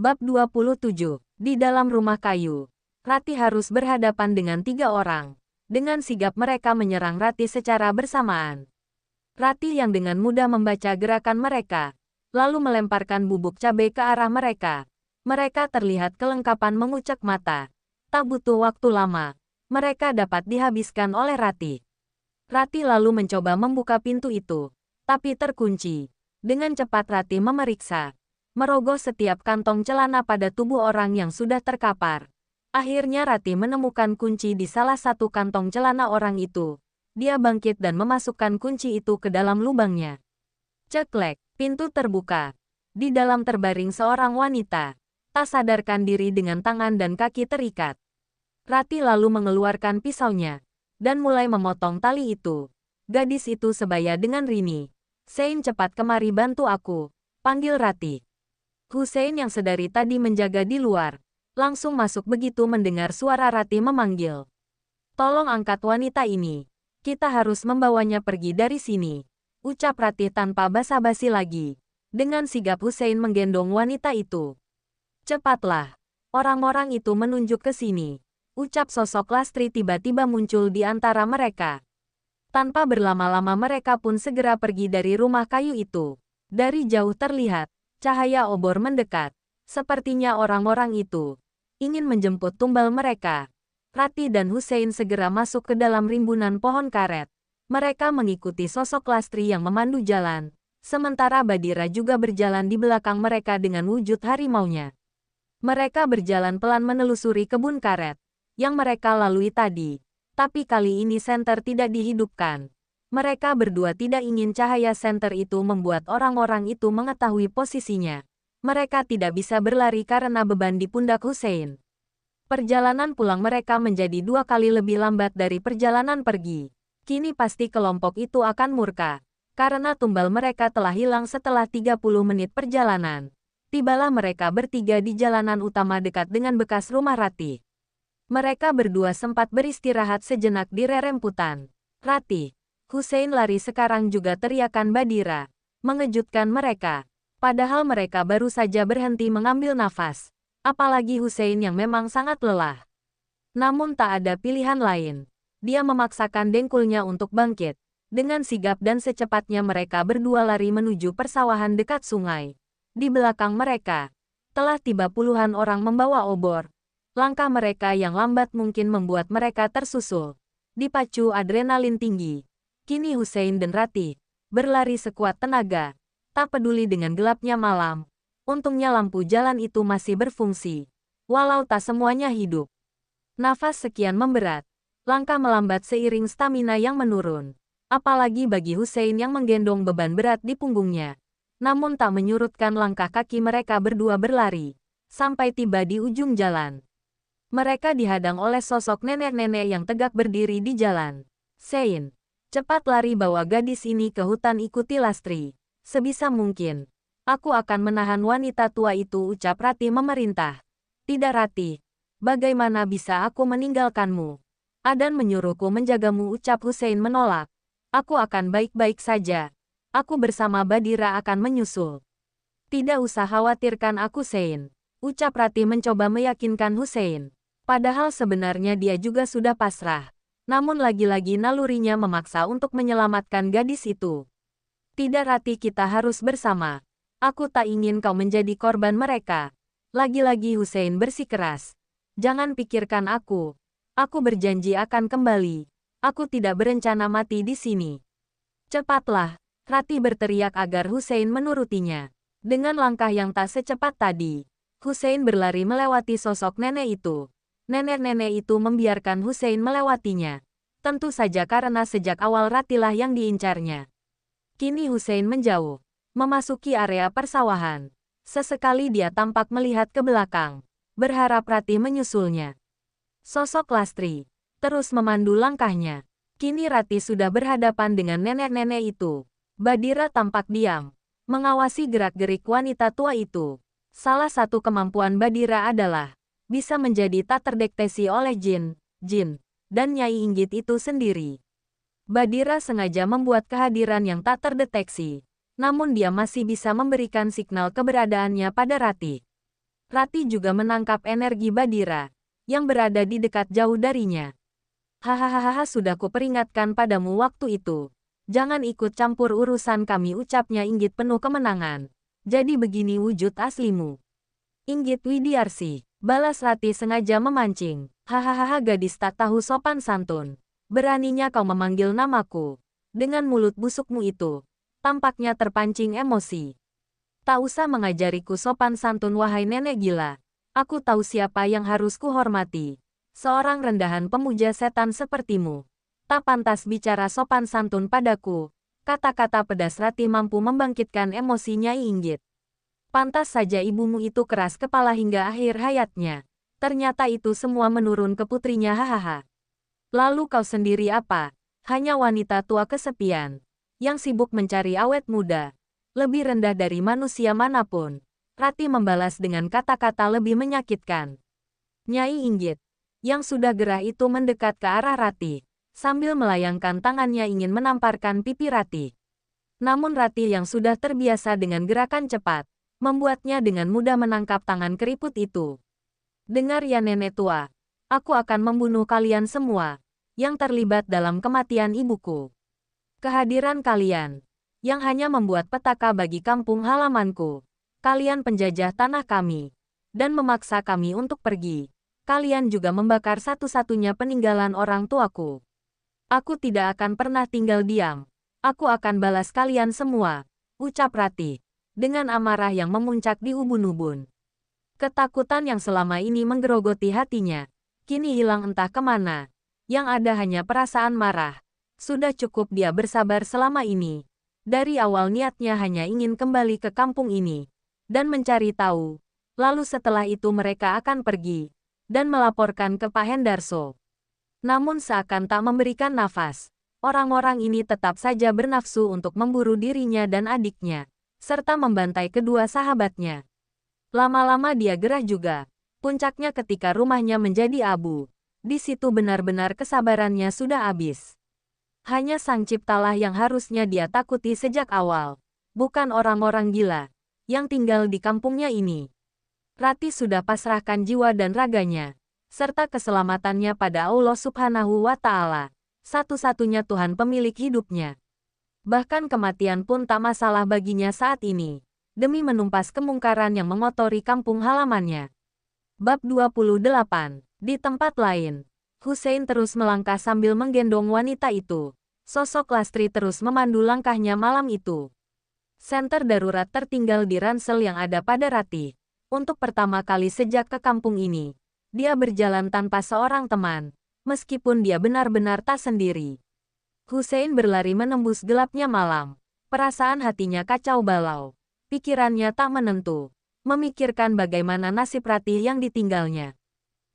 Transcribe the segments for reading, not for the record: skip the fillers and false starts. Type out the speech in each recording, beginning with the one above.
Bab 27. Di dalam rumah kayu, Rati harus berhadapan dengan 3 orang. Dengan sigap mereka menyerang Rati secara bersamaan. Rati yang dengan mudah membaca gerakan mereka, lalu melemparkan bubuk cabai ke arah mereka. Mereka terlihat kelengkapan mengucek mata. Tak butuh waktu lama, mereka dapat dihabiskan oleh Rati. Rati lalu mencoba membuka pintu itu, tapi terkunci. Dengan cepat Rati memeriksa, merogoh setiap kantong celana pada tubuh orang yang sudah terkapar. Akhirnya Rati menemukan kunci di salah satu kantong celana orang itu. Dia bangkit dan memasukkan kunci itu ke dalam lubangnya. Ceklek, pintu terbuka. Di dalam terbaring seorang wanita, tak sadarkan diri dengan tangan dan kaki terikat. Rati lalu mengeluarkan pisaunya, dan mulai memotong tali itu. Gadis itu sebaya dengan Rini. "Sein, cepat kemari bantu aku," panggil Rati. Hussein yang sedari tadi menjaga di luar, langsung masuk begitu mendengar suara Rati memanggil. "Tolong angkat wanita ini. Kita harus membawanya pergi dari sini," ucap Rati tanpa basa-basi lagi. Dengan sigap Hussein menggendong wanita itu. "Cepatlah. Orang-orang itu menunjuk ke sini," ucap sosok Lastri tiba-tiba muncul di antara mereka. Tanpa berlama-lama mereka pun segera pergi dari rumah kayu itu. Dari jauh terlihat cahaya obor mendekat. Sepertinya orang-orang itu ingin menjemput tumbal mereka. Rati dan Hussein segera masuk ke dalam rimbunan pohon karet. Mereka mengikuti sosok Lastri yang memandu jalan. Sementara Badira juga berjalan di belakang mereka dengan wujud harimaunya. Mereka berjalan pelan menelusuri kebun karet yang mereka lalui tadi. Tapi kali ini senter tidak dihidupkan. Mereka berdua tidak ingin cahaya senter itu membuat orang-orang itu mengetahui posisinya. Mereka tidak bisa berlari karena beban di pundak Hussein. Perjalanan pulang mereka menjadi 2 kali lebih lambat dari perjalanan pergi. Kini pasti kelompok itu akan murka, karena tumbal mereka telah hilang setelah 30 menit perjalanan. Tibalah mereka bertiga di jalanan utama dekat dengan bekas rumah Rati. Mereka berdua sempat beristirahat sejenak di reremputan. "Rati, Hussein lari sekarang," juga teriakan Badira. Mengejutkan mereka. Padahal mereka baru saja berhenti mengambil nafas. Apalagi Hussein yang memang sangat lelah. Namun tak ada pilihan lain. Dia memaksakan dengkulnya untuk bangkit. Dengan sigap dan secepatnya mereka berdua lari menuju persawahan dekat sungai. Di belakang mereka telah tiba puluhan orang membawa obor. Langkah mereka yang lambat mungkin membuat mereka tersusul. Dipacu adrenalin tinggi. Kini Hussein dan Rati berlari sekuat tenaga. Tak peduli dengan gelapnya malam. Untungnya lampu jalan itu masih berfungsi. Walau tak semuanya hidup. Nafas sekian memberat. Langkah melambat seiring stamina yang menurun. Apalagi bagi Hussein yang menggendong beban berat di punggungnya. Namun tak menyurutkan langkah kaki mereka berdua berlari. Sampai tiba di ujung jalan. Mereka dihadang oleh sosok nenek-nenek yang tegak berdiri di jalan. "Sein, cepat lari bawa gadis ini ke hutan, ikuti Lastri. Sebisa mungkin. Aku akan menahan wanita tua itu," ucap Rati memerintah. "Tidak Rati. Bagaimana bisa aku meninggalkanmu? Adan menyuruhku menjagamu," ucap Hussein menolak. "Aku akan baik-baik saja. Aku bersama Badira akan menyusul." "Tidak usah khawatirkan aku Sein," ucap Rati mencoba meyakinkan Hussein. Padahal sebenarnya dia juga sudah pasrah. Namun lagi-lagi nalurinya memaksa untuk menyelamatkan gadis itu. "Tidak Rati, kita harus bersama. Aku tak ingin kau menjadi korban mereka." Lagi-lagi Hussein bersikeras. "Jangan pikirkan aku. Aku berjanji akan kembali. Aku tidak berencana mati di sini." "Cepatlah," Rati berteriak agar Hussein menurutinya. Dengan langkah yang tak secepat tadi, Hussein berlari melewati sosok nenek itu. Nenek-nenek itu membiarkan Hussein melewatinya. Tentu saja karena sejak awal Ratilah yang diincarnya. Kini Hussein menjauh, memasuki area persawahan. Sesekali dia tampak melihat ke belakang, berharap Rati menyusulnya. Sosok Lastri terus memandu langkahnya. Kini Rati sudah berhadapan dengan nenek-nenek itu. Badira tampak diam, mengawasi gerak-gerik wanita tua itu. Salah satu kemampuan Badira adalah bisa menjadi tak terdeteksi oleh jin, dan Nyai Inggit itu sendiri. Badira sengaja membuat kehadiran yang tak terdeteksi. Namun dia masih bisa memberikan signal keberadaannya pada Rati. Rati juga menangkap energi Badira, yang berada di dekat jauh darinya. Hahaha, sudah kuperingatkan padamu waktu itu. Jangan ikut campur urusan kami, ucapnya Inggit penuh kemenangan. Jadi begini wujud aslimu. Inggit Widiarsi, balas Rati sengaja memancing. Hahaha, gadis tak tahu sopan santun. Beraninya kau memanggil namaku. Dengan mulut busukmu itu, tampaknya terpancing emosi. Tak usah mengajariku sopan santun, wahai nenek gila. Aku tahu siapa yang harus kuhormati. Seorang rendahan pemuja setan sepertimu. Tak pantas bicara sopan santun padaku. Kata-kata pedas Rati mampu membangkitkan emosi Nyai Inggit. Pantas saja ibumu itu keras kepala hingga akhir hayatnya. Ternyata itu semua menurun ke putrinya, hahaha. Lalu kau sendiri apa? Hanya wanita tua kesepian, yang sibuk mencari awet muda. Lebih rendah dari manusia manapun. Rati membalas dengan kata-kata lebih menyakitkan. Nyai Inggit, yang sudah gerah itu mendekat ke arah Rati, sambil melayangkan tangannya ingin menamparkan pipi Rati. Namun Rati yang sudah terbiasa dengan gerakan cepat, membuatnya dengan mudah menangkap tangan keriput itu. Dengar ya nenek tua, aku akan membunuh kalian semua, yang terlibat dalam kematian ibuku. Kehadiran kalian, yang hanya membuat petaka bagi kampung halamanku. Kalian penjajah tanah kami, dan memaksa kami untuk pergi. Kalian juga membakar satu-satunya peninggalan orang tuaku. Aku tidak akan pernah tinggal diam. Aku akan balas kalian semua, ucap Rati, dengan amarah yang memuncak di ubun-ubun. Ketakutan yang selama ini menggerogoti hatinya, kini hilang entah kemana. Yang ada hanya perasaan marah. Sudah cukup dia bersabar selama ini. Dari awal niatnya hanya ingin kembali ke kampung ini, dan mencari tahu. Lalu setelah itu mereka akan pergi, dan melaporkan ke Pak Hendarso. Namun seakan tak memberikan nafas, orang-orang ini tetap saja bernafsu untuk memburu dirinya dan adiknya, serta membantai kedua sahabatnya. Lama-lama dia gerah juga, puncaknya ketika rumahnya menjadi abu. Di situ benar-benar kesabarannya sudah habis. Hanya Sang Ciptalah yang harusnya dia takuti sejak awal, bukan orang-orang gila yang tinggal di kampungnya ini. Rati sudah pasrahkan jiwa dan raganya, serta keselamatannya pada Allah Subhanahu wa Ta'ala, satu-satunya Tuhan pemilik hidupnya. Bahkan kematian pun tak masalah baginya saat ini, demi menumpas kemungkaran yang mengotori kampung halamannya. Bab 28. Di tempat lain, Hussein terus melangkah sambil menggendong wanita itu. Sosok Lastri terus memandu langkahnya malam itu. Senter darurat tertinggal di ransel yang ada pada Rati. Untuk pertama kali sejak ke kampung ini, dia berjalan tanpa seorang teman, meskipun dia benar-benar tak sendiri. Hussein berlari menembus gelapnya malam. Perasaan hatinya kacau balau. Pikirannya tak menentu, memikirkan bagaimana nasib Rati yang ditinggalnya.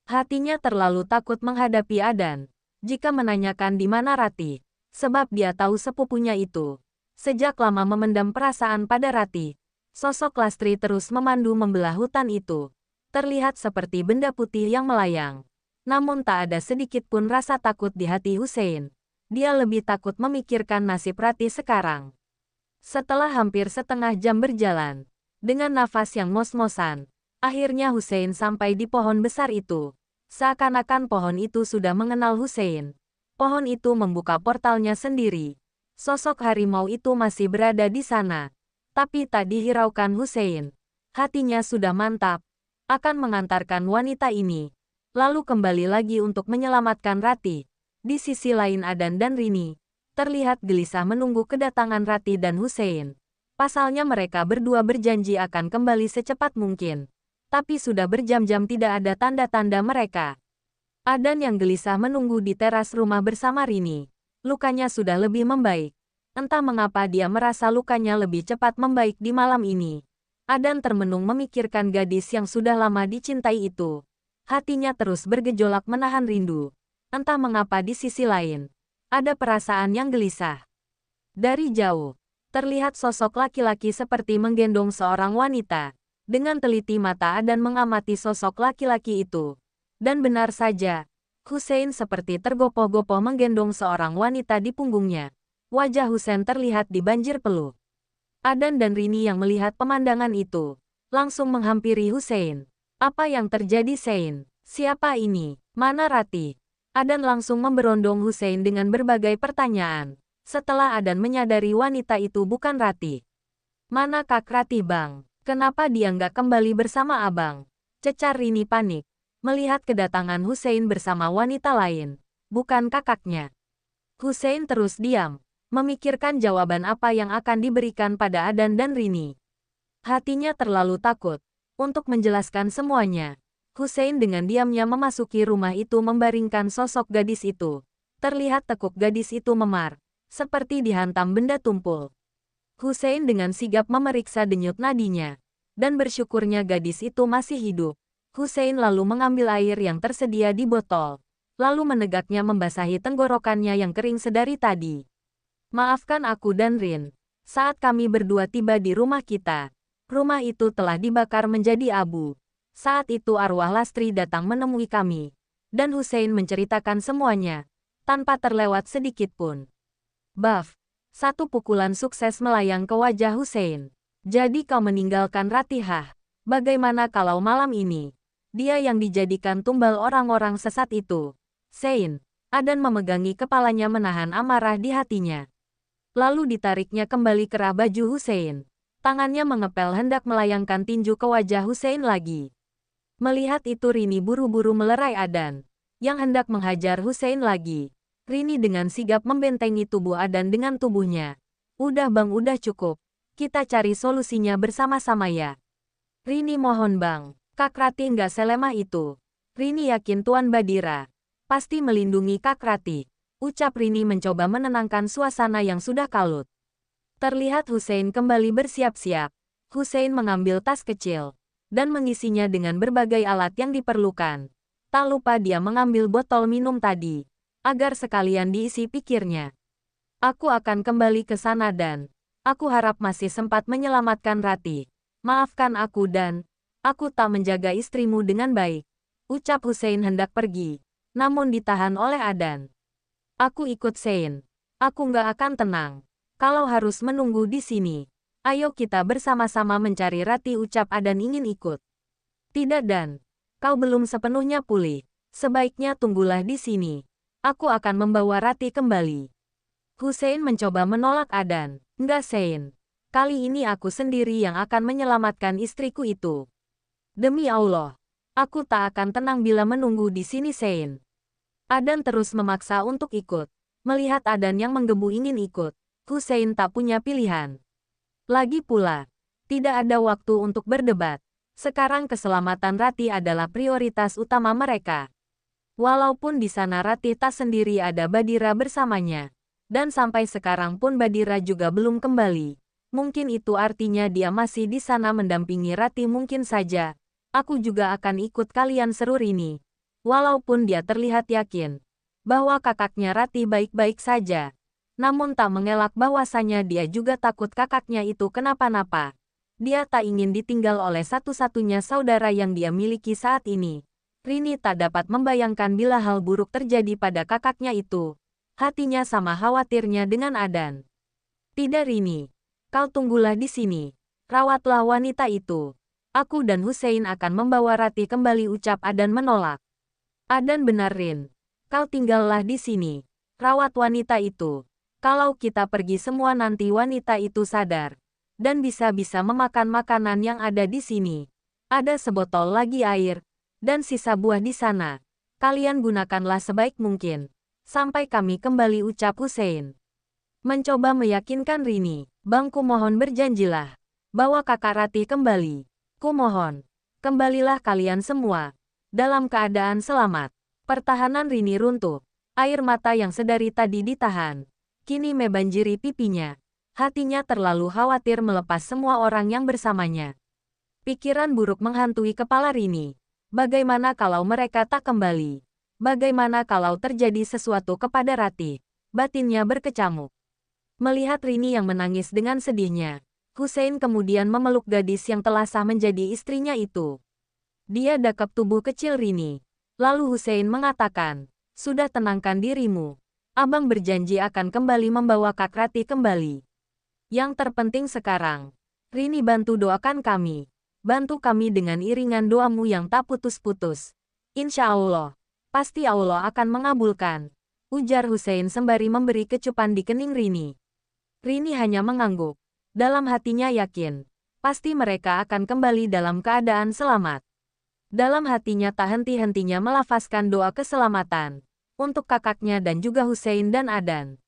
Hatinya terlalu takut menghadapi Adan, jika menanyakan di mana Rati, sebab dia tahu sepupunya itu. Sejak lama memendam perasaan pada Rati, sosok Lastri terus memandu membelah hutan itu. Terlihat seperti benda putih yang melayang. Namun tak ada sedikit pun rasa takut di hati Hussein. Dia lebih takut memikirkan nasib Rati sekarang. Setelah hampir setengah jam berjalan, dengan nafas yang ngos-ngosan, akhirnya Hussein sampai di pohon besar itu. Seakan-akan pohon itu sudah mengenal Hussein. Pohon itu membuka portalnya sendiri. Sosok harimau itu masih berada di sana, tapi tak dihiraukan Hussein. Hatinya sudah mantap, akan mengantarkan wanita ini, lalu kembali lagi untuk menyelamatkan Rati. Di sisi lain Adan dan Rini terlihat gelisah menunggu kedatangan Rati dan Hussein. Pasalnya mereka berdua berjanji akan kembali secepat mungkin. Tapi sudah berjam-jam tidak ada tanda-tanda mereka. Adan yang gelisah menunggu di teras rumah bersama Rini. Lukanya sudah lebih membaik. Entah mengapa dia merasa lukanya lebih cepat membaik di malam ini. Adan termenung memikirkan gadis yang sudah lama dicintai itu. Hatinya terus bergejolak menahan rindu. Entah mengapa di sisi lain, ada perasaan yang gelisah. Dari jauh, terlihat sosok laki-laki seperti menggendong seorang wanita. Dengan teliti mata Adan mengamati sosok laki-laki itu. Dan benar saja, Hussein seperti tergopoh-gopoh menggendong seorang wanita di punggungnya. Wajah Hussein terlihat dibanjir peluh. Adan dan Rini yang melihat pemandangan itu, langsung menghampiri Hussein. Apa yang terjadi Sein? Siapa ini? Mana Ratih? Adan langsung memberondong Hussein dengan berbagai pertanyaan. Setelah Adan menyadari wanita itu bukan Ratih. Mana Kak Ratih Bang? Kenapa dia nggak kembali bersama Abang? Cecar Rini panik. Melihat kedatangan Hussein bersama wanita lain. Bukan kakaknya. Hussein terus diam. Memikirkan jawaban apa yang akan diberikan pada Adan dan Rini. Hatinya terlalu takut untuk menjelaskan semuanya. Hussein dengan diamnya memasuki rumah itu membaringkan sosok gadis itu. Terlihat tekuk gadis itu memar, seperti dihantam benda tumpul. Hussein dengan sigap memeriksa denyut nadinya, dan bersyukurnya gadis itu masih hidup. Hussein lalu mengambil air yang tersedia di botol, lalu menegaknya membasahi tenggorokannya yang kering sedari tadi. Maafkan aku dan Rin, saat kami berdua tiba di rumah kita, rumah itu telah dibakar menjadi abu. Saat itu arwah Lastri datang menemui kami, dan Hussein menceritakan semuanya, tanpa terlewat sedikit pun. Buff, satu pukulan sukses melayang ke wajah Hussein. Jadi kau meninggalkan Ratihah. Bagaimana kalau malam ini, dia yang dijadikan tumbal orang-orang sesat itu? Sein, Adan memegangi kepalanya menahan amarah di hatinya. Lalu ditariknya kembali kerah baju Hussein. Tangannya mengepel hendak melayangkan tinju ke wajah Hussein lagi. Melihat itu Rini buru-buru melerai Adan, yang hendak menghajar Hussein lagi. Rini dengan sigap membentengi tubuh Adan dengan tubuhnya. Udah bang, udah cukup. Kita cari solusinya bersama-sama ya. Rini mohon bang, Kak Ratih nggak selemah itu. Rini yakin Tuan Badira pasti melindungi Kak Ratih. Ucap Rini mencoba menenangkan suasana yang sudah kalut. Terlihat Hussein kembali bersiap-siap. Hussein mengambil tas kecil dan mengisinya dengan berbagai alat yang diperlukan. Tak lupa dia mengambil botol minum tadi, agar sekalian diisi pikirnya. Aku akan kembali ke sana dan aku harap masih sempat menyelamatkan Ratih. Maafkan aku dan aku tak menjaga istrimu dengan baik. Ucap Hussein hendak pergi, namun ditahan oleh Adan. Aku ikut Sein. Aku nggak akan tenang kalau harus menunggu di sini. Ayo kita bersama-sama mencari Ratih, ucap Adan ingin ikut. Tidak dan, kau belum sepenuhnya pulih. Sebaiknya tunggulah di sini. Aku akan membawa Ratih kembali. Hussein mencoba menolak Adan. Enggak Sein. Kali ini aku sendiri yang akan menyelamatkan istriku itu. Demi Allah, aku tak akan tenang bila menunggu di sini Sein. Adan terus memaksa untuk ikut. Melihat Adan yang menggebu ingin ikut, Hussein tak punya pilihan. Lagi pula, tidak ada waktu untuk berdebat. Sekarang keselamatan Ratih adalah prioritas utama mereka. Walaupun di sana Ratih tak sendiri, ada Badira bersamanya. Dan sampai sekarang pun Badira juga belum kembali. Mungkin itu artinya dia masih di sana mendampingi Ratih. Mungkin saja, aku juga akan ikut kalian, seru Rini. Walaupun dia terlihat yakin bahwa kakaknya Ratih baik-baik saja, namun tak mengelak bahwasanya dia juga takut kakaknya itu kenapa-napa. Dia tak ingin ditinggal oleh satu-satunya saudara yang dia miliki saat ini. Rini tak dapat membayangkan bila hal buruk terjadi pada kakaknya itu. Hatinya sama khawatirnya dengan Adan. Tidak Rini, kau tunggulah di sini. Rawatlah wanita itu. Aku dan Hussein akan membawa Ratih kembali, ucap Adan menolak. Adan benar Rin. Kau tinggallah di sini. Rawat wanita itu. Kalau kita pergi semua nanti wanita itu sadar. Dan bisa-bisa memakan makanan yang ada di sini. Ada sebotol lagi air. Dan sisa buah di sana. Kalian gunakanlah sebaik mungkin. Sampai kami kembali, ucap Hussein. Mencoba meyakinkan Rini. Bang, ku mohon berjanjilah. Bahwa kakak Ratih kembali. Ku mohon. Kembalilah kalian semua. Dalam keadaan selamat. Pertahanan Rini runtuh. Air mata yang sedari tadi ditahan kini membanjiri pipinya. Hatinya terlalu khawatir melepas semua orang yang bersamanya. Pikiran buruk menghantui kepala Rini. Bagaimana kalau mereka tak kembali? Bagaimana kalau terjadi sesuatu kepada Ratih? Batinnya berkecamuk. Melihat Rini yang menangis dengan sedihnya, Hussein kemudian memeluk gadis yang telah sah menjadi istrinya itu. Dia dekap tubuh kecil Rini. Lalu Hussein mengatakan, sudah, tenangkan dirimu. Abang berjanji akan kembali membawa Kak Ratih kembali. Yang terpenting sekarang, Rini bantu doakan kami. bantu kami dengan iringan doamu yang tak putus-putus. Insya Allah, pasti Allah akan mengabulkan, ujar Hussein sembari memberi kecupan di kening Rini. Rini hanya mengangguk. Dalam hatinya yakin, pasti mereka akan kembali dalam keadaan selamat. Dalam hatinya tak henti-hentinya melafazkan doa keselamatan untuk kakaknya dan juga Hussein dan Adan.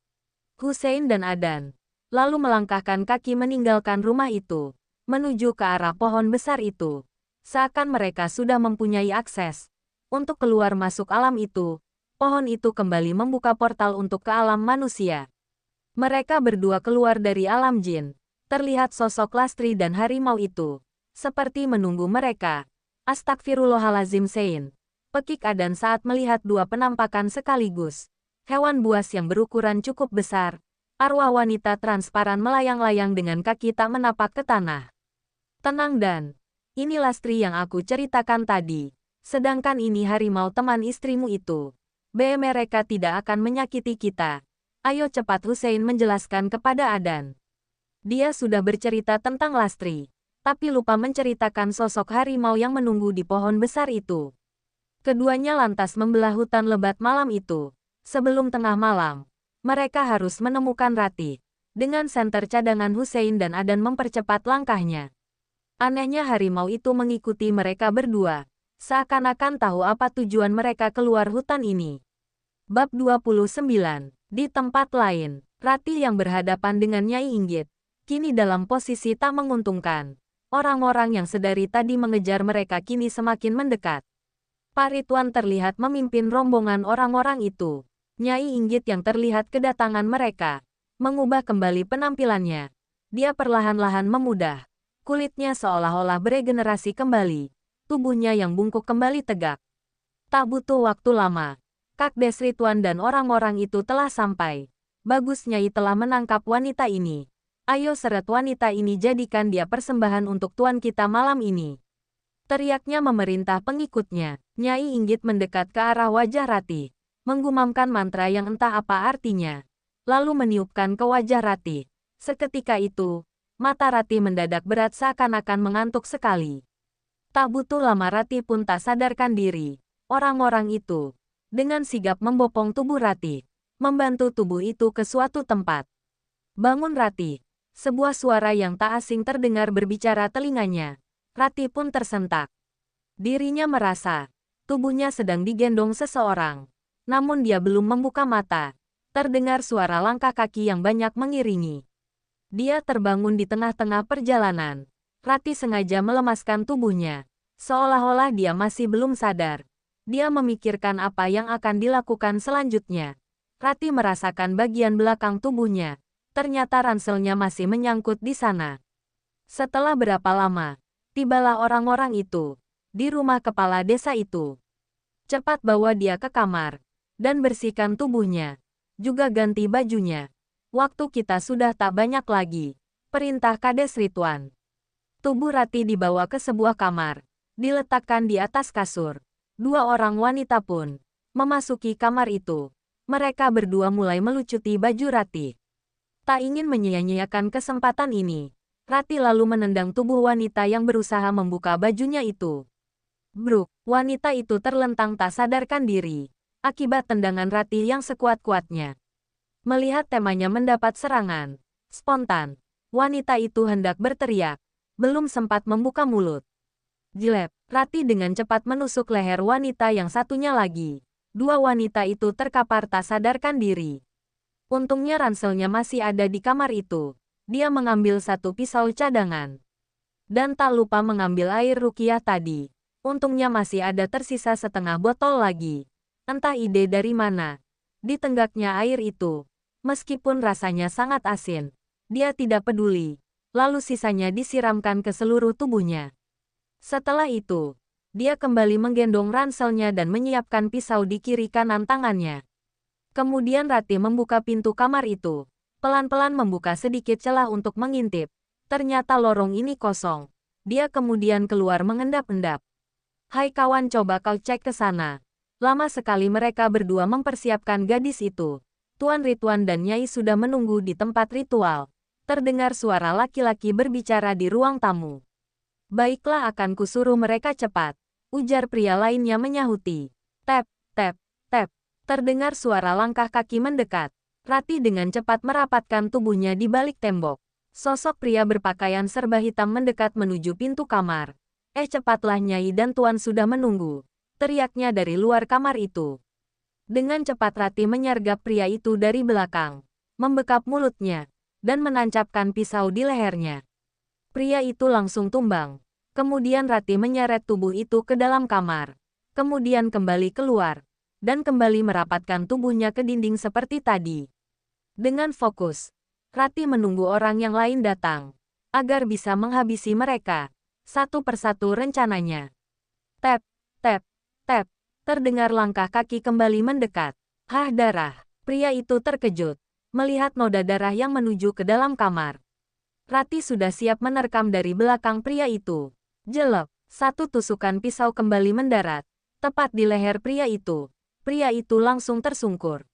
Hussein dan Adan lalu melangkahkan kaki meninggalkan rumah itu, menuju ke arah pohon besar itu. Seakan mereka sudah mempunyai akses untuk keluar masuk alam itu, pohon itu kembali membuka portal untuk ke alam manusia. Mereka berdua keluar dari alam jin. Terlihat sosok Lastri dan harimau itu seperti menunggu mereka. Astagfirullahalazim Sein. Pekik Adan saat melihat dua penampakan sekaligus. Hewan buas yang berukuran cukup besar. Arwah wanita transparan melayang-layang dengan kaki tak menapak ke tanah. Tenang Dan. Ini Lastri yang aku ceritakan tadi. Sedangkan ini harimau teman istrimu itu. Mereka tidak akan menyakiti kita. Ayo cepat Hussein menjelaskan kepada Adan. Dia sudah bercerita tentang Lastri, tapi lupa menceritakan sosok harimau yang menunggu di pohon besar itu. Keduanya lantas membelah hutan lebat malam itu. Sebelum tengah malam, mereka harus menemukan Ratih. Dengan senter cadangan Hussein dan Adan mempercepat langkahnya. Anehnya harimau itu mengikuti mereka berdua, seakan-akan tahu apa tujuan mereka keluar hutan ini. Bab 29. Di tempat lain, Ratih yang berhadapan dengan Nyai Inggit, kini dalam posisi tak menguntungkan. Orang-orang yang sedari tadi mengejar mereka kini semakin mendekat. Pak Ridwan terlihat memimpin rombongan orang-orang itu. Nyai Inggit yang terlihat kedatangan mereka, mengubah kembali penampilannya. Dia perlahan-lahan memudah. Kulitnya seolah-olah beregenerasi kembali. Tubuhnya yang bungkuk kembali tegak. Tak butuh waktu lama. Kakdes Ridwan dan orang-orang itu telah sampai. Bagus Nyai telah menangkap wanita ini. Ayo seret wanita ini jadikan dia persembahan untuk tuan kita malam ini. Teriaknya memerintah pengikutnya. Nyai Inggit mendekat ke arah wajah Ratih, menggumamkan mantra yang entah apa artinya, lalu meniupkan ke wajah Ratih. Seketika itu, mata Ratih mendadak berat seakan-akan mengantuk sekali. Tak butuh lama Ratih pun tak sadarkan diri. Orang-orang itu, dengan sigap membopong tubuh Ratih, membantu tubuh itu ke suatu tempat. Bangun Ratih. Sebuah suara yang tak asing terdengar berbicara telinganya. Ratih pun tersentak. Dirinya merasa tubuhnya sedang digendong seseorang. Namun dia belum membuka mata. Terdengar suara langkah kaki yang banyak mengiringi. Dia terbangun di tengah-tengah perjalanan. Ratih sengaja melemaskan tubuhnya. Seolah-olah dia masih belum sadar. Dia memikirkan apa yang akan dilakukan selanjutnya. Ratih merasakan bagian belakang tubuhnya. Ternyata ranselnya masih menyangkut di sana. Setelah berapa lama, tibalah orang-orang itu di rumah kepala desa itu. Cepat bawa dia ke kamar dan bersihkan tubuhnya, juga ganti bajunya. Waktu kita sudah tak banyak lagi, perintah Kades Ridwan. Tubuh Ratih dibawa ke sebuah kamar, diletakkan di atas kasur. Dua orang wanita pun memasuki kamar itu. Mereka berdua mulai melucuti baju Ratih. Tak ingin menyia-nyiakan kesempatan ini, Ratih lalu menendang tubuh wanita yang berusaha membuka bajunya itu. Bruk, wanita itu terlentang tak sadarkan diri, akibat tendangan Ratih yang sekuat-kuatnya. Melihat temannya mendapat serangan spontan, wanita itu hendak berteriak, belum sempat membuka mulut. Jelep, Ratih dengan cepat menusuk leher wanita yang satunya lagi. Dua wanita itu terkapar tak sadarkan diri. Untungnya ranselnya masih ada di kamar itu. Dia mengambil satu pisau cadangan. Dan tak lupa mengambil air rukiah tadi. Untungnya masih ada tersisa setengah botol lagi. Entah ide dari mana ditenggaknya air itu. Meskipun rasanya sangat asin, dia tidak peduli. Lalu sisanya disiramkan ke seluruh tubuhnya. Setelah itu, dia kembali menggendong ranselnya dan menyiapkan pisau di kiri kanan tangannya. Kemudian Ratih membuka pintu kamar itu. Pelan-pelan membuka sedikit celah untuk mengintip. Ternyata lorong ini kosong. Dia kemudian keluar mengendap-endap. Hai kawan, coba kau cek ke sana. Lama sekali mereka berdua mempersiapkan gadis itu. Tuan Ridwan dan Nyai sudah menunggu di tempat ritual. Terdengar suara laki-laki berbicara di ruang tamu. Baiklah, akan kusuruh mereka cepat, ujar pria lainnya menyahuti. Tap, tap, tap. Terdengar suara langkah kaki mendekat. Rati dengan cepat merapatkan tubuhnya di balik tembok. Sosok pria berpakaian serba hitam mendekat menuju pintu kamar. Cepatlah Nyai dan Tuan sudah menunggu, teriaknya dari luar kamar itu. Dengan cepat Rati menyergap pria itu dari belakang, membekap mulutnya, dan menancapkan pisau di lehernya. Pria itu langsung tumbang. Kemudian Rati menyeret tubuh itu ke dalam kamar. Kemudian kembali keluar, dan kembali merapatkan tubuhnya ke dinding seperti tadi. Dengan fokus, Rati menunggu orang yang lain datang, agar bisa menghabisi mereka. Satu persatu rencananya. Tap, tap, tap. Terdengar langkah kaki kembali mendekat. Hah, darah. Pria itu terkejut, melihat noda darah yang menuju ke dalam kamar. Rati sudah siap menerkam dari belakang pria itu. Jelek, satu tusukan pisau kembali mendarat, tepat di leher pria itu. Pria itu langsung tersungkur.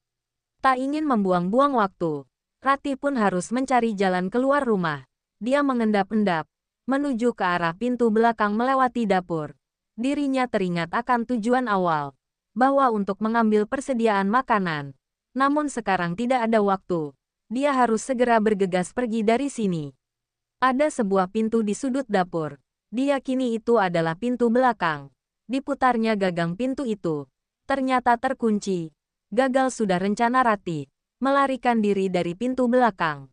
Tak ingin membuang-buang waktu, Rati pun harus mencari jalan keluar rumah. Dia mengendap-endap, menuju ke arah pintu belakang melewati dapur. Dirinya teringat akan tujuan awal, bahwa untuk mengambil persediaan makanan. Namun sekarang tidak ada waktu. Dia harus segera bergegas pergi dari sini. Ada sebuah pintu di sudut dapur. Diyakini itu adalah pintu belakang. Diputarnya gagang pintu itu. Ternyata terkunci. Gagal sudah rencana Rati melarikan diri dari pintu belakang.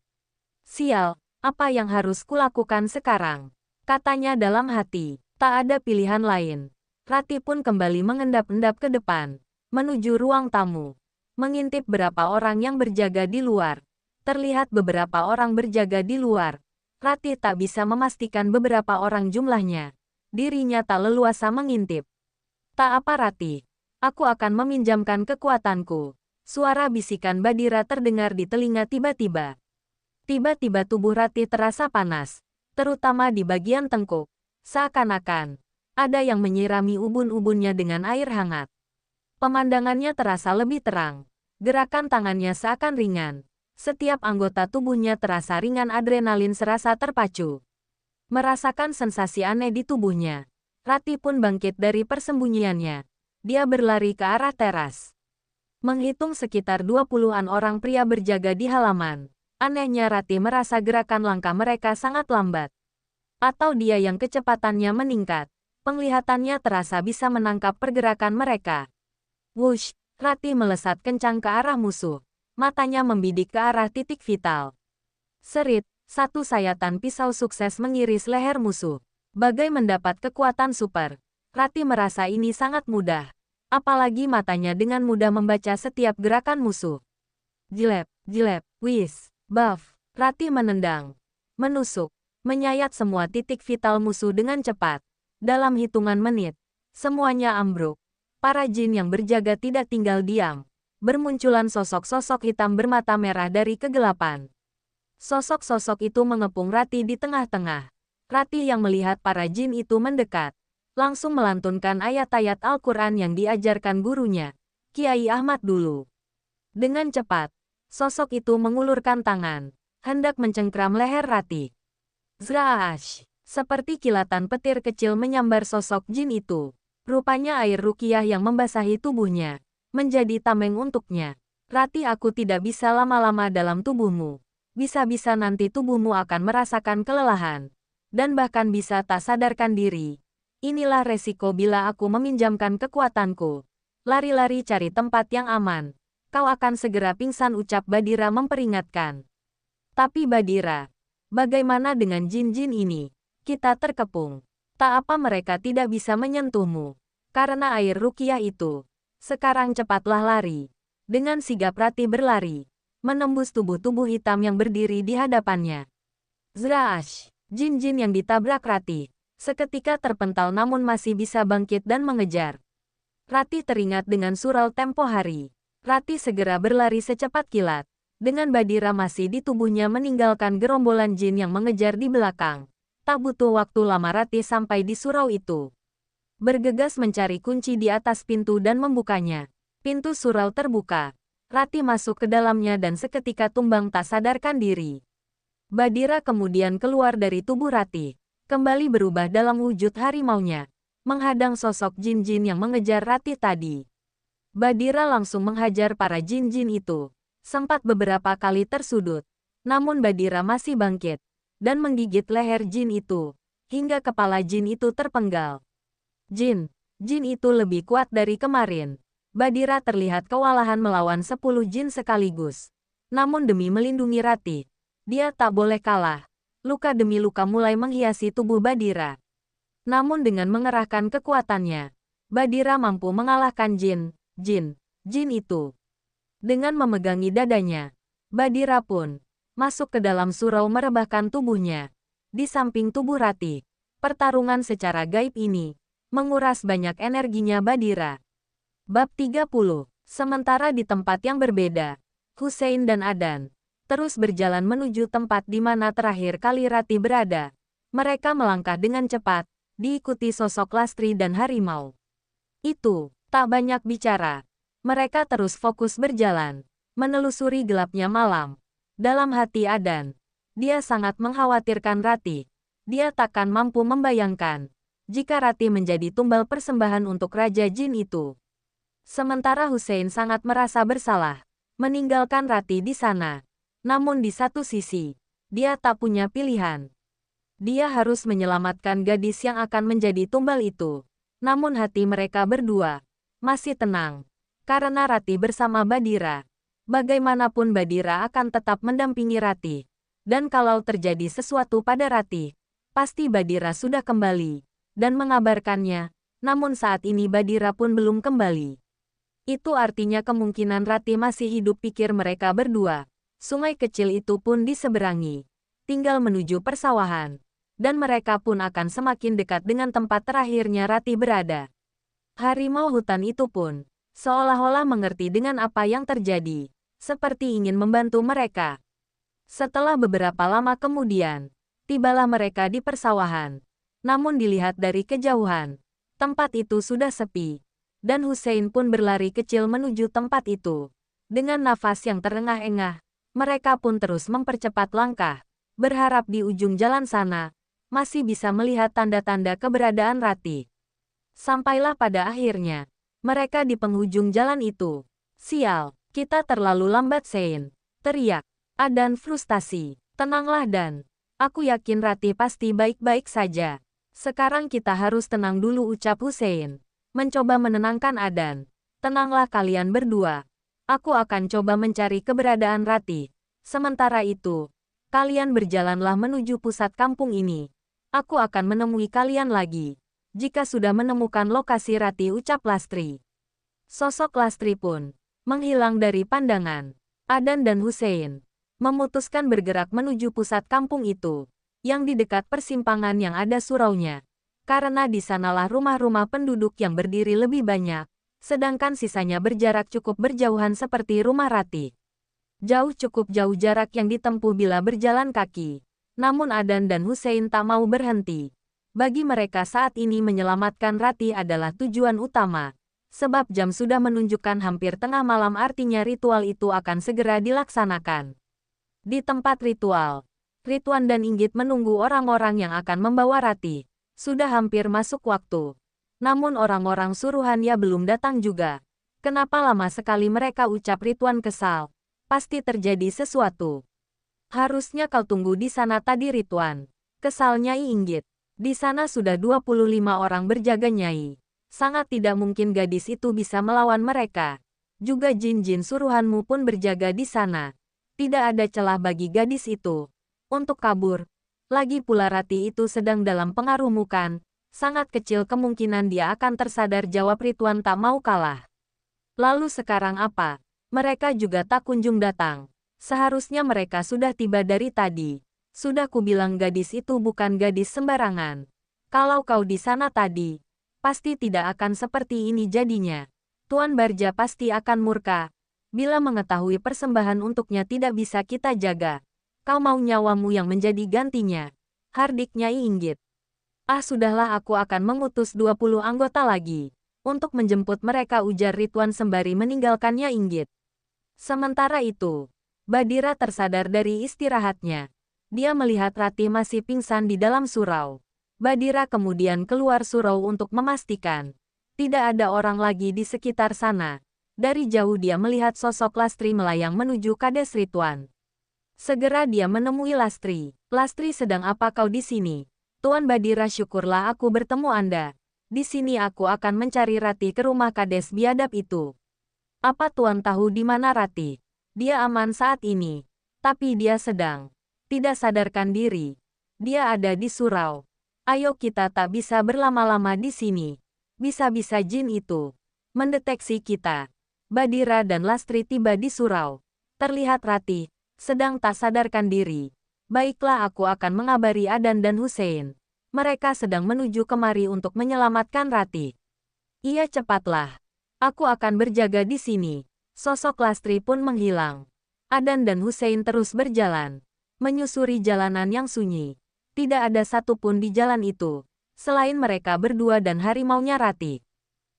Sial, apa yang harus kulakukan sekarang? Katanya dalam hati. Tak ada pilihan lain. Rati pun kembali mengendap-endap ke depan, menuju ruang tamu. Mengintip berapa orang yang berjaga di luar. Terlihat beberapa orang berjaga di luar. Rati tak bisa memastikan beberapa orang jumlahnya. Dirinya tak leluasa mengintip. Tak apa Rati, aku akan meminjamkan kekuatanku. Suara bisikan Badira terdengar di telinga tiba-tiba. Tiba-tiba tubuh Rati terasa panas, terutama di bagian tengkuk. Seakan-akan ada yang menyirami ubun-ubunnya dengan air hangat. Pemandangannya terasa lebih terang. Gerakan tangannya seakan ringan. Setiap anggota tubuhnya terasa ringan, adrenalin serasa terpacu. Merasakan sensasi aneh di tubuhnya, Rati pun bangkit dari persembunyiannya. Dia berlari ke arah teras. Menghitung sekitar 20-an orang pria berjaga di halaman. Anehnya Rati merasa gerakan langkah mereka sangat lambat. Atau dia yang kecepatannya meningkat. Penglihatannya terasa bisa menangkap pergerakan mereka. Wush, Rati melesat kencang ke arah musuh. Matanya membidik ke arah titik vital. Serit, satu sayatan pisau sukses mengiris leher musuh. Bagai mendapat kekuatan super. Rati merasa ini sangat mudah. Apalagi matanya dengan mudah membaca setiap gerakan musuh. Jilep, jilep, wis, buff. Rati menendang, menusuk, menyayat semua titik vital musuh dengan cepat. Dalam hitungan menit, semuanya ambruk. Para jin yang berjaga tidak tinggal diam. Bermunculan sosok-sosok hitam bermata merah dari kegelapan. Sosok-sosok itu mengepung Rati di tengah-tengah. Rati yang melihat para jin itu mendekat, langsung melantunkan ayat-ayat Al-Quran yang diajarkan gurunya, Kiai Ahmad dulu. Dengan cepat, sosok itu mengulurkan tangan, hendak mencengkram leher Rati. Zraash! Seperti kilatan petir kecil menyambar sosok jin itu. Rupanya air ruqyah yang membasahi tubuhnya menjadi tameng untuknya. Rati, aku tidak bisa lama-lama dalam tubuhmu. Bisa-bisa nanti tubuhmu akan merasakan kelelahan. Dan bahkan bisa tak sadarkan diri. Inilah resiko bila aku meminjamkan kekuatanku. Lari-lari cari tempat yang aman. Kau akan segera pingsan, ucap Badira memperingatkan. Tapi Badira, bagaimana dengan jin-jin ini? Kita terkepung. Tak apa mereka tidak bisa menyentuhmu. Karena air ruqyah itu. Sekarang cepatlah lari. Dengan sigap Rati berlari, menembus tubuh-tubuh hitam yang berdiri di hadapannya. Zraash! Jin-jin yang ditabrak Rati seketika terpental namun masih bisa bangkit dan mengejar. Rati teringat dengan surau tempo hari. Rati segera berlari secepat kilat. Dengan Badira masih di tubuhnya meninggalkan gerombolan jin yang mengejar di belakang. Tak butuh waktu lama Rati sampai di surau itu. Bergegas mencari kunci di atas pintu dan membukanya. Pintu surau terbuka. Rati masuk ke dalamnya dan seketika tumbang tak sadarkan diri. Badira kemudian keluar dari tubuh Rati. kembali berubah dalam wujud harimaunya, menghadang sosok jin-jin yang mengejar Ratih tadi. Badira langsung menghajar para jin-jin itu. Sempat beberapa kali tersudut, namun Badira masih bangkit dan menggigit leher jin itu, hingga kepala jin itu terpenggal. Jin itu lebih kuat dari kemarin. Badira terlihat kewalahan melawan 10 jin sekaligus. Namun demi melindungi Ratih, dia tak boleh kalah. Luka demi luka mulai menghiasi tubuh Badira. Namun dengan mengerahkan kekuatannya, Badira mampu mengalahkan jin itu. Dengan memegangi dadanya, Badira pun masuk ke dalam surau merebahkan tubuhnya. Di samping tubuh Ratih, pertarungan secara gaib ini menguras banyak energinya Badira. Bab 30. Sementara di tempat yang berbeda, Hussein dan Adan terus berjalan menuju tempat di mana terakhir kali Ratih berada. Mereka melangkah dengan cepat, diikuti sosok Lastri dan harimau. Itu tak banyak bicara. Mereka terus fokus berjalan, menelusuri gelapnya malam. Dalam hati Adan, dia sangat mengkhawatirkan Ratih. Dia takkan mampu membayangkan jika Ratih menjadi tumbal persembahan untuk Raja Jin itu. Sementara Hussein sangat merasa bersalah meninggalkan Ratih di sana. Namun di satu sisi, dia tak punya pilihan. Dia harus menyelamatkan gadis yang akan menjadi tumbal itu. Namun hati mereka berdua masih tenang, karena Ratih bersama Badira. Bagaimanapun Badira akan tetap mendampingi Ratih. Dan kalau terjadi sesuatu pada Ratih, pasti Badira sudah kembali dan mengabarkannya. Namun saat ini Badira pun belum kembali. Itu artinya kemungkinan Ratih masih hidup, pikir mereka berdua. Sungai kecil itu pun diseberangi. Tinggal menuju persawahan. Dan mereka pun akan semakin dekat dengan tempat terakhirnya Ratih berada. Harimau hutan itu pun seolah-olah mengerti dengan apa yang terjadi, seperti ingin membantu mereka. Setelah beberapa lama kemudian, tibalah mereka di persawahan. Namun dilihat dari kejauhan, tempat itu sudah sepi. Dan Hussein pun berlari kecil menuju tempat itu. Dengan nafas yang terengah-engah, mereka pun terus mempercepat langkah, berharap di ujung jalan sana masih bisa melihat tanda-tanda keberadaan Ratih. Sampailah pada akhirnya, mereka di penghujung jalan itu. Sial, kita terlalu lambat, Sein, teriak Adan frustasi. Tenanglah Dan, aku yakin Ratih pasti baik-baik saja. Sekarang kita harus tenang dulu, ucap Hussein, mencoba menenangkan Adan. Tenanglah kalian berdua. Aku akan coba mencari keberadaan Ratih. Sementara itu, kalian berjalanlah menuju pusat kampung ini. Aku akan menemui kalian lagi jika sudah menemukan lokasi Ratih, ucap Lastri. Sosok Lastri pun menghilang dari pandangan. Adan dan Hussein memutuskan bergerak menuju pusat kampung itu, yang di dekat persimpangan yang ada suraunya. Karena di sanalah rumah-rumah penduduk yang berdiri lebih banyak, sedangkan sisanya berjarak cukup berjauhan seperti rumah Ratih. Cukup jauh jarak yang ditempuh bila berjalan kaki. Namun Adan dan Hussein tak mau berhenti. Bagi mereka saat ini menyelamatkan Ratih adalah tujuan utama. Sebab jam sudah menunjukkan hampir tengah malam, artinya ritual itu akan segera dilaksanakan. Di tempat ritual, Ridwan dan Inggit menunggu orang-orang yang akan membawa Ratih. Sudah hampir masuk waktu. Namun orang-orang suruhannya belum datang juga. Kenapa lama sekali mereka, ucap Ridwan kesal. Pasti terjadi sesuatu. Harusnya kau tunggu di sana tadi, Ridwan, kesal Nyai Inggit. Di sana sudah 25 orang berjaga, Nyai. Sangat tidak mungkin gadis itu bisa melawan mereka. Juga jin-jin suruhanmu pun berjaga di sana. Tidak ada celah bagi gadis itu untuk kabur. Lagi pula Ratih itu sedang dalam pengaruh Mukan. Sangat kecil kemungkinan dia akan tersadar, jawab Ridwan tak mau kalah. Lalu sekarang apa? Mereka juga tak kunjung datang. Seharusnya mereka sudah tiba dari tadi. Sudah kubilang gadis itu bukan gadis sembarangan. Kalau kau di sana tadi, pasti tidak akan seperti ini jadinya. Tuan Barja pasti akan murka bila mengetahui persembahan untuknya tidak bisa kita jaga. Kau mau nyawamu yang menjadi gantinya? Hardik Nyai Inggit. Sudahlah, aku akan mengutus 20 anggota lagi untuk menjemput mereka, ujar Ridwan sembari meninggalkannya Inggit. Sementara itu, Badira tersadar dari istirahatnya. Dia melihat Ratih masih pingsan di dalam surau. Badira kemudian keluar surau untuk memastikan tidak ada orang lagi di sekitar sana. Dari jauh dia melihat sosok Lastri melayang menuju Kades Rituan. Segera dia menemui Lastri. Lastri, sedang apa kau di sini? Tuan Badira, syukurlah aku bertemu Anda. Di sini aku akan mencari Rati ke rumah Kades biadab itu. Apa Tuan tahu di mana Rati? Dia aman saat ini. Tapi dia sedang tidak sadarkan diri. Dia ada di surau. Ayo kita tak bisa berlama-lama di sini. Bisa-bisa jin itu mendeteksi kita. Badira dan Lastri tiba di surau. Terlihat Rati sedang tak sadarkan diri. Baiklah, aku akan mengabari Adan dan Hussein. Mereka sedang menuju kemari untuk menyelamatkan Rati. Iya, cepatlah. Aku akan berjaga di sini. Sosok Lastri pun menghilang. Adan dan Hussein terus berjalan, menyusuri jalanan yang sunyi. Tidak ada satupun di jalan itu, selain mereka berdua dan harimaunya Rati.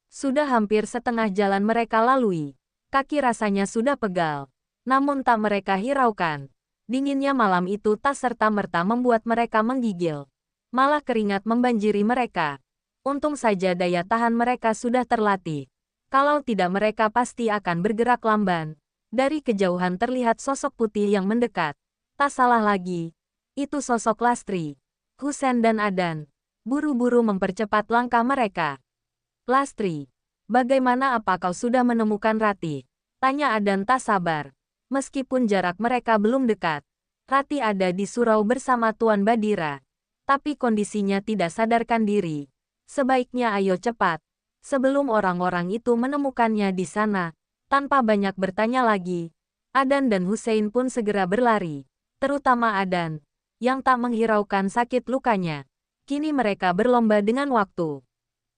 Sudah hampir setengah jalan mereka lalui. Kaki rasanya sudah pegal. Namun tak mereka hiraukan. Dinginnya malam itu tak serta-merta membuat mereka menggigil. Malah keringat membanjiri mereka. Untung saja daya tahan mereka sudah terlatih. Kalau tidak mereka pasti akan bergerak lamban. Dari kejauhan terlihat sosok putih yang mendekat. Tak salah lagi. Itu sosok Lastri. Hussein dan Adan buru-buru mempercepat langkah mereka. Lastri, bagaimana, apa kau sudah menemukan Rati? Tanya Adan tak sabar. Meskipun jarak mereka belum dekat, Rati ada di surau bersama Tuan Badira. Tapi kondisinya tidak sadarkan diri. Sebaiknya ayo cepat. Sebelum orang-orang itu menemukannya di sana, tanpa banyak bertanya lagi, Adan dan Hussein pun segera berlari. Terutama Adan, yang tak menghiraukan sakit lukanya. Kini mereka berlomba dengan waktu.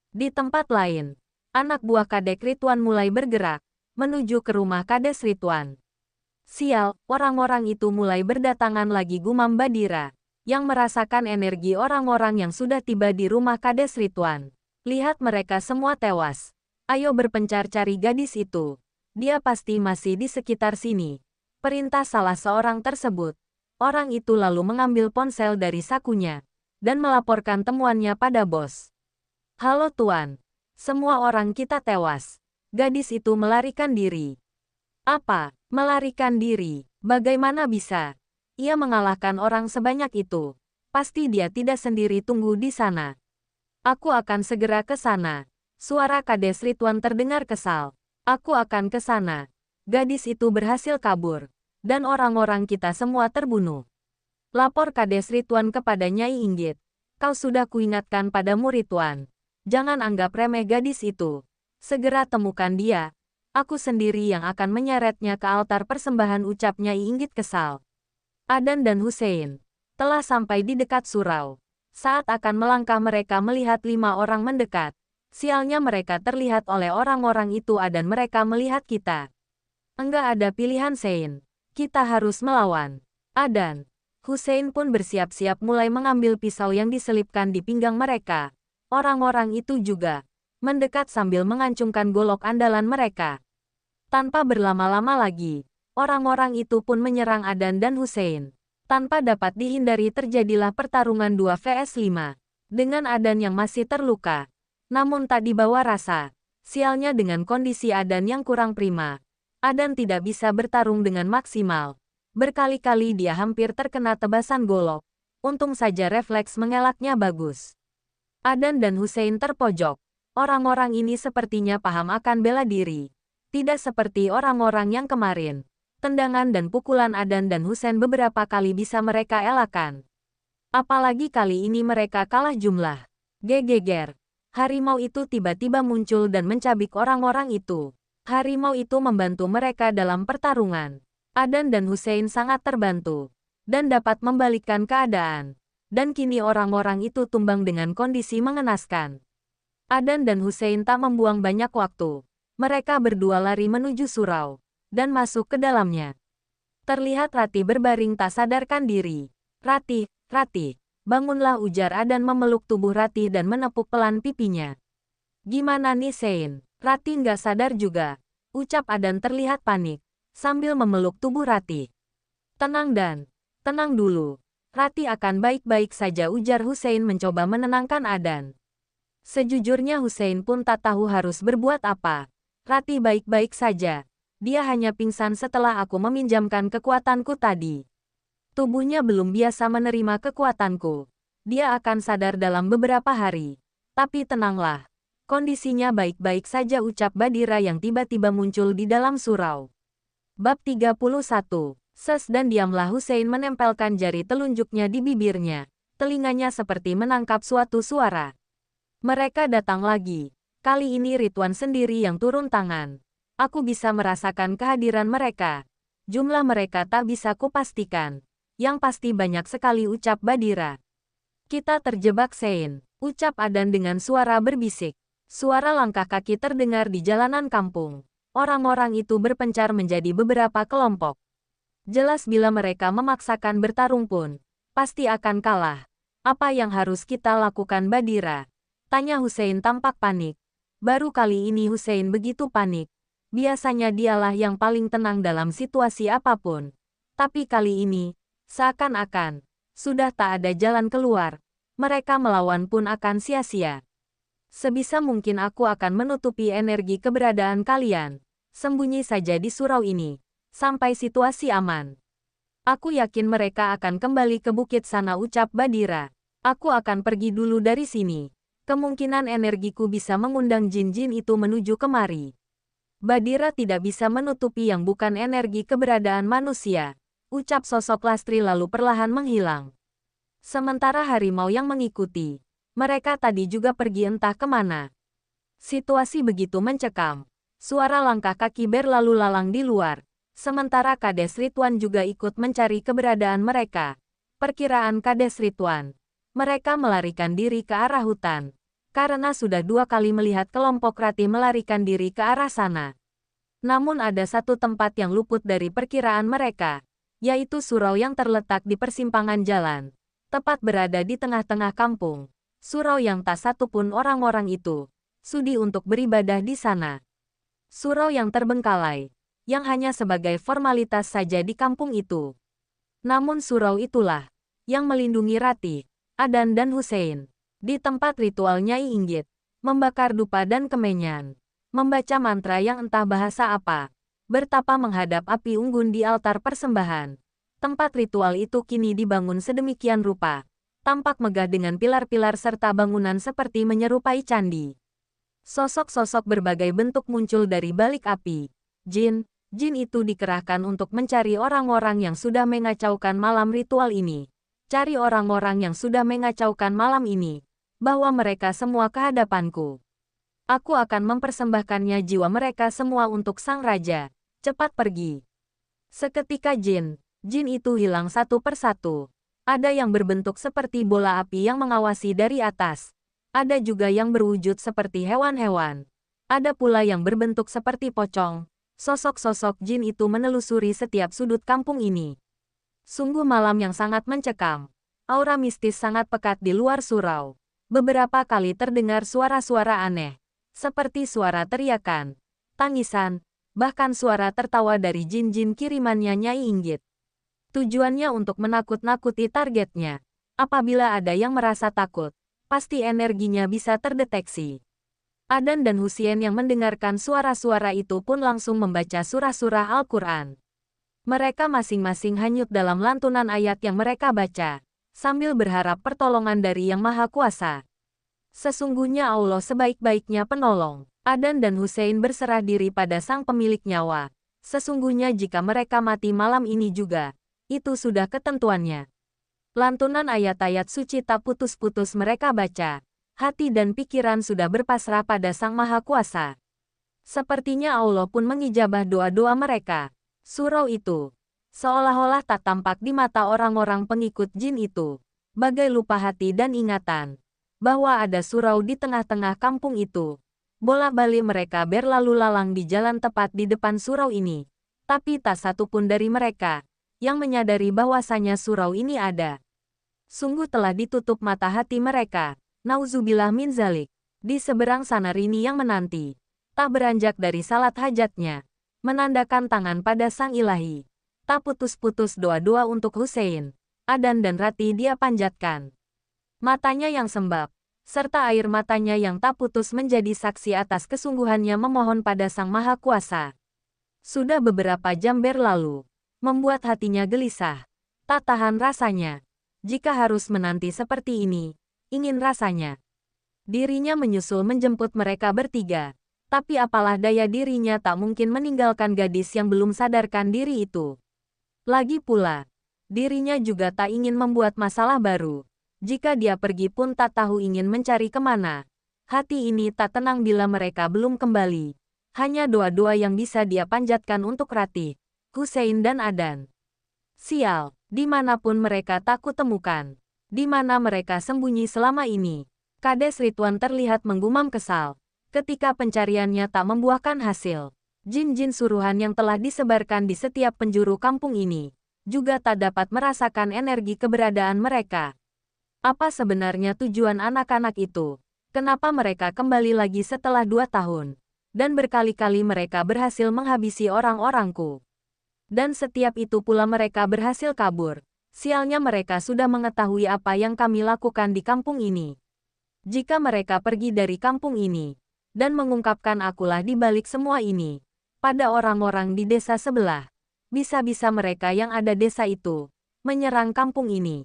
Di tempat lain, anak buah Kadek Rituan mulai bergerak, menuju ke rumah Kades Rituan. Sial, orang-orang itu mulai berdatangan lagi, gumam Badira, yang merasakan energi orang-orang yang sudah tiba di rumah Kades Rituan. Lihat mereka semua tewas. Ayo berpencar cari gadis itu. Dia pasti masih di sekitar sini. Perintah salah seorang tersebut. Orang itu lalu mengambil ponsel dari sakunya dan melaporkan temuannya pada bos. Halo Tuan. Semua orang kita tewas. Gadis itu melarikan diri. Apa? Melarikan diri? Bagaimana bisa? Ia mengalahkan orang sebanyak itu. Pasti dia tidak sendiri, tunggu di sana. Aku akan segera ke sana. Suara Kades Rituan terdengar kesal. Aku akan ke sana. Gadis itu berhasil kabur. Dan orang-orang kita semua terbunuh. Lapor Kades Rituan kepada Nyai Inggit. Kau sudah kuingatkan padamu Rituan. Jangan anggap remeh gadis itu. Segera temukan dia. Aku sendiri yang akan menyeretnya ke altar persembahan, ucap Nyai Inggit kesal. Adan dan Hussein telah sampai di dekat surau. Saat akan melangkah mereka melihat 5 orang mendekat. Sialnya mereka terlihat oleh orang-orang itu. Adan, mereka melihat kita. Enggak ada pilihan Sein. Kita harus melawan. Adan. Hussein pun bersiap-siap mulai mengambil pisau yang diselipkan di pinggang mereka. Orang-orang itu juga mendekat sambil mengancungkan golok andalan mereka. Tanpa berlama-lama lagi, orang-orang itu pun menyerang Adan dan Hussein. Tanpa dapat dihindari terjadilah pertarungan 2 vs 5. Dengan Adan yang masih terluka, namun tak dibawa rasa. Sialnya dengan kondisi Adan yang kurang prima, Adan tidak bisa bertarung dengan maksimal. Berkali-kali dia hampir terkena tebasan golok. Untung saja refleks mengelaknya bagus. Adan dan Hussein terpojok. Orang-orang ini sepertinya paham akan bela diri. Tidak seperti orang-orang yang kemarin. Tendangan dan pukulan Adan dan Hussein beberapa kali bisa mereka elakkan. Apalagi kali ini mereka kalah jumlah. Gegeger. Harimau itu tiba-tiba muncul dan mencabik orang-orang itu. Harimau itu membantu mereka dalam pertarungan. Adan dan Hussein sangat terbantu dan dapat membalikkan keadaan. Dan kini orang-orang itu tumbang dengan kondisi mengenaskan. Adan dan Hussein tak membuang banyak waktu. Mereka berdua lari menuju surau dan masuk ke dalamnya. Terlihat Rati berbaring tak sadarkan diri. Rati, Rati, bangunlah, ujar Adan memeluk tubuh Rati dan menepuk pelan pipinya. Gimana nih Sein? Rati nggak sadar juga, ucap Adan terlihat panik, sambil memeluk tubuh Rati. Tenang Dan, tenang dulu. Rati akan baik-baik saja, ujar Hussein mencoba menenangkan Adan. Sejujurnya Hussein pun tak tahu harus berbuat apa. Rati baik-baik saja. Dia hanya pingsan setelah aku meminjamkan kekuatanku tadi. Tubuhnya belum biasa menerima kekuatanku. Dia akan sadar dalam beberapa hari. Tapi tenanglah. Kondisinya baik-baik saja, ucap Badira yang tiba-tiba muncul di dalam surau. Bab 31. Ses dan diamlah. Hussein menempelkan jari telunjuknya di bibirnya. Telinganya seperti menangkap suatu suara. Mereka datang lagi. Kali ini Ridwan sendiri yang turun tangan. Aku bisa merasakan kehadiran mereka. Jumlah mereka tak bisa kupastikan. Yang pasti banyak sekali, ucap Badira. Kita terjebak, Sein, ucap Adan dengan suara berbisik. Suara langkah kaki terdengar di jalanan kampung. Orang-orang itu berpencar menjadi beberapa kelompok. Jelas bila mereka memaksakan bertarung pun, pasti akan kalah. Apa yang harus kita lakukan, Badira? Tanya Hussein tampak panik. Baru kali ini Hussein begitu panik. Biasanya dialah yang paling tenang dalam situasi apapun. Tapi kali ini, seakan-akan, sudah tak ada jalan keluar. Mereka melawan pun akan sia-sia. Sebisa mungkin aku akan menutupi energi keberadaan kalian. Sembunyi saja di surau ini. Sampai situasi aman. Aku yakin mereka akan kembali ke bukit sana, ucap Badira. Aku akan pergi dulu dari sini. Kemungkinan energiku bisa mengundang jin-jin itu menuju kemari. Badira tidak bisa menutupi yang bukan energi keberadaan manusia. Ucap sosok Lastri lalu perlahan menghilang. Sementara harimau yang mengikuti. Mereka tadi juga pergi entah kemana. Situasi begitu mencekam. Suara langkah kaki berlalu lalang di luar. Sementara Kades Ridwan juga ikut mencari keberadaan mereka. Perkiraan Kades Ridwan. Mereka melarikan diri ke arah hutan. Karena sudah 2 kali melihat kelompok Rati melarikan diri ke arah sana. Namun ada satu tempat yang luput dari perkiraan mereka. Yaitu surau yang terletak di persimpangan jalan. Tepat berada di tengah-tengah kampung. Surau yang tak satu pun orang-orang itu sudi untuk beribadah di sana. Surau yang terbengkalai. Yang hanya sebagai formalitas saja di kampung itu. Namun surau itulah yang melindungi Rati, Adan dan Hussein. Di tempat ritual Nyai Inggit, membakar dupa dan kemenyan, membaca mantra yang entah bahasa apa, bertapa menghadap api unggun di altar persembahan. Tempat ritual itu kini dibangun sedemikian rupa, tampak megah dengan pilar-pilar serta bangunan seperti menyerupai candi. Sosok-sosok berbagai bentuk muncul dari balik api. Jin itu dikerahkan untuk mencari orang-orang yang sudah mengacaukan malam ritual ini. Cari orang-orang yang sudah mengacaukan malam ini, bahwa mereka semua ke hadapanku. Aku akan mempersembahkannya jiwa mereka semua untuk sang raja. Cepat pergi. Seketika jin itu hilang satu persatu. Ada yang berbentuk seperti bola api yang mengawasi dari atas. Ada juga yang berwujud seperti hewan-hewan. Ada pula yang berbentuk seperti pocong. Sosok-sosok jin itu menelusuri setiap sudut kampung ini. Sungguh malam yang sangat mencekam. Aura mistis sangat pekat di luar surau. Beberapa kali terdengar suara-suara aneh. Seperti suara teriakan, tangisan, bahkan suara tertawa dari jin-jin kirimannya Nyai Inggit. Tujuannya untuk menakut-nakuti targetnya. Apabila ada yang merasa takut, pasti energinya bisa terdeteksi. Adan dan Hussein yang mendengarkan suara-suara itu pun langsung membaca surah-surah Al-Quran. Mereka masing-masing hanyut dalam lantunan ayat yang mereka baca, sambil berharap pertolongan dari Yang Maha Kuasa. Sesungguhnya Allah sebaik-baiknya penolong. Adan dan Hussein berserah diri pada sang pemilik nyawa. Sesungguhnya jika mereka mati malam ini juga, itu sudah ketentuannya. Lantunan ayat-ayat suci tak putus-putus mereka baca. Hati dan pikiran sudah berpasrah pada Sang Maha Kuasa. Sepertinya Allah pun mengijabah doa-doa mereka. Surau itu seolah-olah tak tampak di mata orang-orang pengikut jin itu. Bagai lupa hati dan ingatan bahwa ada surau di tengah-tengah kampung itu. Bola-balik mereka berlalu lalang di jalan tepat di depan surau ini. Tapi tak satu pun dari mereka yang menyadari bahwasanya surau ini ada. Sungguh telah ditutup mata hati mereka. Nauzubillah min zalik. Di seberang sana Rini yang menanti. Tak beranjak dari salat hajatnya. Menandakan tangan pada sang ilahi. Tak putus-putus doa-doa untuk Hussein. Adan dan Ratih dia panjatkan. Matanya yang sembab, serta air matanya yang tak putus menjadi saksi atas kesungguhannya memohon pada Sang Maha Kuasa. Sudah beberapa jam berlalu, membuat hatinya gelisah. Tak tahan rasanya. Jika harus menanti seperti ini, ingin rasanya. Dirinya menyusul menjemput mereka bertiga. Tapi apalah daya dirinya tak mungkin meninggalkan gadis yang belum sadarkan diri itu. Lagi pula, dirinya juga tak ingin membuat masalah baru. Jika dia pergi pun tak tahu ingin mencari kemana. Hati ini tak tenang bila mereka belum kembali. Hanya doa-doa yang bisa dia panjatkan untuk Ratih, Hussein dan Adan. Sial, dimanapun mereka tak kutemukan. Di mana mereka sembunyi selama ini. Kades Ridwan terlihat menggumam kesal. Ketika pencariannya tak membuahkan hasil. Jin-jin suruhan yang telah disebarkan di setiap penjuru kampung ini juga tak dapat merasakan energi keberadaan mereka. Apa sebenarnya tujuan anak-anak itu? Kenapa mereka kembali lagi setelah 2 tahun? Dan berkali-kali mereka berhasil menghabisi orang-orangku. Dan setiap itu pula mereka berhasil kabur. Sialnya mereka sudah mengetahui apa yang kami lakukan di kampung ini. Jika mereka pergi dari kampung ini, dan mengungkapkan akulah di balik semua ini, pada orang-orang di desa sebelah, bisa-bisa mereka yang ada desa itu, menyerang kampung ini.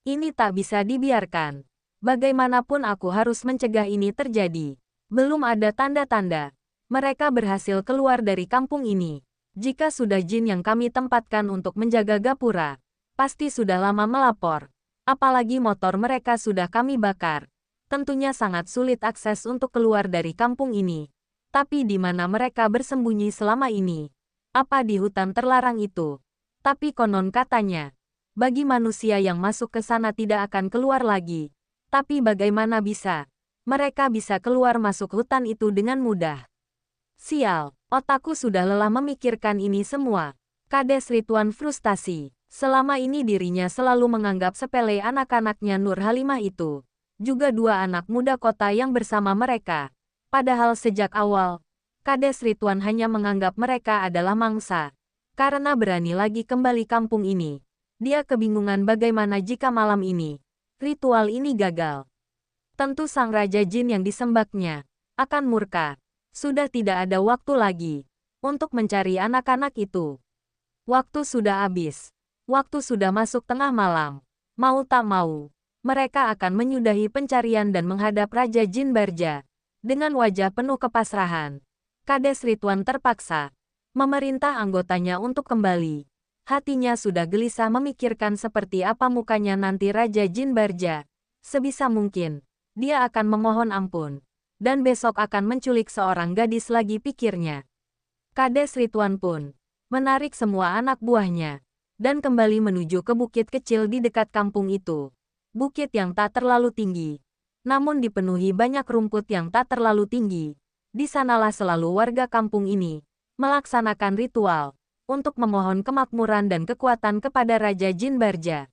Ini tak bisa dibiarkan. Bagaimanapun aku harus mencegah ini terjadi. Belum ada tanda-tanda. Mereka berhasil keluar dari kampung ini. Jika sudah jin yang kami tempatkan untuk menjaga gapura, pasti sudah lama melapor. Apalagi motor mereka sudah kami bakar. Tentunya sangat sulit akses untuk keluar dari kampung ini. Tapi di mana mereka bersembunyi selama ini? Apa di hutan terlarang itu? Tapi konon katanya, bagi manusia yang masuk ke sana tidak akan keluar lagi. Tapi bagaimana bisa? Mereka bisa keluar masuk hutan itu dengan mudah. Sial, otakku sudah lelah memikirkan ini semua. Kades Ridwan frustasi. Selama ini dirinya selalu menganggap sepele anak-anaknya Nur Halimah itu. Juga 2 anak muda kota yang bersama mereka. Padahal sejak awal, Kades Ridwan hanya menganggap mereka adalah mangsa. Karena berani lagi kembali kampung ini. Dia kebingungan bagaimana jika malam ini, ritual ini gagal. Tentu sang Raja Jin yang disembahnya akan murka. Sudah tidak ada waktu lagi untuk mencari anak-anak itu. Waktu sudah habis. Waktu sudah masuk tengah malam. Mau tak mau, mereka akan menyudahi pencarian dan menghadap Raja Jin Barja. Dengan wajah penuh kepasrahan, Kades Ridwan terpaksa memerintah anggotanya untuk kembali. Hatinya sudah gelisah memikirkan seperti apa mukanya nanti Raja Jin Barja. Sebisa mungkin, dia akan memohon ampun. Dan besok akan menculik seorang gadis lagi pikirnya. Kades Ridwan pun menarik semua anak buahnya dan kembali menuju ke bukit kecil di dekat kampung itu. Bukit yang tak terlalu tinggi, namun dipenuhi banyak rumput yang tak terlalu tinggi. Di sanalah selalu warga kampung ini melaksanakan ritual untuk memohon kemakmuran dan kekuatan kepada Raja Jin Barja.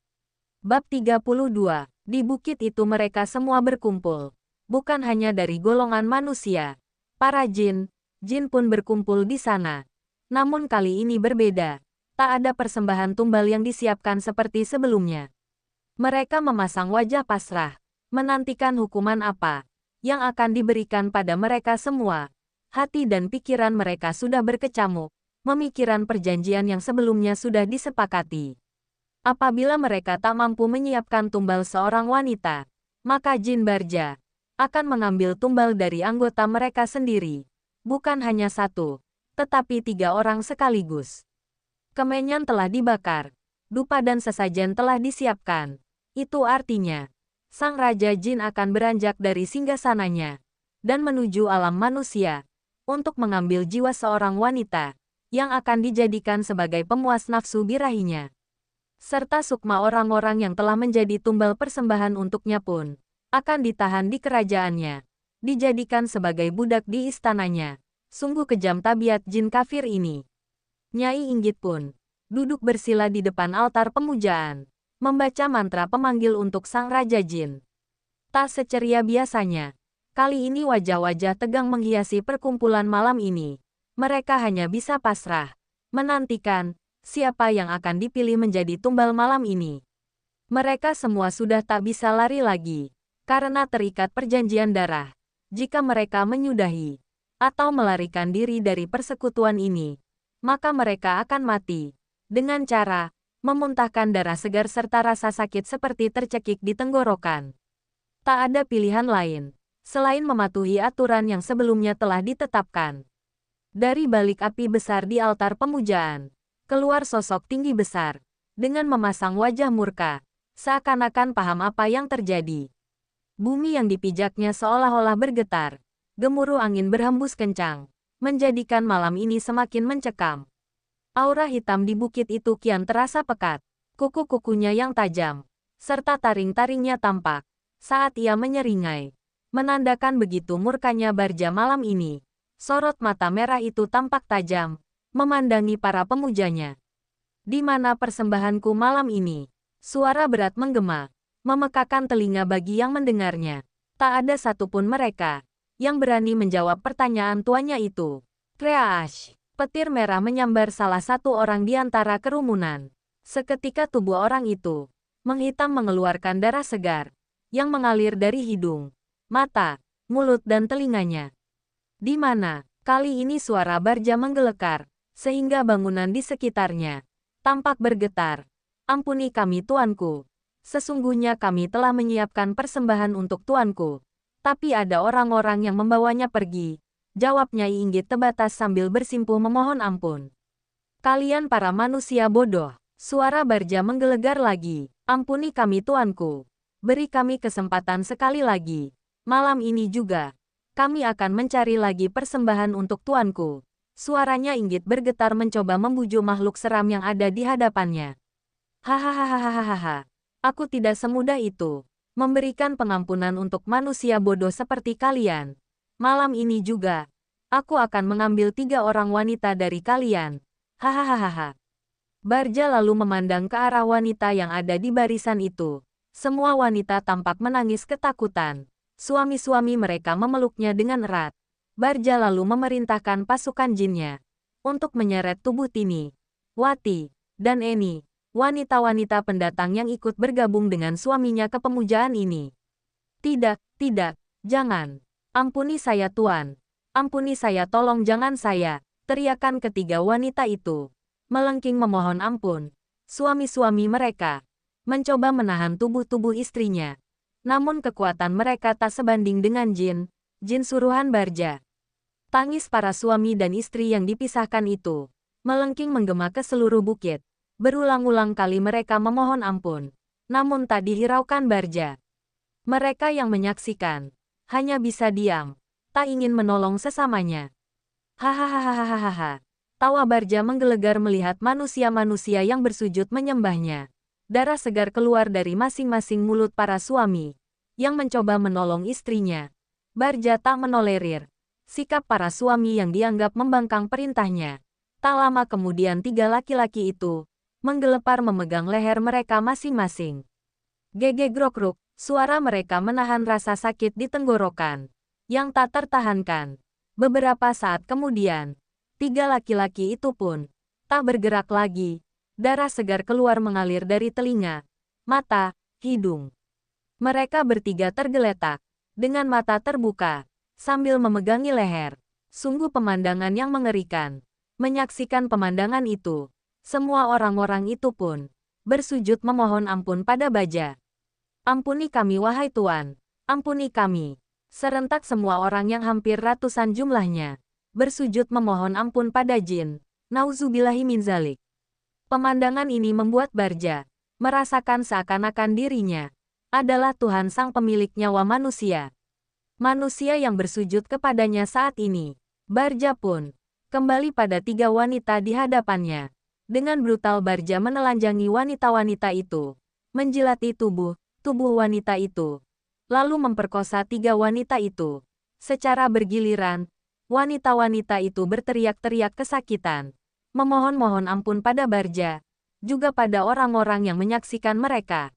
Bab 32. Di bukit itu mereka semua berkumpul. Bukan hanya dari golongan manusia. Para jin pun berkumpul di sana. Namun kali ini berbeda. Tak ada persembahan tumbal yang disiapkan seperti sebelumnya. Mereka memasang wajah pasrah, menantikan hukuman apa yang akan diberikan pada mereka semua. Hati dan pikiran mereka sudah berkecamuk, memikirkan perjanjian yang sebelumnya sudah disepakati. Apabila mereka tak mampu menyiapkan tumbal seorang wanita, maka Jin Barja akan mengambil tumbal dari anggota mereka sendiri. Bukan hanya 1, tetapi 3 orang sekaligus. Kemenyan telah dibakar, dupa dan sesajen telah disiapkan. Itu artinya, sang Raja Jin akan beranjak dari singgasananya dan menuju alam manusia untuk mengambil jiwa seorang wanita yang akan dijadikan sebagai pemuas nafsu birahinya. Serta sukma orang-orang yang telah menjadi tumbal persembahan untuknya pun akan ditahan di kerajaannya, dijadikan sebagai budak di istananya. Sungguh kejam tabiat jin kafir ini. Nyai Inggit pun duduk bersila di depan altar pemujaan, membaca mantra pemanggil untuk sang Raja Jin. Tak seceria biasanya. Kali ini wajah-wajah tegang menghiasi perkumpulan malam ini. Mereka hanya bisa pasrah, menantikan siapa yang akan dipilih menjadi tumbal malam ini. Mereka semua sudah tak bisa lari lagi, karena terikat perjanjian darah. Jika mereka menyudahi atau melarikan diri dari persekutuan ini, maka mereka akan mati dengan cara memuntahkan darah segar serta rasa sakit seperti tercekik di tenggorokan. Tak ada pilihan lain selain mematuhi aturan yang sebelumnya telah ditetapkan. Dari balik api besar di altar pemujaan, keluar sosok tinggi besar dengan memasang wajah murka, seakan-akan paham apa yang terjadi. Bumi yang dipijaknya seolah-olah bergetar. Gemuruh angin berhembus kencang, menjadikan malam ini semakin mencekam. Aura hitam di bukit itu kian terasa pekat. Kuku-kukunya yang tajam, serta taring-taringnya tampak saat ia menyeringai, menandakan begitu murkanya Barja malam ini. Sorot mata merah itu tampak tajam, memandangi para pemujanya. Di mana persembahanku malam ini? Suara berat menggema, memekakan telinga bagi yang mendengarnya. Tak ada satupun mereka yang berani menjawab pertanyaan tuannya itu. Kreash, petir merah menyambar salah satu orang di antara kerumunan. Seketika tubuh orang itu menghitam mengeluarkan darah segar yang mengalir dari hidung, mata, mulut dan telinganya. Di mana, kali ini suara Barja menggelegar, sehingga bangunan di sekitarnya tampak bergetar. Ampuni kami tuanku. Sesungguhnya kami telah menyiapkan persembahan untuk tuanku. Tapi ada orang-orang yang membawanya pergi. Jawab Nyai Inggit Tebatas sambil bersimpuh memohon ampun. Kalian para manusia bodoh. Suara Barja menggelegar lagi. Ampuni kami tuanku. Beri kami kesempatan sekali lagi. Malam ini juga. Kami akan mencari lagi persembahan untuk tuanku. Suaranya Inggit bergetar mencoba membujuk makhluk seram yang ada di hadapannya. Hahaha, aku tidak semudah itu memberikan pengampunan untuk manusia bodoh seperti kalian. Malam ini juga, aku akan mengambil 3 orang wanita dari kalian. Hahaha. Barja lalu memandang ke arah wanita yang ada di barisan itu. Semua wanita tampak menangis ketakutan. Suami-suami mereka memeluknya dengan erat. Barja lalu memerintahkan pasukan jinnya untuk menyeret tubuh Tini, Wati, dan Eni. Wanita-wanita pendatang yang ikut bergabung dengan suaminya ke pemujaan ini. Tidak, jangan. Ampuni saya tuan. Ampuni saya tolong jangan saya. Teriakan ketiga wanita itu. Melengking memohon ampun. Suami-suami mereka mencoba menahan tubuh-tubuh istrinya. Namun kekuatan mereka tak sebanding dengan jin suruhan Barja. Tangis para suami dan istri yang dipisahkan itu melengking menggema ke seluruh bukit. Berulang-ulang kali mereka memohon ampun, namun tak dihiraukan Barja. Mereka yang menyaksikan hanya bisa diam, tak ingin menolong sesamanya. Hahaha. Tawa Barja menggelegar melihat manusia-manusia yang bersujud menyembahnya. Darah segar keluar dari masing-masing mulut para suami yang mencoba menolong istrinya. Barja tak menolerir sikap para suami yang dianggap membangkang perintahnya. Tak lama kemudian 3 laki-laki itu menggelepar memegang leher mereka masing-masing. Gege grok-grok, suara mereka menahan rasa sakit di tenggorokan yang tak tertahankan. Beberapa saat kemudian, 3 laki-laki itu pun tak bergerak lagi. Darah segar keluar mengalir dari telinga, mata, hidung. Mereka bertiga tergeletak dengan mata terbuka sambil memegangi leher. Sungguh pemandangan yang mengerikan. Menyaksikan pemandangan itu, semua orang-orang itu pun bersujud memohon ampun pada Barja. Ampuni kami wahai Tuan, ampuni kami. Serentak semua orang yang hampir ratusan jumlahnya bersujud memohon ampun pada jin. Nauzubillahi min dzalik. Pemandangan ini membuat Barja merasakan seakan-akan dirinya adalah Tuhan sang pemilik nyawa manusia. Manusia yang bersujud kepadanya saat ini. Barja pun kembali pada 3 wanita di hadapannya. Dengan brutal Barja menelanjangi wanita-wanita itu, menjilati tubuh wanita itu, lalu memperkosa 3 wanita itu. Secara bergiliran, wanita-wanita itu berteriak-teriak kesakitan, memohon-mohon ampun pada Barja, juga pada orang-orang yang menyaksikan mereka.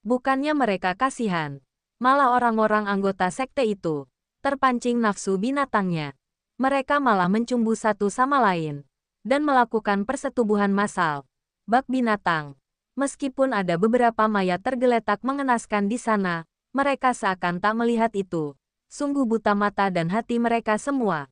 Bukannya mereka kasihan, malah orang-orang anggota sekte itu terpancing nafsu binatangnya. Mereka malah mencumbu satu sama lain dan melakukan persetubuhan massal. Bak binatang. Meskipun ada beberapa mayat tergeletak mengenaskan di sana, mereka seakan tak melihat itu. Sungguh buta mata dan hati mereka semua.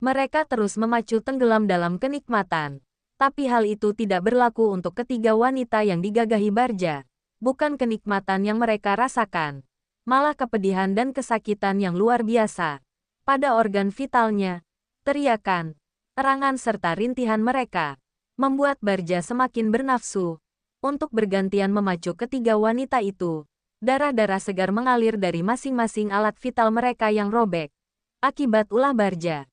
Mereka terus memacu tenggelam dalam kenikmatan. Tapi hal itu tidak berlaku untuk ketiga wanita yang digagahi Barja. Bukan kenikmatan yang mereka rasakan, malah kepedihan dan kesakitan yang luar biasa. Pada organ vitalnya, teriakan, erangan serta rintihan mereka membuat Barja semakin bernafsu untuk bergantian memacu ketiga wanita itu. Darah-darah segar mengalir dari masing-masing alat vital mereka yang robek akibat ulah Barja.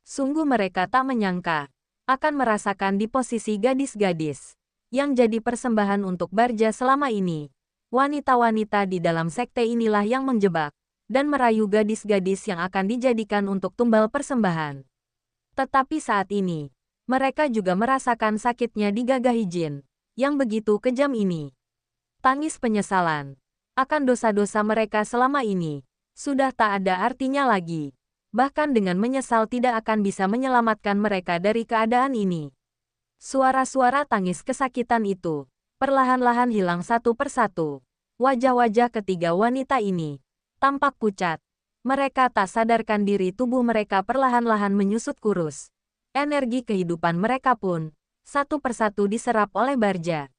Sungguh mereka tak menyangka akan merasakan di posisi gadis-gadis yang jadi persembahan untuk Barja selama ini. Wanita-wanita di dalam sekte inilah yang menjebak dan merayu gadis-gadis yang akan dijadikan untuk tumbal persembahan. Tetapi saat ini, mereka juga merasakan sakitnya digagahi jin yang begitu kejam ini. Tangis penyesalan akan dosa-dosa mereka selama ini sudah tak ada artinya lagi. Bahkan dengan menyesal tidak akan bisa menyelamatkan mereka dari keadaan ini. Suara-suara tangis kesakitan itu perlahan-lahan hilang satu persatu. Wajah-wajah ketiga wanita ini tampak pucat. Mereka tak sadarkan diri tubuh mereka perlahan-lahan menyusut kurus. Energi kehidupan mereka pun satu persatu diserap oleh Barja.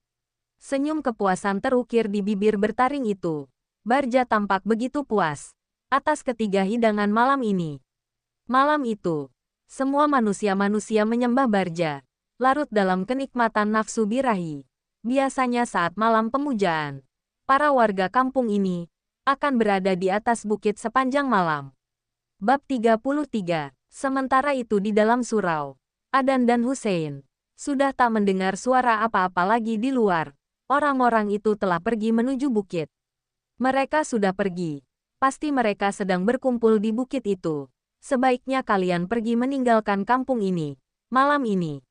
Senyum kepuasan terukir di bibir bertaring itu. Barja tampak begitu puas atas ketiga hidangan malam ini. Malam itu, semua manusia-manusia menyembah Barja, larut dalam kenikmatan nafsu birahi. Biasanya saat malam pemujaan, para warga kampung ini akan berada di atas bukit sepanjang malam. Bab 33. Sementara itu di dalam surau, Adan dan Hussein sudah tak mendengar suara apa-apa lagi di luar. Orang-orang itu telah pergi menuju bukit. Mereka sudah pergi. Pasti mereka sedang berkumpul di bukit itu. Sebaiknya kalian pergi meninggalkan kampung ini malam ini.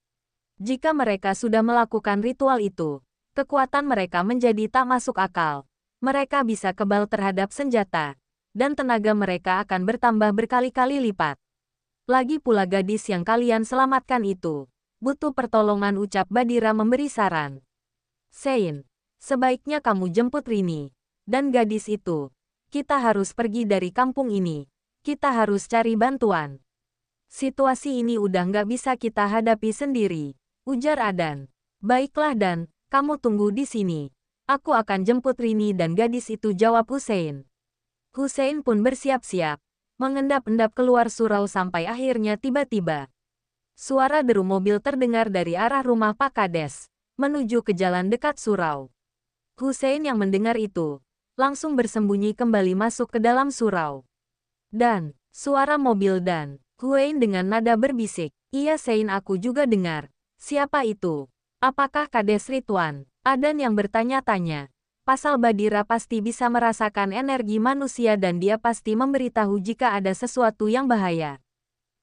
Jika mereka sudah melakukan ritual itu, kekuatan mereka menjadi tak masuk akal. Mereka bisa kebal terhadap senjata, dan tenaga mereka akan bertambah berkali-kali lipat. Lagi pula gadis yang kalian selamatkan itu butuh pertolongan, ucap Badira memberi saran. Sein, sebaiknya kamu jemput Rini dan gadis itu. Kita harus pergi dari kampung ini. Kita harus cari bantuan. Situasi ini udah nggak bisa kita hadapi sendiri, ujar Adan. Baiklah Dan, kamu tunggu di sini. Aku akan jemput Rini dan gadis itu, jawab Hussein. Hussein pun bersiap-siap, mengendap-endap keluar surau sampai akhirnya tiba-tiba. Suara deru mobil terdengar dari arah rumah Pak Kades, menuju ke jalan dekat surau. Hussein yang mendengar itu, langsung bersembunyi kembali masuk ke dalam surau. Dan, suara mobil dan Huein dengan nada berbisik. Iya Sein, aku juga dengar. Siapa itu? Apakah Kades Rituan? Adan yang bertanya-tanya. Pasal Badira pasti bisa merasakan energi manusia dan dia pasti memberitahu jika ada sesuatu yang bahaya.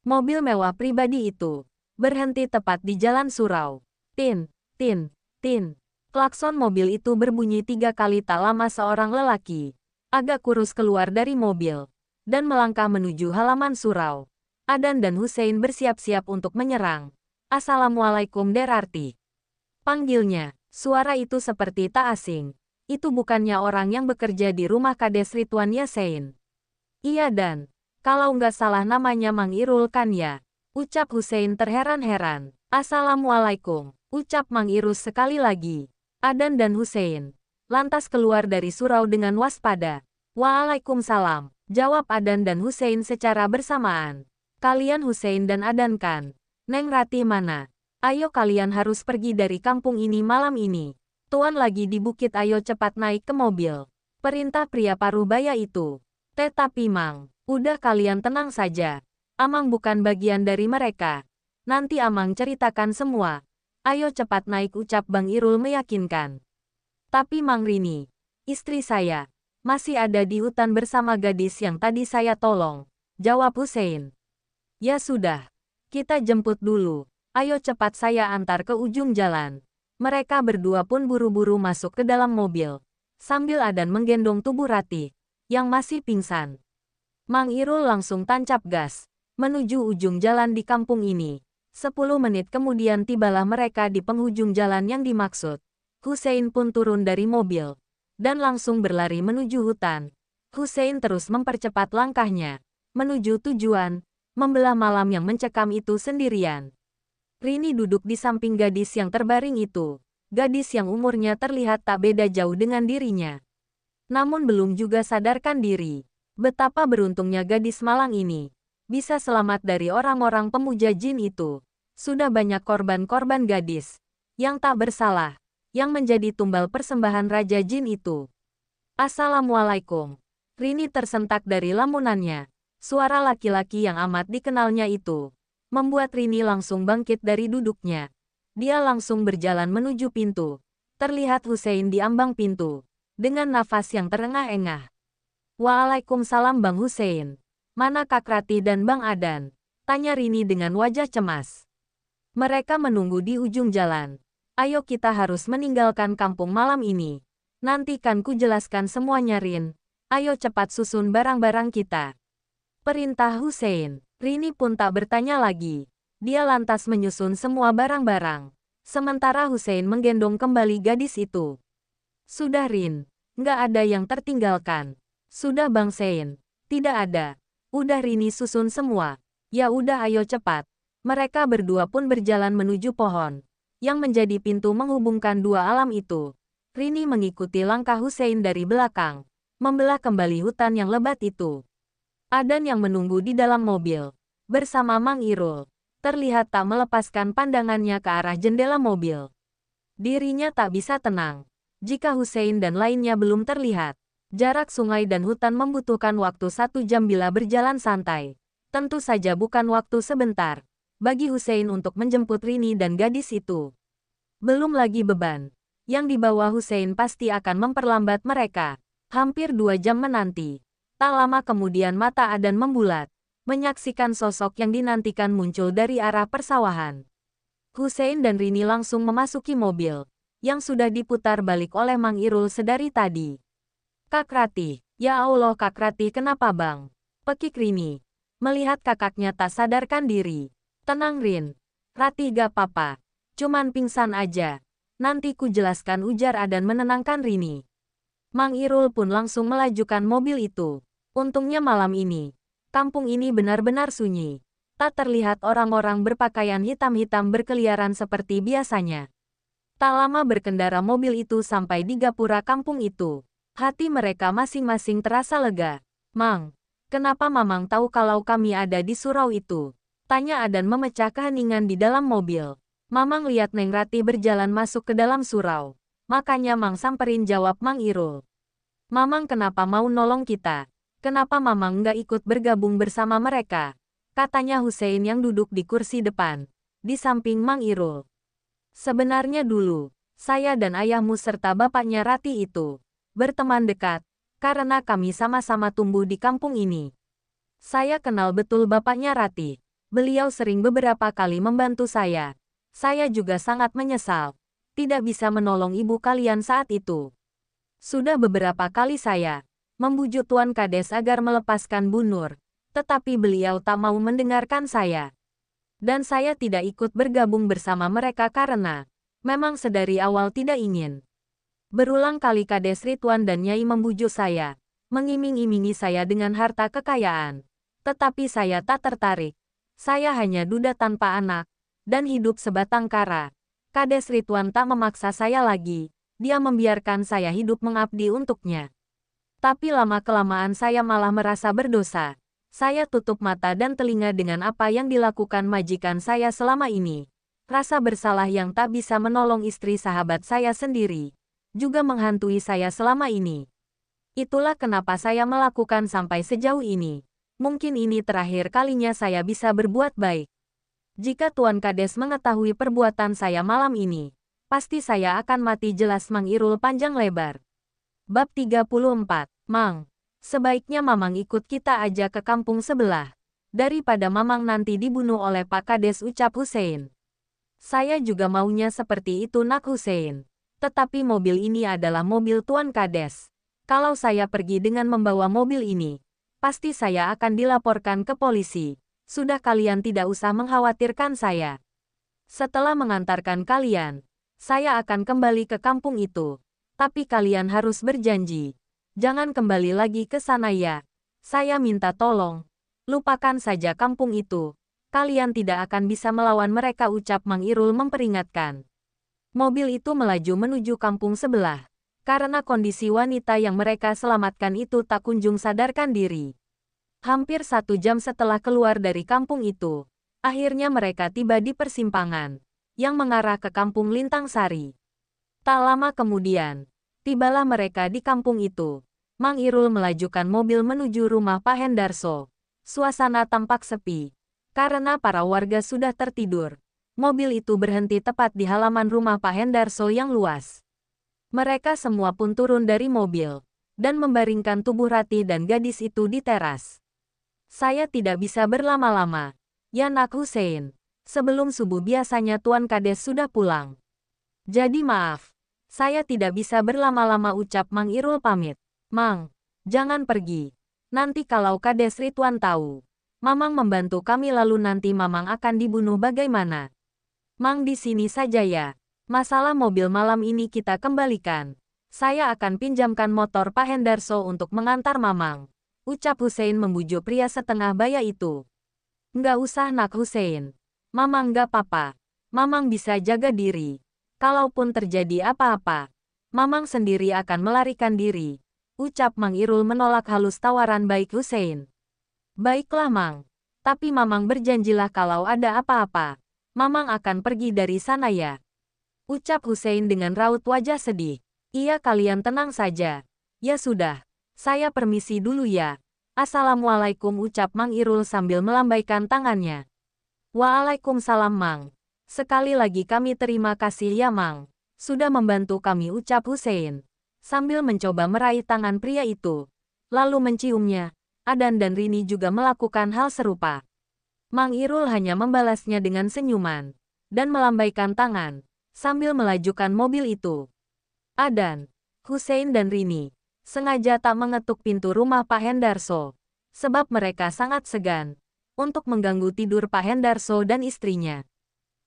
Mobil mewah pribadi itu berhenti tepat di jalan surau. Tin, tin, tin. Klakson mobil itu berbunyi 3 kali. Tak lama seorang lelaki agak kurus keluar dari mobil dan melangkah menuju halaman surau. Adan dan Hussein bersiap-siap untuk menyerang. Assalamualaikum Derarti, panggilnya. Suara itu seperti tak asing. Itu bukannya orang yang bekerja di rumah Kades Rituan Yasein? Iya Dan, kalau nggak salah namanya Mang Irul kan ya? Ucap Hussein terheran-heran. Assalamualaikum, ucap Mang Irus sekali lagi. Adan dan Hussein lantas keluar dari surau dengan waspada. Waalaikumsalam, jawab Adan dan Hussein secara bersamaan. Kalian Hussein dan Adan kan? Neng Ratih mana? Ayo kalian harus pergi dari kampung ini malam ini. Tuan lagi di bukit, ayo cepat naik ke mobil. Perintah pria paruh baya itu. Tetapi Mang, udah kalian tenang saja. Amang bukan bagian dari mereka. Nanti Amang ceritakan semua. Ayo cepat naik, ucap Bang Irul meyakinkan. Tapi Mang Rini, istri saya, masih ada di hutan bersama gadis yang tadi saya tolong, jawab Hussein. Ya sudah, kita jemput dulu. Ayo cepat saya antar ke ujung jalan. Mereka berdua pun buru-buru masuk ke dalam mobil, sambil Adan menggendong tubuh Ratih yang masih pingsan. Mang Irul langsung tancap gas menuju ujung jalan di kampung ini. 10 menit kemudian tibalah mereka di penghujung jalan yang dimaksud. Hussein pun turun dari mobil dan langsung berlari menuju hutan. Hussein terus mempercepat langkahnya menuju tujuan, membelah malam yang mencekam itu sendirian. Rini duduk di samping gadis yang terbaring itu. Gadis yang umurnya terlihat tak beda jauh dengan dirinya. Namun belum juga sadarkan diri. Betapa beruntungnya gadis malang ini. Bisa selamat dari orang-orang pemuja jin itu. Sudah banyak korban-korban gadis yang tak bersalah, yang menjadi tumbal persembahan Raja Jin itu. Assalamualaikum. Rini tersentak dari lamunannya. Suara laki-laki yang amat dikenalnya itu membuat Rini langsung bangkit dari duduknya. Dia langsung berjalan menuju pintu. Terlihat Hussein di ambang pintu dengan nafas yang terengah-engah. Waalaikumsalam Bang Hussein. Mana Kak Rati dan Bang Adan? Tanya Rini dengan wajah cemas. Mereka menunggu di ujung jalan. Ayo kita harus meninggalkan kampung malam ini. Nanti kan ku jelaskan semuanya Rin. Ayo cepat susun barang-barang kita. Perintah Hussein. Rini pun tak bertanya lagi. Dia lantas menyusun semua barang-barang. Sementara Hussein menggendong kembali gadis itu. Sudah Rin. Nggak ada yang tertinggalkan. Sudah Bang Sein. Tidak ada. Udah Rini susun semua. Ya udah ayo cepat. Mereka berdua pun berjalan menuju pohon yang menjadi pintu menghubungkan dua alam itu. Rini mengikuti langkah Hussein dari belakang, membelah kembali hutan yang lebat itu. Adan yang menunggu di dalam mobil bersama Mang Irul terlihat tak melepaskan pandangannya ke arah jendela mobil. Dirinya tak bisa tenang jika Hussein dan lainnya belum terlihat. Jarak sungai dan hutan membutuhkan waktu 1 jam bila berjalan santai. Tentu saja bukan waktu sebentar bagi Hussein untuk menjemput Rini dan gadis itu. Belum lagi beban yang dibawa Hussein pasti akan memperlambat mereka. Hampir 2 jam menanti. Tak lama kemudian mata Adan membulat, menyaksikan sosok yang dinantikan muncul dari arah persawahan. Hussein dan Rini langsung memasuki mobil, yang sudah diputar balik oleh Mang Irul sedari tadi. Kak Rati, ya Allah Kak Rati kenapa bang? Pekik Rini, melihat kakaknya tak sadarkan diri. Tenang Rin, Rati gak apa-apa, cuman pingsan aja. Nanti ku jelaskan ujar Adan menenangkan Rini. Mang Irul pun langsung melajukan mobil itu. Untungnya malam ini, kampung ini benar-benar sunyi. Tak terlihat orang-orang berpakaian hitam-hitam berkeliaran seperti biasanya. Tak lama berkendara mobil itu sampai di gapura kampung itu. Hati mereka masing-masing terasa lega. Mang, kenapa Mamang tahu kalau kami ada di surau itu? Tanya Adan memecah keheningan di dalam mobil. Mamang lihat Neng Rati berjalan masuk ke dalam surau. Makanya Mang samperin jawab Mang Irul. Mamang kenapa mau nolong kita? Kenapa Mamang nggak ikut bergabung bersama mereka? Katanya Hussein yang duduk di kursi depan, di samping Mang Irul. Sebenarnya dulu, saya dan ayahmu serta bapaknya Rati itu berteman dekat, karena kami sama-sama tumbuh di kampung ini. Saya kenal betul bapaknya Rati. Beliau sering beberapa kali membantu saya. Saya juga sangat menyesal tidak bisa menolong ibu kalian saat itu. Sudah beberapa kali saya membujuk Tuan Kades agar melepaskan Bu Nur, tetapi beliau tak mau mendengarkan saya. Dan saya tidak ikut bergabung bersama mereka karena memang sedari awal tidak ingin. Berulang kali Kades Ridwan dan Nyai membujuk saya, mengiming-imingi saya dengan harta kekayaan. Tetapi saya tak tertarik. Saya hanya duda tanpa anak, dan hidup sebatang kara. Kades Ridwan tak memaksa saya lagi, dia membiarkan saya hidup mengabdi untuknya. Tapi lama-kelamaan saya malah merasa berdosa. Saya tutup mata dan telinga dengan apa yang dilakukan majikan saya selama ini. Rasa bersalah yang tak bisa menolong istri sahabat saya sendiri, juga menghantui saya selama ini. Itulah kenapa saya melakukan sampai sejauh ini. Mungkin ini terakhir kalinya saya bisa berbuat baik. Jika Tuan Kades mengetahui perbuatan saya malam ini, pasti saya akan mati jelas Mang Irul panjang lebar. Bab 34, Mang. Sebaiknya Mamang ikut kita aja ke kampung sebelah. Daripada Mamang nanti dibunuh oleh Pak Kades ucap Hussein. Saya juga maunya seperti itu nak Hussein. Tetapi mobil ini adalah mobil Tuan Kades. Kalau saya pergi dengan membawa mobil ini, pasti saya akan dilaporkan ke polisi. Sudah kalian tidak usah mengkhawatirkan saya. Setelah mengantarkan kalian, Saya akan kembali ke kampung itu. Tapi kalian harus berjanji. Jangan kembali lagi ke sana ya. Saya minta tolong. Lupakan saja kampung itu. Kalian tidak akan bisa melawan mereka, ucap Mang Irul memperingatkan. Mobil itu melaju menuju kampung sebelah. Karena kondisi wanita yang mereka selamatkan itu tak kunjung sadarkan diri. Hampir 1 jam setelah keluar dari kampung itu, akhirnya mereka tiba di persimpangan yang mengarah ke kampung Lintang Sari. Tak lama kemudian, tibalah mereka di kampung itu. Mang Irul melajukan mobil menuju rumah Pak Hendarso. Suasana tampak sepi. Karena para warga sudah tertidur, mobil itu berhenti tepat di halaman rumah Pak Hendarso yang luas. Mereka semua pun turun dari mobil dan membaringkan tubuh Ratih dan gadis itu di teras. Saya tidak bisa berlama-lama, ya Nak Hussein. Sebelum subuh biasanya Tuan Kades sudah pulang. Jadi maaf, saya tidak bisa berlama-lama, ucap Mang Irul pamit. Mang, jangan pergi. Nanti kalau Kades Ridwan tahu, Mamang membantu kami lalu nanti Mamang akan dibunuh bagaimana? Mang di sini saja ya. Masalah mobil malam ini kita kembalikan. Saya akan pinjamkan motor Pak Hendarso untuk mengantar Mamang, ucap Hussein membujuk pria setengah baya itu. Nggak usah Nak Hussein. Mamang nggak apa-apa. Mamang bisa jaga diri. Kalaupun terjadi apa-apa, Mamang sendiri akan melarikan diri, ucap Mang Irul menolak halus tawaran baik Hussein. Baiklah Mang. Tapi Mamang berjanjilah kalau ada apa-apa, Mamang akan pergi dari sana ya, ucap Hussein dengan raut wajah sedih. Iya, kalian tenang saja. Ya sudah, saya permisi dulu ya. Assalamualaikum, ucap Mang Irul sambil melambaikan tangannya. Waalaikumsalam Mang. Sekali lagi kami terima kasih ya Mang. Sudah membantu kami, ucap Hussein. Sambil mencoba meraih tangan pria itu. Lalu menciumnya. Adan dan Rini juga melakukan hal serupa. Mang Irul hanya membalasnya dengan senyuman. Dan melambaikan tangan. Sambil melajukan mobil itu. Adan, Hussein dan Rini sengaja tak mengetuk pintu rumah Pak Hendarso. Sebab mereka sangat segan untuk mengganggu tidur Pak Hendarso dan istrinya.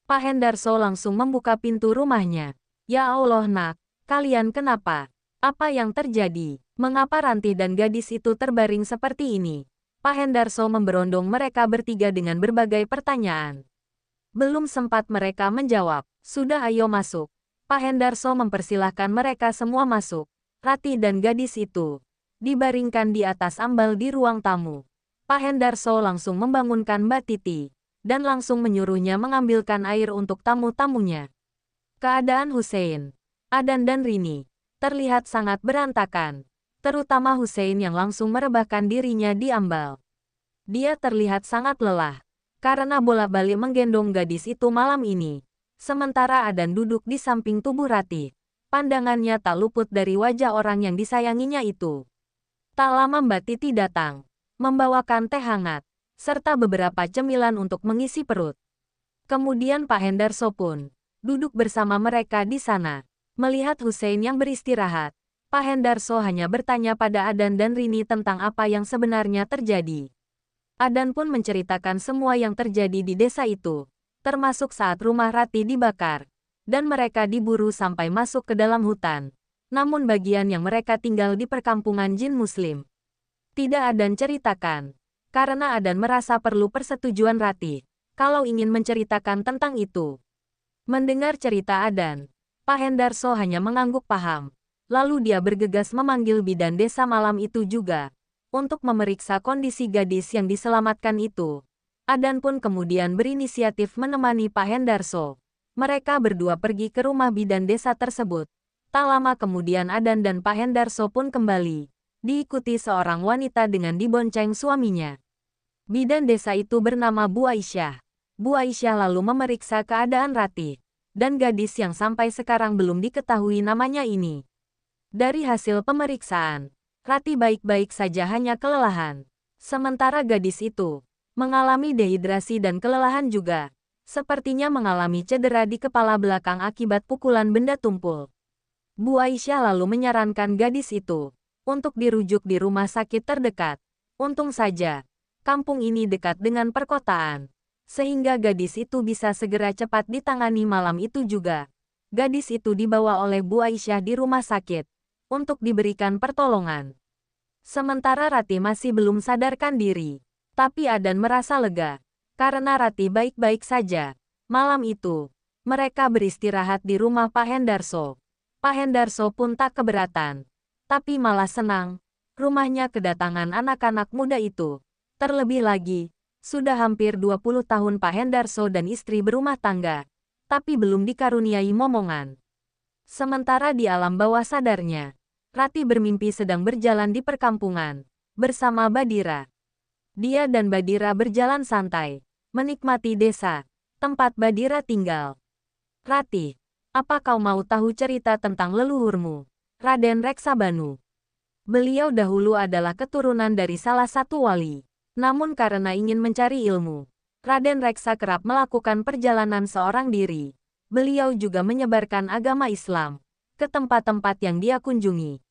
Pak Hendarso langsung membuka pintu rumahnya. Ya Allah Nak, kalian kenapa? Apa yang terjadi? Mengapa Rantih dan gadis itu terbaring seperti ini? Pak Hendarso memberondong mereka bertiga dengan berbagai pertanyaan. Belum sempat mereka menjawab, sudah ayo masuk. Pak Hendarso mempersilahkan mereka semua masuk. Ratih dan gadis itu dibaringkan di atas ambal di ruang tamu. Pak Hendarso langsung membangunkan Mbak Titi, dan langsung menyuruhnya mengambilkan air untuk tamu-tamunya. Keadaan Hussein, Adan dan Rini terlihat sangat berantakan, terutama Hussein yang langsung merebahkan dirinya di ambal. Dia terlihat sangat lelah, karena bolak-balik menggendong gadis itu malam ini. Sementara Adan duduk di samping tubuh Ratih. Pandangannya tak luput dari wajah orang yang disayanginya itu. Tak lama Mbak Titi datang, membawakan teh hangat, serta beberapa cemilan untuk mengisi perut. Kemudian Pak Hendarso pun duduk bersama mereka di sana. Melihat Hussein yang beristirahat, Pak Hendarso hanya bertanya pada Adan dan Rini tentang apa yang sebenarnya terjadi. Adan pun menceritakan semua yang terjadi di desa itu, termasuk saat rumah Ratih dibakar, dan mereka diburu sampai masuk ke dalam hutan. Namun bagian yang mereka tinggal di perkampungan jin muslim tidak Adan ceritakan, karena Adan merasa perlu persetujuan Ratih kalau ingin menceritakan tentang itu. Mendengar cerita Adan, Pak Hendarso hanya mengangguk paham. Lalu dia bergegas memanggil bidan desa malam itu juga untuk memeriksa kondisi gadis yang diselamatkan itu. Adan pun kemudian berinisiatif menemani Pak Hendarso. Mereka berdua pergi ke rumah bidan desa tersebut. Tak lama kemudian Adan dan Pak Hendarso pun kembali, diikuti seorang wanita dengan dibonceng suaminya. Bidan desa itu bernama Bu Aisyah. Bu Aisyah lalu memeriksa keadaan Ratih dan gadis yang sampai sekarang belum diketahui namanya ini. Dari hasil pemeriksaan, Ratih baik-baik saja, hanya kelelahan. Sementara gadis itu mengalami dehidrasi dan kelelahan juga. Sepertinya mengalami cedera di kepala belakang akibat pukulan benda tumpul. Bu Aisyah lalu menyarankan gadis itu untuk dirujuk di rumah sakit terdekat. Untung saja, kampung ini dekat dengan perkotaan, sehingga gadis itu bisa segera cepat ditangani malam itu juga. gadis itu dibawa oleh Bu Aisyah di rumah sakit untuk diberikan pertolongan. Sementara Ratih masih belum sadarkan diri. Tapi Adan merasa lega, karena Ratih baik-baik saja. Malam itu, mereka beristirahat di rumah Pak Hendarso. Pak Hendarso pun tak keberatan, tapi malah senang. Rumahnya kedatangan anak-anak muda itu. Terlebih lagi, sudah hampir 20 tahun Pak Hendarso dan istri berumah tangga, tapi belum dikaruniai momongan. Sementara di alam bawah sadarnya, Ratih bermimpi sedang berjalan di perkampungan, bersama Badira. Dia dan Badira berjalan santai, menikmati desa, tempat Badira tinggal. Ratih, apa kau mau tahu cerita tentang leluhurmu, Raden Reksabanu? Beliau dahulu adalah keturunan dari salah satu wali. Namun karena ingin mencari ilmu, Raden Reksa kerap melakukan perjalanan seorang diri. Beliau juga menyebarkan agama Islam ke tempat-tempat yang dia kunjungi.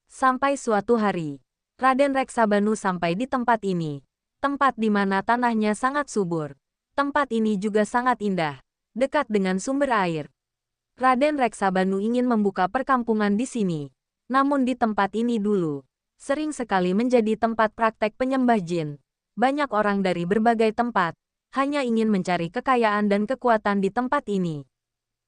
Sampai suatu hari, Raden Reksabanu sampai di tempat ini. Tempat di mana tanahnya sangat subur. Tempat ini juga sangat indah, dekat dengan sumber air. Raden Reksabanu ingin membuka perkampungan di sini. Namun di tempat ini dulu, sering sekali menjadi tempat praktek penyembah jin. Banyak orang dari berbagai tempat, hanya ingin mencari kekayaan dan kekuatan di tempat ini.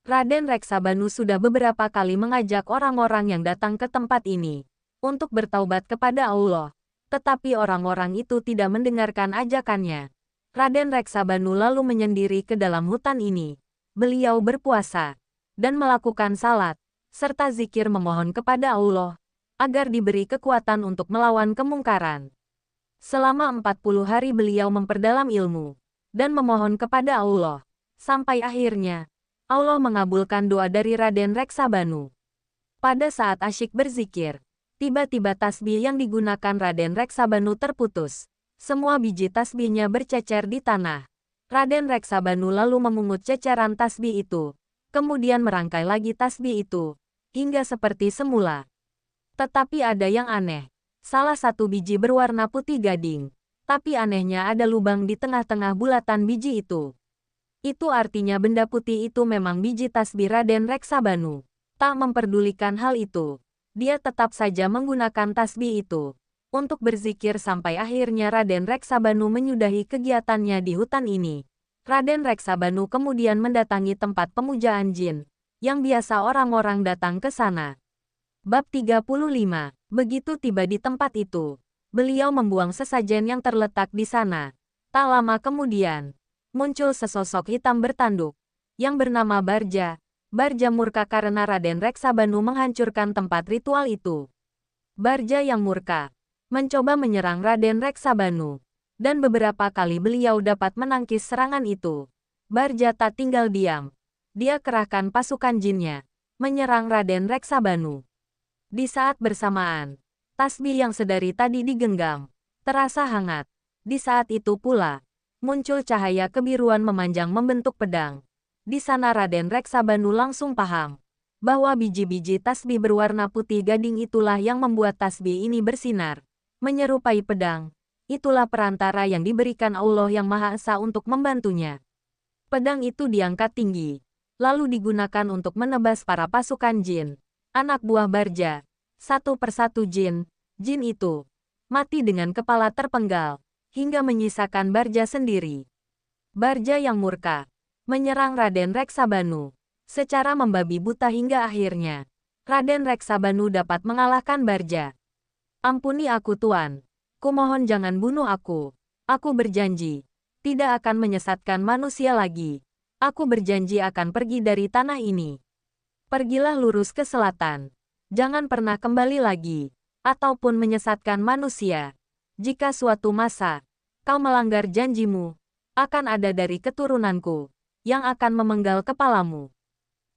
Raden Reksabanu sudah beberapa kali mengajak orang-orang yang datang ke tempat ini untuk bertaubat kepada Allah. Tetapi orang-orang itu tidak mendengarkan ajakannya. Raden Reksabanu lalu menyendiri ke dalam hutan ini. Beliau berpuasa dan melakukan salat, serta zikir memohon kepada Allah agar diberi kekuatan untuk melawan kemungkaran. Selama 40 hari beliau memperdalam ilmu dan memohon kepada Allah. Sampai akhirnya, Allah mengabulkan doa dari Raden Reksabanu. Pada saat asyik berzikir, tiba-tiba tasbih yang digunakan Raden Reksabanu terputus. Semua biji tasbihnya bercecer di tanah. Raden Reksabanu lalu memungut ceceran tasbih itu, kemudian merangkai lagi tasbih itu, hingga seperti semula. Tetapi ada yang aneh. Salah satu biji berwarna putih gading, tapi anehnya ada lubang di tengah-tengah bulatan biji itu. Itu artinya benda putih itu memang biji tasbih Raden Reksabanu. Tak memperdulikan hal itu, dia tetap saja menggunakan tasbih itu untuk berzikir sampai akhirnya Raden Reksabanu menyudahi kegiatannya di hutan ini. Raden Reksabanu kemudian mendatangi tempat pemujaan jin, yang biasa orang-orang datang ke sana. Bab 35. Begitu tiba di tempat itu, beliau membuang sesajen yang terletak di sana. Tak lama kemudian, muncul sesosok hitam bertanduk, yang bernama Barja. Barja murka karena Raden Reksabanu menghancurkan tempat ritual itu. Barja yang murka mencoba menyerang Raden Reksabanu, dan beberapa kali beliau dapat menangkis serangan itu. Barja tak tinggal diam. Dia kerahkan pasukan jinnya, menyerang Raden Reksabanu. Di saat bersamaan, tasbih yang sedari tadi digenggam terasa hangat. Di saat itu pula, muncul cahaya kebiruan memanjang membentuk pedang. Di sana Raden Reksabanu langsung paham bahwa biji-biji tasbih berwarna putih gading itulah yang membuat tasbih ini bersinar, menyerupai pedang. Itulah perantara yang diberikan Allah Yang Maha Esa untuk membantunya. Pedang itu diangkat tinggi, lalu digunakan untuk menebas para pasukan jin, anak buah Barja. Satu persatu jin itu mati dengan kepala terpenggal, hingga menyisakan Barja sendiri. Barja yang murka menyerang Raden Reksabanu secara membabi buta hingga akhirnya Raden Reksabanu dapat mengalahkan Barja. Ampuni aku Tuan, kumohon jangan bunuh aku. Aku berjanji tidak akan menyesatkan manusia lagi. Aku berjanji akan pergi dari tanah ini. Pergilah lurus ke selatan. Jangan pernah kembali lagi, ataupun menyesatkan manusia. Jika suatu masa kau melanggar janjimu, akan ada dari keturunanku yang akan memenggal kepalamu.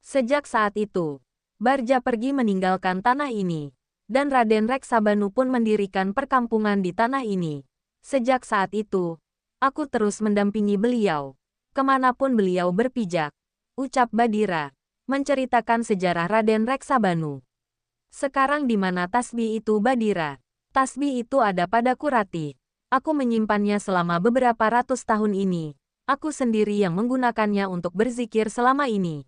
Sejak saat itu, Barja pergi meninggalkan tanah ini, dan Raden Reksabanu pun mendirikan perkampungan di tanah ini. Sejak saat itu, aku terus mendampingi beliau, kemanapun beliau berpijak, ucap Badira, menceritakan sejarah Raden Reksabanu. Sekarang di mana tasbih itu Badira? Tasbih itu ada padaku Ratih. Aku menyimpannya selama beberapa ratus tahun ini. Aku sendiri yang menggunakannya untuk berzikir selama ini.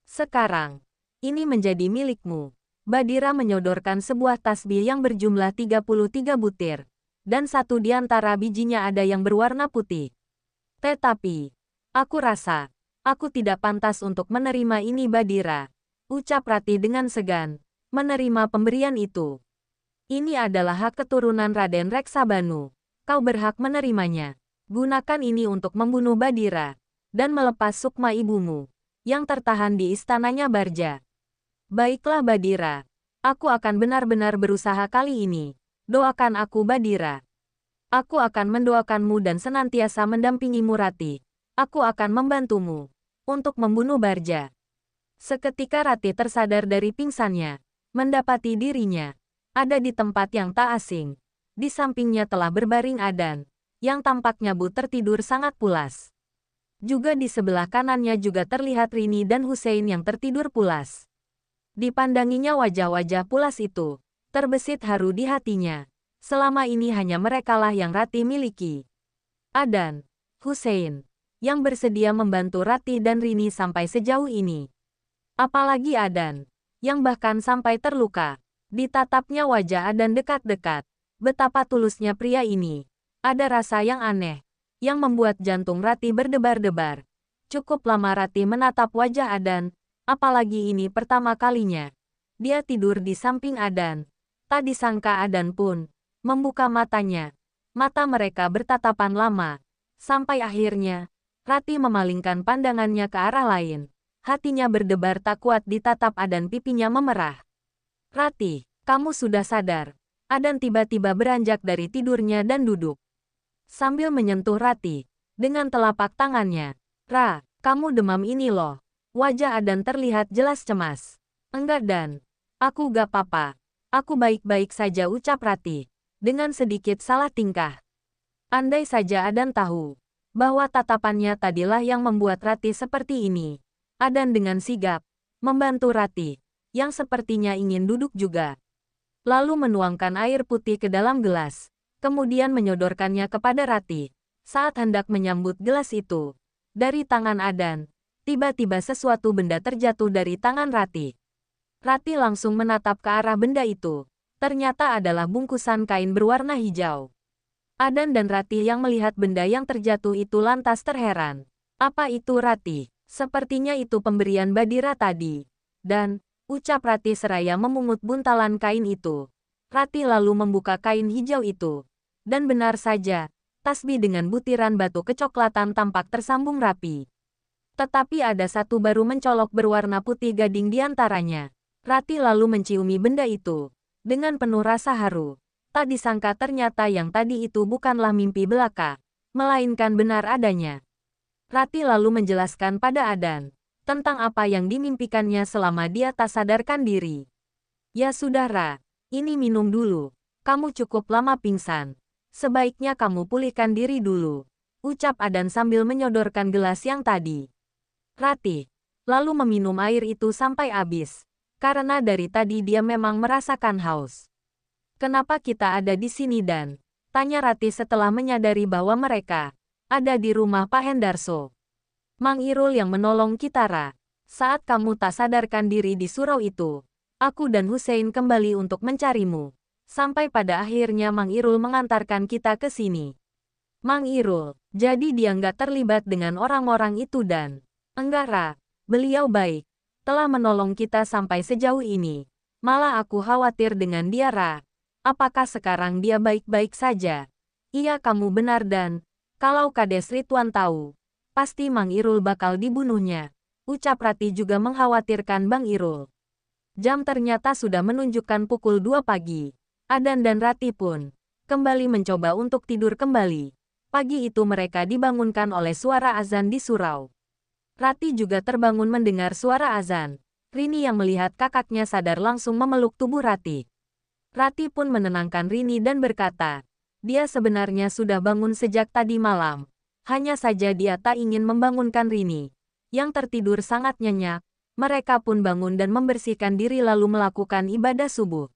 Sekarang, ini menjadi milikmu. Badira menyodorkan sebuah tasbih yang berjumlah 33 butir, dan satu di antara bijinya ada yang berwarna putih. Tetapi, aku rasa, aku tidak pantas untuk menerima ini Badira, ucap Ratih dengan segan, menerima pemberian itu. Ini adalah hak keturunan Raden Reksabanu. Kau berhak menerimanya. Gunakan ini untuk membunuh Badira, dan melepas sukma ibumu, yang tertahan di istananya Barja. Baiklah Badira, aku akan benar-benar berusaha kali ini. Doakan aku Badira. Aku akan mendoakanmu dan senantiasa mendampingimu Ratih. Aku akan membantumu untuk membunuh Barja. Seketika Ratih tersadar dari pingsannya, mendapati dirinya ada di tempat yang tak asing. Di sampingnya telah berbaring Adan, yang tampaknya tertidur sangat pulas. Juga di sebelah kanannya juga terlihat Rini dan Hussein yang tertidur pulas. Dipandanginya wajah-wajah pulas itu, terbesit haru di hatinya. Selama ini hanya merekalah yang Ratih miliki. Adan, Hussein, yang bersedia membantu Ratih dan Rini sampai sejauh ini. Apalagi Adan, yang bahkan sampai terluka. Ditatapnya wajah Adan dekat-dekat. Betapa tulusnya pria ini. Ada rasa yang aneh, yang membuat jantung Ratih berdebar-debar. Cukup lama Ratih menatap wajah Adan. Apalagi ini pertama kalinya. Dia tidur di samping Adan. Tak disangka Adan pun membuka matanya. Mata mereka bertatapan lama. Sampai akhirnya, Ratih memalingkan pandangannya ke arah lain. Hatinya berdebar tak kuat ditatap Adan, pipinya memerah. Ratih, kamu sudah sadar. Adan tiba-tiba beranjak dari tidurnya dan duduk. Sambil menyentuh Ratih dengan telapak tangannya. Ra, kamu demam ini loh. Wajah Adan terlihat jelas cemas. Enggak Dan, aku gak apa-apa. Aku baik-baik saja ucap Ratih, dengan sedikit salah tingkah. Andai saja Adan tahu, bahwa tatapannya tadilah yang membuat Ratih seperti ini. Adan dengan sigap, membantu Ratih, yang sepertinya ingin duduk juga. Lalu menuangkan air putih ke dalam gelas, kemudian menyodorkannya kepada Ratih. Saat hendak menyambut gelas itu, dari tangan Adan, tiba-tiba sesuatu benda terjatuh dari tangan Ratih. Ratih langsung menatap ke arah benda itu. Ternyata adalah bungkusan kain berwarna hijau. Adan dan Ratih yang melihat benda yang terjatuh itu lantas terheran. Apa itu Ratih? Sepertinya itu pemberian Badira tadi. Dan, ucap Ratih seraya memungut buntalan kain itu. Ratih lalu membuka kain hijau itu. Dan benar saja, tasbih dengan butiran batu kecoklatan tampak tersambung rapi. Tetapi ada satu baru mencolok berwarna putih gading di antaranya. Ratih lalu menciumi benda itu. Dengan penuh rasa haru. Tak disangka ternyata yang tadi itu bukanlah mimpi belaka, melainkan benar adanya. Ratih lalu menjelaskan pada Adan tentang apa yang dimimpikannya selama dia tak sadarkan diri. Ya sudah Ra, ini minum dulu. Kamu cukup lama pingsan. Sebaiknya kamu pulihkan diri dulu, ucap Adan sambil menyodorkan gelas yang tadi. Ratih lalu meminum air itu sampai habis, karena dari tadi dia memang merasakan haus. Kenapa kita ada di sini Dan? Tanya Ratih setelah menyadari bahwa mereka ada di rumah Pak Hendarso. Mang Irul yang menolong kita Ra. Saat kamu tak sadarkan diri di surau itu, aku dan Hussein kembali untuk mencarimu. Sampai pada akhirnya Mang Irul mengantarkan kita ke sini. Mang Irul, jadi dia nggak terlibat dengan orang-orang itu Dan? Enggak Ra, beliau baik. Telah menolong kita sampai sejauh ini. Malah aku khawatir dengan dia Ra. Apakah sekarang dia baik-baik saja? Iya kamu benar Dan. Kalau Kades Ridwan tahu, pasti Mang Irul bakal dibunuhnya. Ucap Ratih juga mengkhawatirkan Bang Irul. Jam ternyata sudah menunjukkan pukul 2 pagi. Adan dan Ratih pun kembali mencoba untuk tidur kembali. Pagi itu mereka dibangunkan oleh suara azan di surau. Ratih juga terbangun mendengar suara azan. Rini yang melihat kakaknya sadar langsung memeluk tubuh Ratih. Ratih pun menenangkan Rini dan berkata, dia sebenarnya sudah bangun sejak tadi malam. Hanya saja dia tak ingin membangunkan Rini, yang tertidur sangat nyenyak. Mereka pun bangun dan membersihkan diri lalu melakukan ibadah subuh.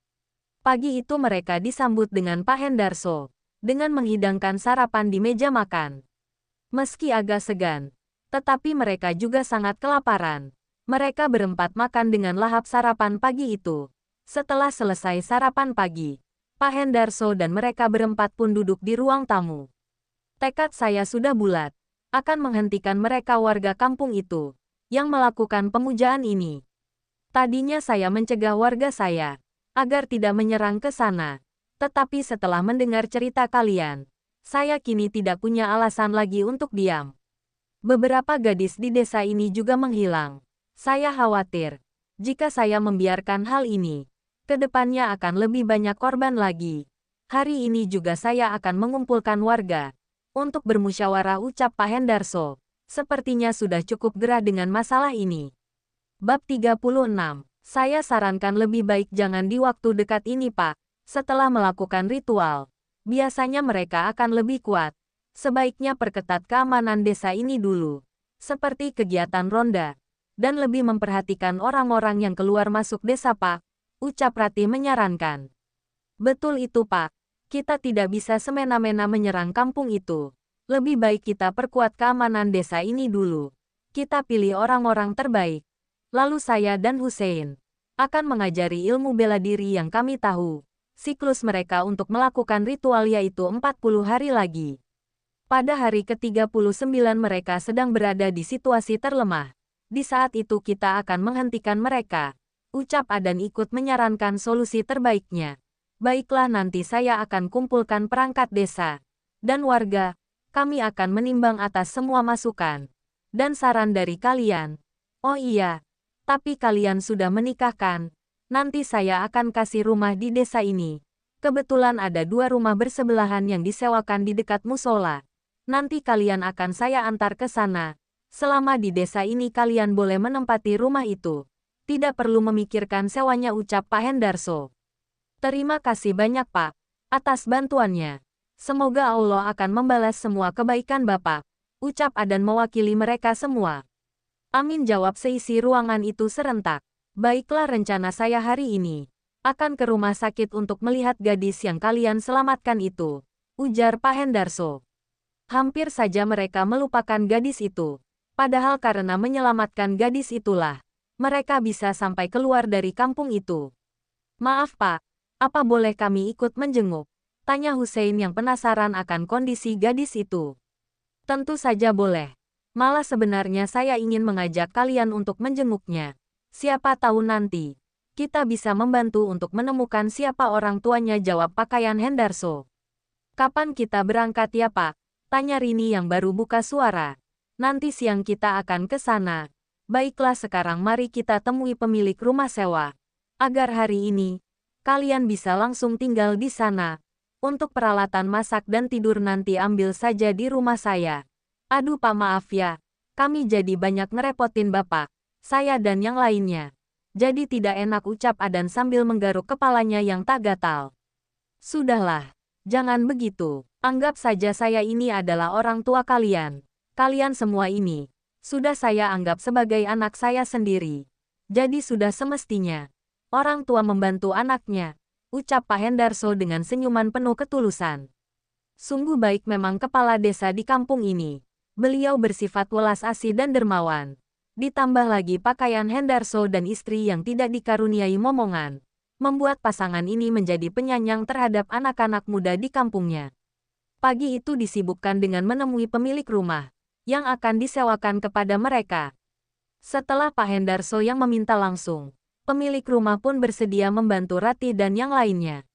Pagi itu mereka disambut dengan Pak Hendarso, dengan menghidangkan sarapan di meja makan. Meski agak segan, tetapi mereka juga sangat kelaparan. Mereka berempat makan dengan lahap sarapan pagi itu. Setelah selesai sarapan pagi, Pak Hendarso dan mereka berempat pun duduk di ruang tamu. Tekad saya sudah bulat, akan menghentikan mereka warga kampung itu, yang melakukan pemujaan ini. Tadinya saya mencegah warga saya, agar tidak menyerang ke sana. Tetapi setelah mendengar cerita kalian, saya kini tidak punya alasan lagi untuk diam. Beberapa gadis di desa ini juga menghilang. Saya khawatir, jika saya membiarkan hal ini, ke depannya akan lebih banyak korban lagi. Hari ini juga saya akan mengumpulkan warga untuk bermusyawarah, ucap Pak Hendarso. Sepertinya sudah cukup gerah dengan masalah ini. Bab 36. Saya sarankan lebih baik jangan di waktu dekat ini, Pak. Setelah melakukan ritual, biasanya mereka akan lebih kuat. Sebaiknya perketat keamanan desa ini dulu. Seperti kegiatan ronda. Dan lebih memperhatikan orang-orang yang keluar masuk desa, Pak. Ucap Ratih menyarankan. Betul itu, Pak. Kita tidak bisa semena-mena menyerang kampung itu. Lebih baik kita perkuat keamanan desa ini dulu. Kita pilih orang-orang terbaik. Lalu saya dan Hussein akan mengajari ilmu bela diri yang kami tahu. Siklus mereka untuk melakukan ritual yaitu 40 hari lagi. Pada hari ke-39 mereka sedang berada di situasi terlemah. Di saat itu kita akan menghentikan mereka. Ucap Adan ikut menyarankan solusi terbaiknya. Baiklah, nanti saya akan kumpulkan perangkat desa dan warga. Kami akan menimbang atas semua masukan dan saran dari kalian. Oh iya, tapi kalian sudah menikahkan. Nanti saya akan kasih rumah di desa ini. Kebetulan ada 2 rumah bersebelahan yang disewakan di dekat musola. Nanti kalian akan saya antar ke sana. Selama di desa ini kalian boleh menempati rumah itu. Tidak perlu memikirkan sewanya, ucap Pak Hendarso. Terima kasih banyak, Pak, atas bantuannya. Semoga Allah akan membalas semua kebaikan Bapak, ucap Adan mewakili mereka semua. Amin, jawab seisi ruangan itu serentak. Baiklah, rencana saya hari ini akan ke rumah sakit untuk melihat gadis yang kalian selamatkan itu, ujar Pak Hendarso. Hampir saja mereka melupakan gadis itu. Padahal karena menyelamatkan gadis itulah, mereka bisa sampai keluar dari kampung itu. Maaf, Pak. Apa boleh kami ikut menjenguk? Tanya Hussein yang penasaran akan kondisi gadis itu. Tentu saja boleh. Malah sebenarnya saya ingin mengajak kalian untuk menjenguknya. Siapa tahu nanti kita bisa membantu untuk menemukan siapa orang tuanya, jawab pakaian Hendarso. Kapan kita berangkat ya, Pak? Tanya Rini yang baru buka suara. Nanti siang kita akan ke sana. Baiklah, sekarang mari kita temui pemilik rumah sewa. Agar hari ini kalian bisa langsung tinggal di sana. Untuk peralatan masak dan tidur nanti ambil saja di rumah saya. Aduh, Pak, maaf ya. Kami jadi banyak ngerepotin Bapak, saya dan yang lainnya. Jadi tidak enak, ucap Adan sambil menggaruk kepalanya yang tak gatal. Sudahlah, jangan begitu. Anggap saja saya ini adalah orang tua kalian. Kalian semua ini sudah saya anggap sebagai anak saya sendiri. Jadi sudah semestinya orang tua membantu anaknya, ucap Pak Hendarso dengan senyuman penuh ketulusan. Sungguh baik memang kepala desa di kampung ini. Beliau bersifat welas asih dan dermawan. Ditambah lagi pakaian Hendarso dan istri yang tidak dikaruniai momongan, membuat pasangan ini menjadi penyayang terhadap anak-anak muda di kampungnya. Pagi itu disibukkan dengan menemui pemilik rumah yang akan disewakan kepada mereka. Setelah Pak Hendarso yang meminta langsung, pemilik rumah pun bersedia membantu Ratih dan yang lainnya.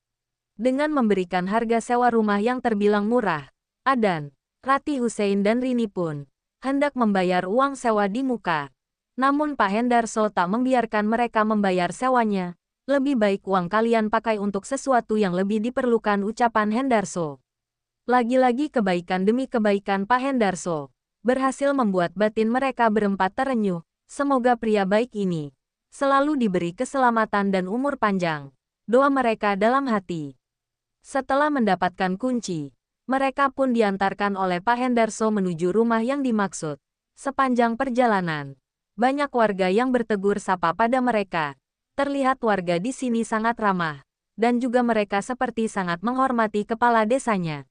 Dengan memberikan harga sewa rumah yang terbilang murah, Adan, Ratih, Hussein dan Rini pun hendak membayar uang sewa di muka. Namun Pak Hendarso tak membiarkan mereka membayar sewanya. Lebih baik uang kalian pakai untuk sesuatu yang lebih diperlukan, ucapan Hendarso. Lagi-lagi kebaikan demi kebaikan Pak Hendarso berhasil membuat batin mereka berempat terenyuh. Semoga pria baik ini selalu diberi keselamatan dan umur panjang, doa mereka dalam hati. Setelah mendapatkan kunci, mereka pun diantarkan oleh Pak Hendarso menuju rumah yang dimaksud. Sepanjang perjalanan, banyak warga yang bertegur sapa pada mereka. Terlihat warga di sini sangat ramah, dan juga mereka seperti sangat menghormati kepala desanya.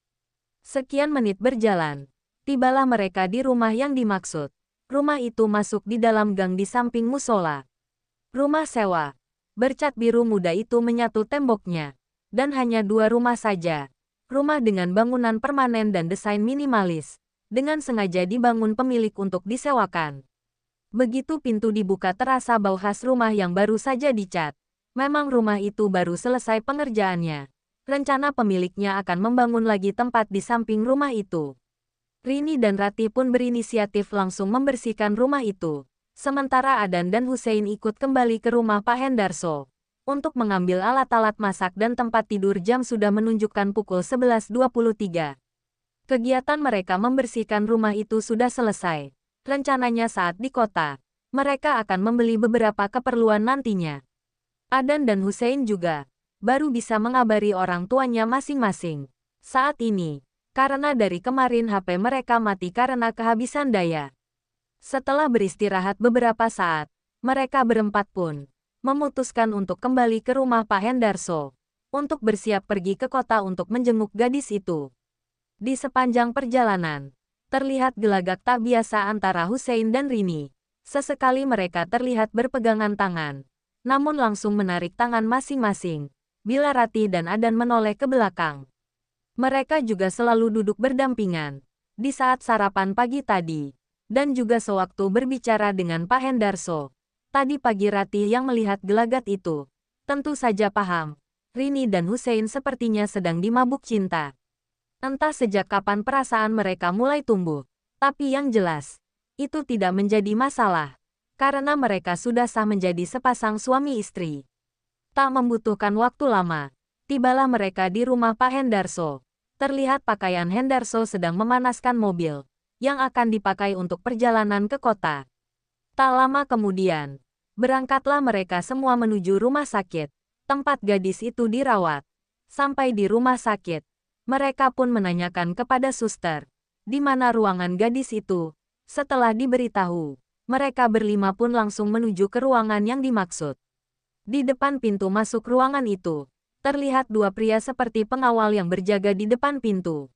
Sekian menit berjalan, tibalah mereka di rumah yang dimaksud. Rumah itu masuk di dalam gang di samping musola. Rumah sewa. Bercat biru muda itu menyatu temboknya. Dan hanya 2 rumah saja. Rumah dengan bangunan permanen dan desain minimalis. Dengan sengaja dibangun pemilik untuk disewakan. Begitu pintu dibuka terasa bau khas rumah yang baru saja dicat. Memang rumah itu baru selesai pengerjaannya. Rencana pemiliknya akan membangun lagi tempat di samping rumah itu. Rini dan Rati pun berinisiatif langsung membersihkan rumah itu. Sementara Adan dan Hussein ikut kembali ke rumah Pak Hendarso. Untuk mengambil alat-alat masak dan tempat tidur jam sudah menunjukkan pukul 11.23. Kegiatan mereka membersihkan rumah itu sudah selesai. Rencananya saat di kota, mereka akan membeli beberapa keperluan nantinya. Adan dan Hussein juga baru bisa mengabari orang tuanya masing-masing. Saat ini, karena dari kemarin HP mereka mati karena kehabisan daya. Setelah beristirahat beberapa saat, mereka berempat pun memutuskan untuk kembali ke rumah Pak Hendarso untuk bersiap pergi ke kota untuk menjenguk gadis itu. Di sepanjang perjalanan, terlihat gelagat tak biasa antara Hussein dan Rini. Sesekali mereka terlihat berpegangan tangan, namun langsung menarik tangan masing-masing bila Rati dan Adan menoleh ke belakang. Mereka juga selalu duduk berdampingan di saat sarapan pagi tadi, dan juga sewaktu berbicara dengan Pak Hendarso. Tadi pagi Rati yang melihat gelagat itu, tentu saja paham. Rini dan Hussein sepertinya sedang dimabuk cinta. Entah sejak kapan perasaan mereka mulai tumbuh, tapi yang jelas, itu tidak menjadi masalah, karena mereka sudah sah menjadi sepasang suami istri. Tak membutuhkan waktu lama, tibalah mereka di rumah Pak Hendarso. Terlihat pakaian Hendarso sedang memanaskan mobil, yang akan dipakai untuk perjalanan ke kota. Tak lama kemudian, berangkatlah mereka semua menuju rumah sakit, tempat gadis itu dirawat. Sampai di rumah sakit, mereka pun menanyakan kepada suster, di mana ruangan gadis itu. Setelah diberitahu, mereka berlima pun langsung menuju ke ruangan yang dimaksud. Di depan pintu masuk ruangan itu, terlihat 2 pria seperti pengawal yang berjaga di depan pintu.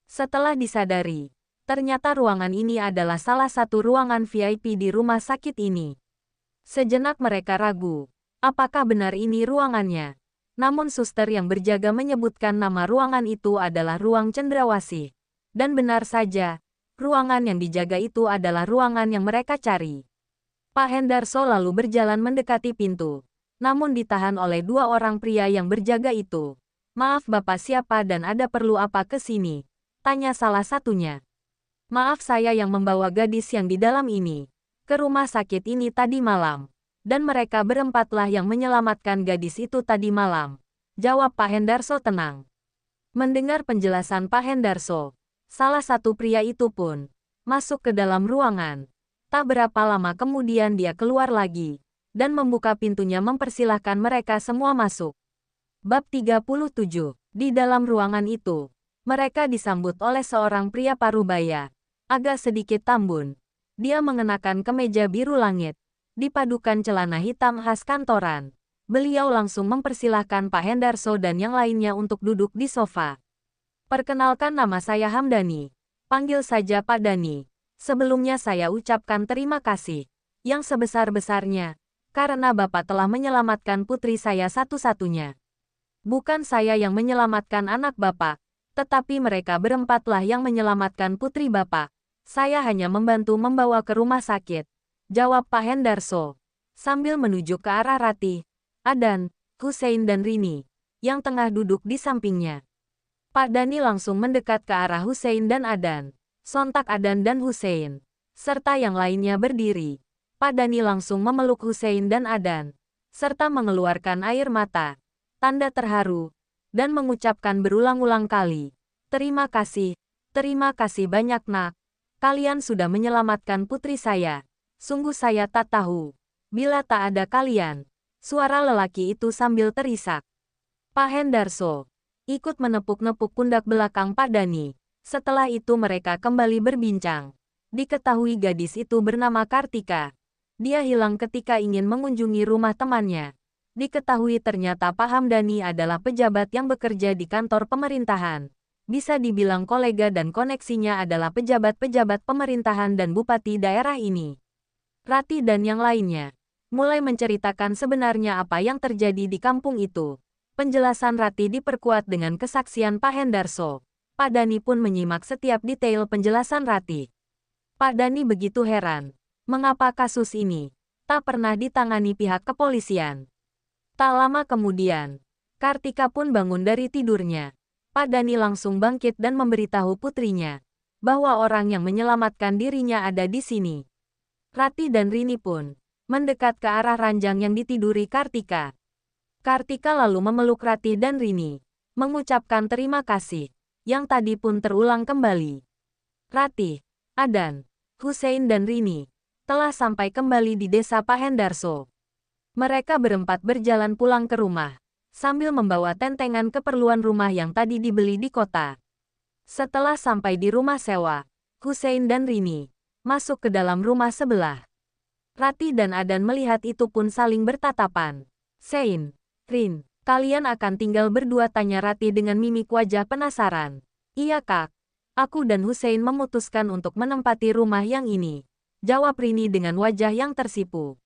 Setelah disadari, ternyata ruangan ini adalah salah satu ruangan VIP di rumah sakit ini. Sejenak mereka ragu, apakah benar ini ruangannya? Namun suster yang berjaga menyebutkan nama ruangan itu adalah ruang cendrawasih. Dan benar saja, ruangan yang dijaga itu adalah ruangan yang mereka cari. Pak Hendarso lalu berjalan mendekati pintu, namun ditahan oleh 2 orang pria yang berjaga itu. "Maaf Bapak, siapa dan ada perlu apa ke sini?" tanya salah satunya. "Maaf, saya yang membawa gadis yang di dalam ini ke rumah sakit ini tadi malam. Dan mereka berempatlah yang menyelamatkan gadis itu tadi malam," jawab Pak Hendarso tenang. Mendengar penjelasan Pak Hendarso, salah satu pria itu pun masuk ke dalam ruangan. Tak berapa lama kemudian dia keluar lagi dan membuka pintunya mempersilahkan mereka semua masuk. Bab 37. Di dalam ruangan itu, mereka disambut oleh seorang pria parubaya, agak sedikit tambun. Dia mengenakan kemeja biru langit, dipadukan celana hitam khas kantoran. Beliau langsung mempersilahkan Pak Hendarso dan yang lainnya untuk duduk di sofa. "Perkenalkan, nama saya Hamdani. Panggil saja Pak Dani. Sebelumnya saya ucapkan terima kasih yang sebesar-besarnya, karena Bapak telah menyelamatkan putri saya satu-satunya. Bukan saya yang menyelamatkan anak Bapak, tetapi mereka berempatlah yang menyelamatkan putri Bapak. Saya hanya membantu membawa ke rumah sakit," jawab Pak Hendarso, sambil menuju ke arah Rati, Adan, Hussein dan Rini, yang tengah duduk di sampingnya. Pak Dani langsung mendekat ke arah Hussein dan Adan. Sontak Adan dan Hussein, serta yang lainnya berdiri. Pak Dani langsung memeluk Hussein dan Adan, serta mengeluarkan air mata, tanda terharu, dan mengucapkan berulang-ulang kali, terima kasih banyak nak. Kalian sudah menyelamatkan putri saya. Sungguh saya tak tahu bila tak ada kalian." Suara lelaki itu sambil terisak. Pak Hendarso ikut menepuk-nepuk pundak belakang Pak Dani. Setelah itu mereka kembali berbincang. Diketahui gadis itu bernama Kartika. Dia hilang ketika ingin mengunjungi rumah temannya. Diketahui ternyata Pak Hamdani adalah pejabat yang bekerja di kantor pemerintahan. Bisa dibilang kolega dan koneksinya adalah pejabat-pejabat pemerintahan dan bupati daerah ini. Rati dan yang lainnya mulai menceritakan sebenarnya apa yang terjadi di kampung itu. Penjelasan Rati diperkuat dengan kesaksian Pak Hendarso. Pak Dani pun menyimak setiap detail penjelasan Rati. Pak Dani begitu heran. Mengapa kasus ini tak pernah ditangani pihak kepolisian? Tak lama kemudian, Kartika pun bangun dari tidurnya. Pak Dani langsung bangkit dan memberitahu putrinya bahwa orang yang menyelamatkan dirinya ada di sini. Rati dan Rini pun mendekat ke arah ranjang yang ditiduri Kartika. Kartika lalu memeluk Rati dan Rini, mengucapkan terima kasih, yang tadi pun terulang kembali. Rati, Adan, Hussein dan Rini telah sampai kembali di desa Pak Hendarso. Mereka berempat berjalan pulang ke rumah, sambil membawa tentengan keperluan rumah yang tadi dibeli di kota. Setelah sampai di rumah sewa, Hussein dan Rini masuk ke dalam rumah sebelah. Rati dan Adan melihat itu pun saling bertatapan. Sein, Rin, kalian akan tinggal berdua, tanya Rati dengan mimik wajah penasaran. Iya kak, aku dan Hussein memutuskan untuk menempati rumah yang ini, jawab Rini dengan wajah yang tersipu.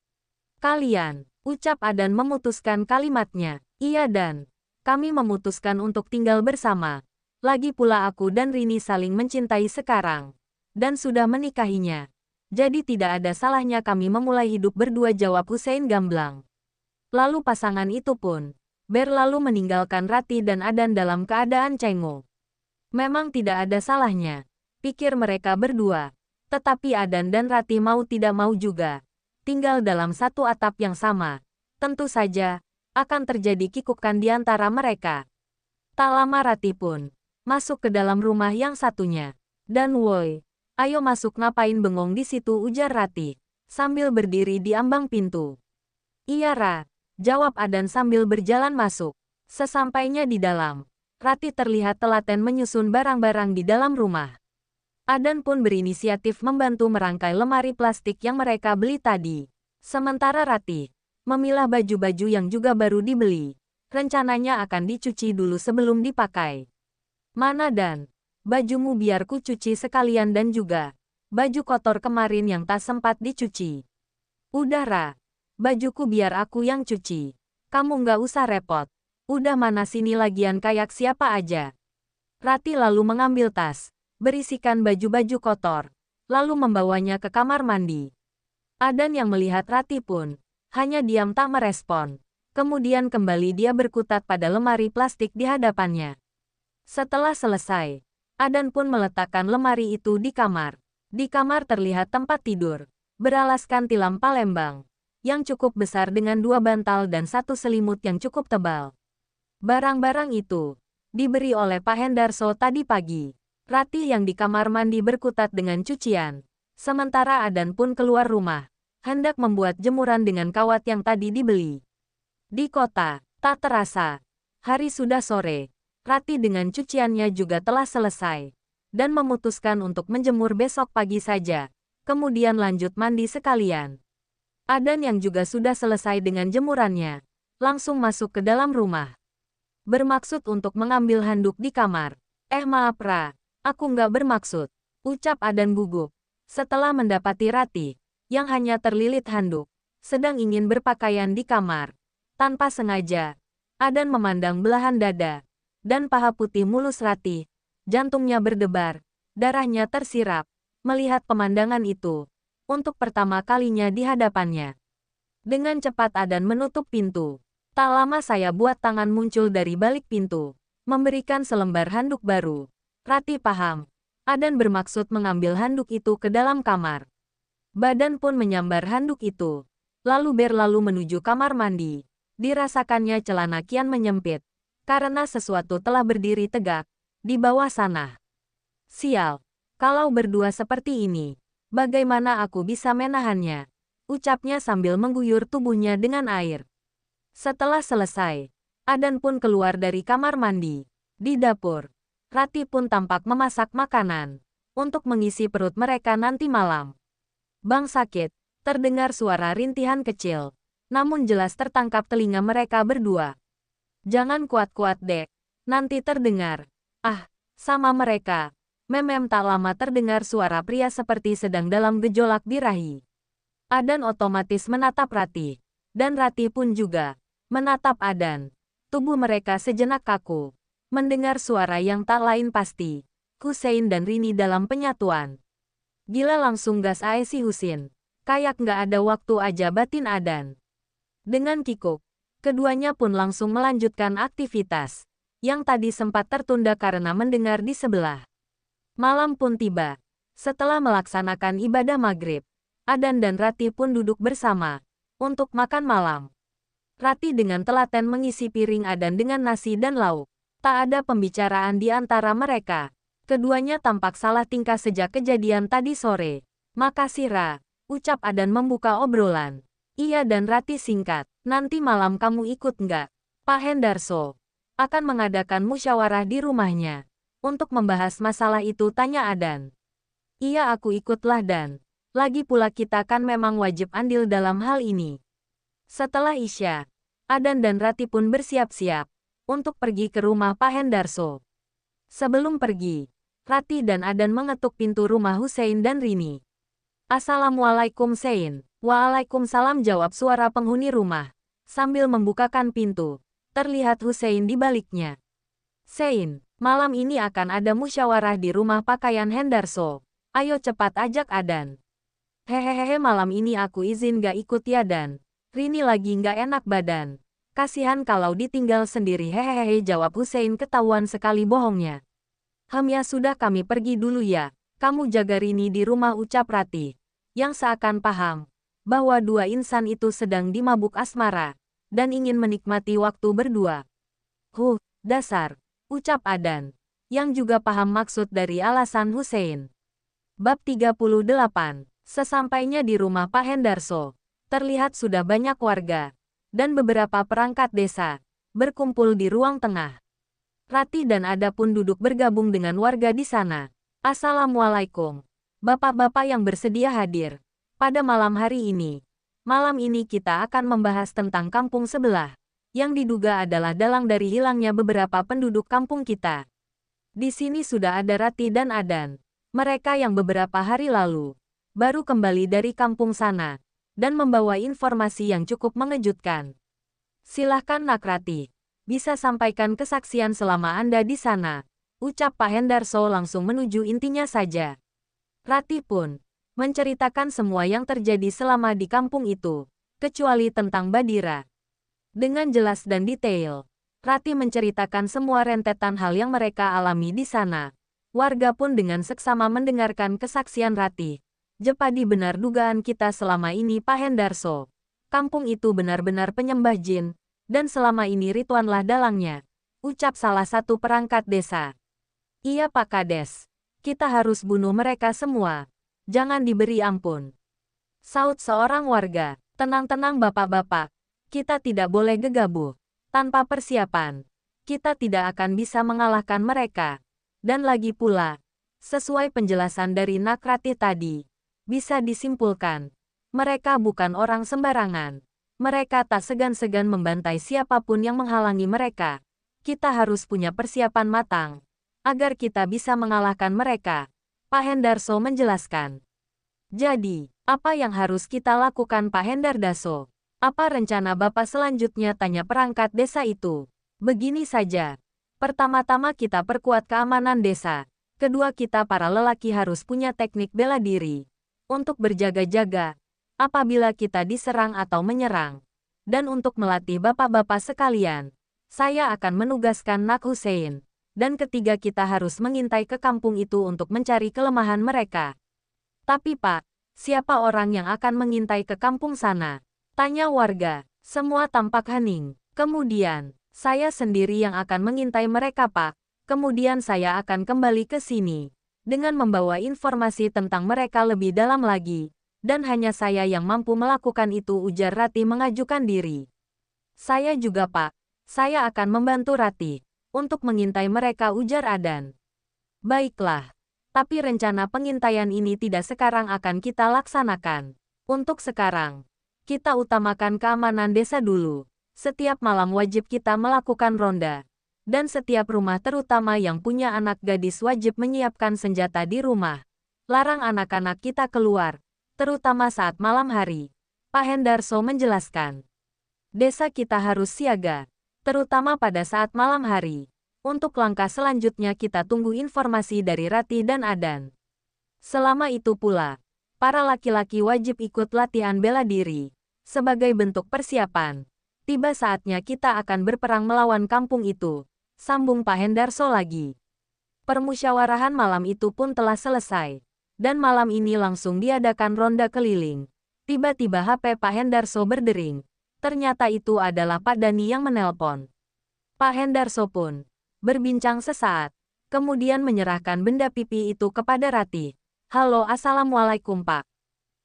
Kalian, ucap Adan memutuskan kalimatnya. Iya dan, kami memutuskan untuk tinggal bersama. Lagi pula aku dan Rini saling mencintai sekarang, dan sudah menikahinya. Jadi tidak ada salahnya kami memulai hidup berdua, jawab Hussein gamblang. Lalu pasangan itu pun berlalu meninggalkan Rati dan Adan dalam keadaan cengeng. Memang tidak ada salahnya, pikir mereka berdua. Tetapi Adan dan Rati mau tidak mau juga tinggal dalam satu atap yang sama. Tentu saja akan terjadi kikukan di antara mereka. Tak lama Rati pun masuk ke dalam rumah yang satunya. Dan woi, ayo masuk, ngapain bengong di situ, ujar Rati sambil berdiri di ambang pintu. Iya Ra, jawab Adan sambil berjalan masuk. Sesampainya di dalam, Rati terlihat telaten menyusun barang-barang di dalam rumah. Adan pun berinisiatif membantu merangkai lemari plastik yang mereka beli tadi. Sementara Rati memilah baju-baju yang juga baru dibeli. Rencananya akan dicuci dulu sebelum dipakai. Mana Dan? Bajumu biar ku cuci sekalian, dan juga baju kotor kemarin yang tak sempat dicuci. Udah Ra, bajuku biar aku yang cuci. Kamu nggak usah repot. Udah, mana sini lagian kayak siapa aja. Rati lalu mengambil tas berisikan baju-baju kotor, lalu membawanya ke kamar mandi. Adan yang melihat Rati pun hanya diam tak merespon. Kemudian kembali dia berkutat pada lemari plastik di hadapannya. Setelah selesai, Adan pun meletakkan lemari itu di kamar. Di kamar terlihat tempat tidur beralaskan tilam Palembang yang cukup besar dengan 2 bantal dan 1 selimut yang cukup tebal. Barang-barang itu diberi oleh Pak Hendarso tadi pagi. Rati yang di kamar mandi berkutat dengan cucian. Sementara Adan pun keluar rumah, hendak membuat jemuran dengan kawat yang tadi dibeli. Di kota, tak terasa, hari sudah sore. Rati dengan cuciannya juga telah selesai, dan memutuskan untuk menjemur besok pagi saja. Kemudian lanjut mandi sekalian. Adan yang juga sudah selesai dengan jemurannya, langsung masuk ke dalam rumah. Bermaksud untuk mengambil handuk di kamar. Maaf Ra, aku nggak bermaksud, ucap Adan gugup. Setelah mendapati Rati, yang hanya terlilit handuk, sedang ingin berpakaian di kamar. Tanpa sengaja, Adan memandang belahan dada dan paha putih mulus Rati. Jantungnya berdebar, darahnya tersirap. Melihat pemandangan itu, untuk pertama kalinya di hadapannya. Dengan cepat Adan menutup pintu. Tak lama saya buat tangan muncul dari balik pintu, memberikan selembar handuk baru. Rati paham, Adan bermaksud mengambil handuk itu ke dalam kamar. Badan pun menyambar handuk itu, lalu berlalu menuju kamar mandi. Dirasakannya celana kian menyempit, karena sesuatu telah berdiri tegak di bawah sana. Sial, kalau berdua seperti ini, bagaimana aku bisa menahannya? Ucapnya sambil mengguyur tubuhnya dengan air. Setelah selesai, Adan pun keluar dari kamar mandi. Di dapur, Rati pun tampak memasak makanan untuk mengisi perut mereka nanti malam. Bang sakit, terdengar suara rintihan kecil, namun jelas tertangkap telinga mereka berdua. Jangan kuat-kuat dek, nanti terdengar. Ah, Sama mereka, Memem tak lama terdengar suara pria seperti sedang dalam gejolak birahi. Adan otomatis menatap Ratih. Dan Ratih pun juga menatap Adan. Tubuh mereka sejenak kaku. Mendengar suara yang tak lain pasti. Hussein dan Rini dalam penyatuan. Gila, langsung gas ae si Husin. Kayak nggak ada waktu aja, batin Adan. Dengan kikuk, keduanya pun langsung melanjutkan aktivitas yang tadi sempat tertunda karena mendengar di sebelah. Malam pun tiba. Setelah melaksanakan ibadah maghrib, Adan dan Ratih pun duduk bersama untuk makan malam. Ratih dengan telaten mengisi piring Adan dengan nasi dan lauk. Tak ada pembicaraan di antara mereka. Keduanya tampak salah tingkah sejak kejadian tadi sore. Makasih Ra, ucap Adan membuka obrolan. Iya, dan Ratih singkat. Nanti malam kamu ikut nggak? Pak Hendarso akan mengadakan musyawarah di rumahnya. Untuk membahas masalah itu, tanya Adan. Iya, aku ikutlah Dan. Lagi pula kita kan memang wajib andil dalam hal ini. Setelah Isya, Adan dan Ratih pun bersiap-siap untuk pergi ke rumah Pak Hendarso. Sebelum pergi, Ratih dan Adan mengetuk pintu rumah Hussein dan Rini. Assalamualaikum Sein. Waalaikumsalam, jawab suara penghuni rumah. Sambil membukakan pintu, terlihat Hussein di baliknya. Sein, malam ini akan ada musyawarah di rumah pakaian Hendarso. Ayo cepat, ajak Adan. Hehehe, malam ini aku izin gak ikut ya Dan. Rini lagi gak enak badan. Kasihan kalau ditinggal sendiri, hehehe, jawab Hussein ketahuan sekali bohongnya. Ya sudah, kami pergi dulu ya. Kamu jaga Rini di rumah, ucap Ratih. Yang seakan paham bahwa dua insan itu sedang dimabuk asmara dan ingin menikmati waktu berdua. Dasar, ucap Adan, yang juga paham maksud dari alasan Hussein. Bab 38. Sesampainya di rumah Pak Hendarso, terlihat sudah banyak warga dan beberapa perangkat desa berkumpul di ruang tengah. Ratih dan Ada pun duduk bergabung dengan warga di sana. Assalamualaikum, bapak-bapak yang bersedia hadir pada malam hari ini. Malam ini kita akan membahas tentang kampung sebelah, yang diduga adalah dalang dari hilangnya beberapa penduduk kampung kita. Di sini sudah ada Ratih dan Adan. Mereka yang beberapa hari lalu baru kembali dari kampung sana dan membawa informasi yang cukup mengejutkan. Silahkan Nak Ratih, bisa sampaikan kesaksian selama Anda di sana, ucap Pak Hendarso langsung menuju intinya saja. Ratih pun menceritakan semua yang terjadi selama di kampung itu, kecuali tentang Badira. Dengan jelas dan detail, Ratih menceritakan semua rentetan hal yang mereka alami di sana. Warga pun dengan seksama mendengarkan kesaksian Ratih. Jepadi, benar dugaan kita selama ini Pak Hendarso. Kampung itu benar-benar penyembah jin, dan selama ini Rituanlah dalangnya, ucap salah satu perangkat desa. Iya Pak Kades, kita harus bunuh mereka semua. Jangan diberi ampun, saut seorang warga. Tenang-tenang bapak-bapak, kita tidak boleh gegabah. Tanpa persiapan, kita tidak akan bisa mengalahkan mereka. Dan lagi pula, sesuai penjelasan dari Nak Ratih tadi, bisa disimpulkan, mereka bukan orang sembarangan. Mereka tak segan-segan membantai siapapun yang menghalangi mereka. Kita harus punya persiapan matang, agar kita bisa mengalahkan mereka, Pak Hendarso menjelaskan. Jadi, apa yang harus kita lakukan Pak Hendardaso? Apa rencana Bapak selanjutnya, tanya perangkat desa itu. Begini saja. Pertama-tama kita perkuat keamanan desa. Kedua, kita para lelaki harus punya teknik bela diri untuk berjaga-jaga apabila kita diserang atau menyerang. Dan untuk melatih bapak-bapak sekalian, saya akan menugaskan Nak Hussein. Dan ketiga, kita harus mengintai ke kampung itu untuk mencari kelemahan mereka. Tapi Pak, siapa orang yang akan mengintai ke kampung sana? Tanya warga. Semua tampak hening. Kemudian, saya sendiri yang akan mengintai mereka Pak. Kemudian saya akan kembali ke sini dengan membawa informasi tentang mereka lebih dalam lagi. Dan hanya saya yang mampu melakukan itu, ujar Ratih mengajukan diri. Saya juga Pak. Saya akan membantu Ratih untuk mengintai mereka, ujar Adan. Baiklah. Tapi rencana pengintaian ini tidak sekarang akan kita laksanakan. Untuk sekarang, kita utamakan keamanan desa dulu. Setiap malam wajib kita melakukan ronda. Dan setiap rumah terutama yang punya anak gadis wajib menyiapkan senjata di rumah. Larang anak-anak kita keluar, terutama saat malam hari. Pak Hendarso menjelaskan. Desa kita harus siaga, terutama pada saat malam hari. Untuk langkah selanjutnya kita tunggu informasi dari Ratih dan Adan. Selama itu pula, para laki-laki wajib ikut latihan bela diri. Sebagai bentuk persiapan, tiba saatnya kita akan berperang melawan kampung itu. Sambung Pak Hendarso lagi. Permusyawarahan malam itu pun telah selesai. Dan malam ini langsung diadakan ronda keliling. Tiba-tiba HP Pak Hendarso berdering. Ternyata itu adalah Pak Dani yang menelpon. Pak Hendarso pun berbincang sesaat. Kemudian menyerahkan benda pipi itu kepada Ratih. Halo, assalamualaikum Pak.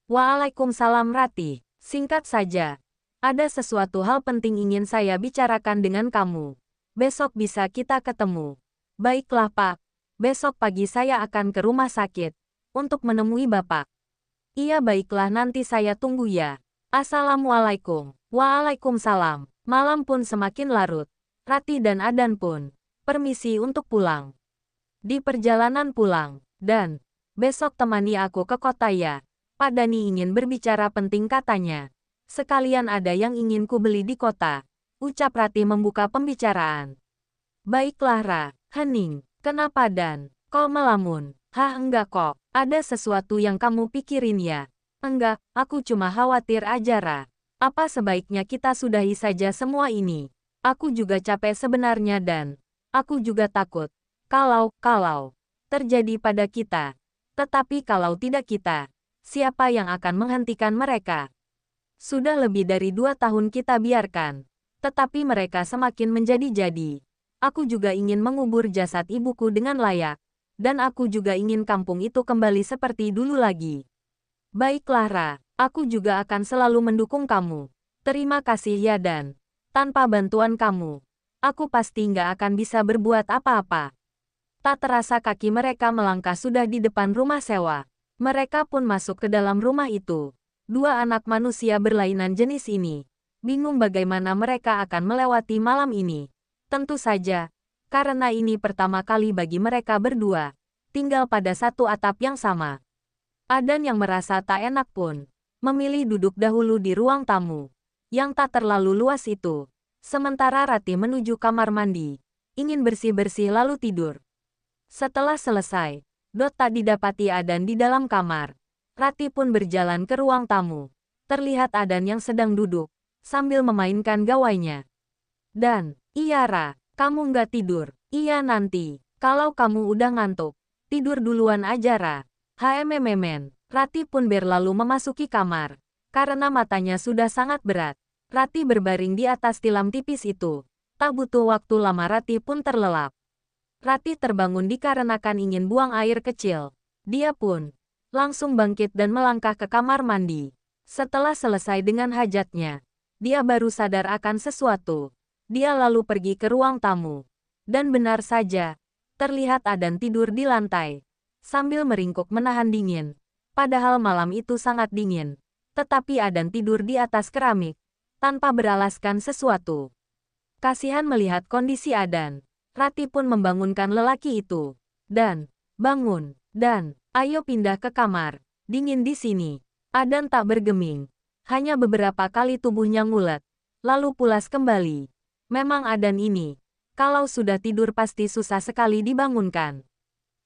Waalaikumsalam Ratih. Singkat saja. Ada sesuatu hal penting ingin saya bicarakan dengan kamu. Besok bisa kita ketemu. Baiklah Pak. Besok pagi saya akan ke rumah sakit untuk menemui Bapak. Iya baiklah nanti saya tunggu ya. Assalamualaikum. Waalaikumsalam. Malam pun semakin larut. Ratih dan Adan pun permisi untuk pulang. Di perjalanan pulang, dan besok temani aku ke kota ya. Pak Dani ingin berbicara penting katanya. Sekalian ada yang ingin ku beli di kota. Ucap Ratih membuka pembicaraan. Baiklah Ra, hening. Kenapa Dan? Kau melamun? Hah enggak kok. Ada sesuatu yang kamu pikirin ya? Enggak, aku cuma khawatir aja Ra. Apa sebaiknya kita sudahi saja semua ini? Aku juga capek sebenarnya dan aku juga takut. Kalau terjadi pada kita. Tetapi kalau tidak kita, siapa yang akan menghentikan mereka? Sudah lebih dari 2 tahun kita biarkan. Tetapi mereka semakin menjadi-jadi. Aku juga ingin mengubur jasad ibuku dengan layak. Dan aku juga ingin kampung itu kembali seperti dulu lagi. Baiklah Ra, aku juga akan selalu mendukung kamu. Terima kasih ya Dan. Tanpa bantuan kamu, aku pasti nggak akan bisa berbuat apa-apa. Tak terasa kaki mereka melangkah sudah di depan rumah sewa. Mereka pun masuk ke dalam rumah itu. 2 anak manusia berlainan jenis ini bingung bagaimana mereka akan melewati malam ini. Tentu saja, karena ini pertama kali bagi mereka berdua, tinggal pada satu atap yang sama. Adan yang merasa tak enak pun, memilih duduk dahulu di ruang tamu, yang tak terlalu luas itu. Sementara Ratih menuju kamar mandi, ingin bersih-bersih lalu tidur. Setelah selesai, tak didapati Adan di dalam kamar. Ratih pun berjalan ke ruang tamu. Terlihat Adan yang sedang duduk, sambil memainkan gawainya. Dan, iya Ra, kamu nggak tidur? Iya nanti, kalau kamu udah ngantuk, tidur duluan aja Ra. HMMM, Ratih pun berlalu memasuki kamar. Karena matanya sudah sangat berat, Ratih berbaring di atas tilam tipis itu. Tak butuh waktu lama Ratih pun terlelap. Ratih terbangun dikarenakan ingin buang air kecil. Dia pun langsung bangkit dan melangkah ke kamar mandi. Setelah selesai dengan hajatnya, dia baru sadar akan sesuatu. Dia lalu pergi ke ruang tamu. Dan benar saja, terlihat Adan tidur di lantai, sambil meringkuk menahan dingin. Padahal malam itu sangat dingin. Tetapi Adan tidur di atas keramik, tanpa beralaskan sesuatu. Kasihan melihat kondisi Adan, Ratih pun membangunkan lelaki itu. Dan, bangun, Dan, ayo pindah ke kamar. Dingin di sini. Adan tak bergeming. Hanya beberapa kali tubuhnya ngulet, lalu pulas kembali. Memang Adan ini, kalau sudah tidur pasti susah sekali dibangunkan.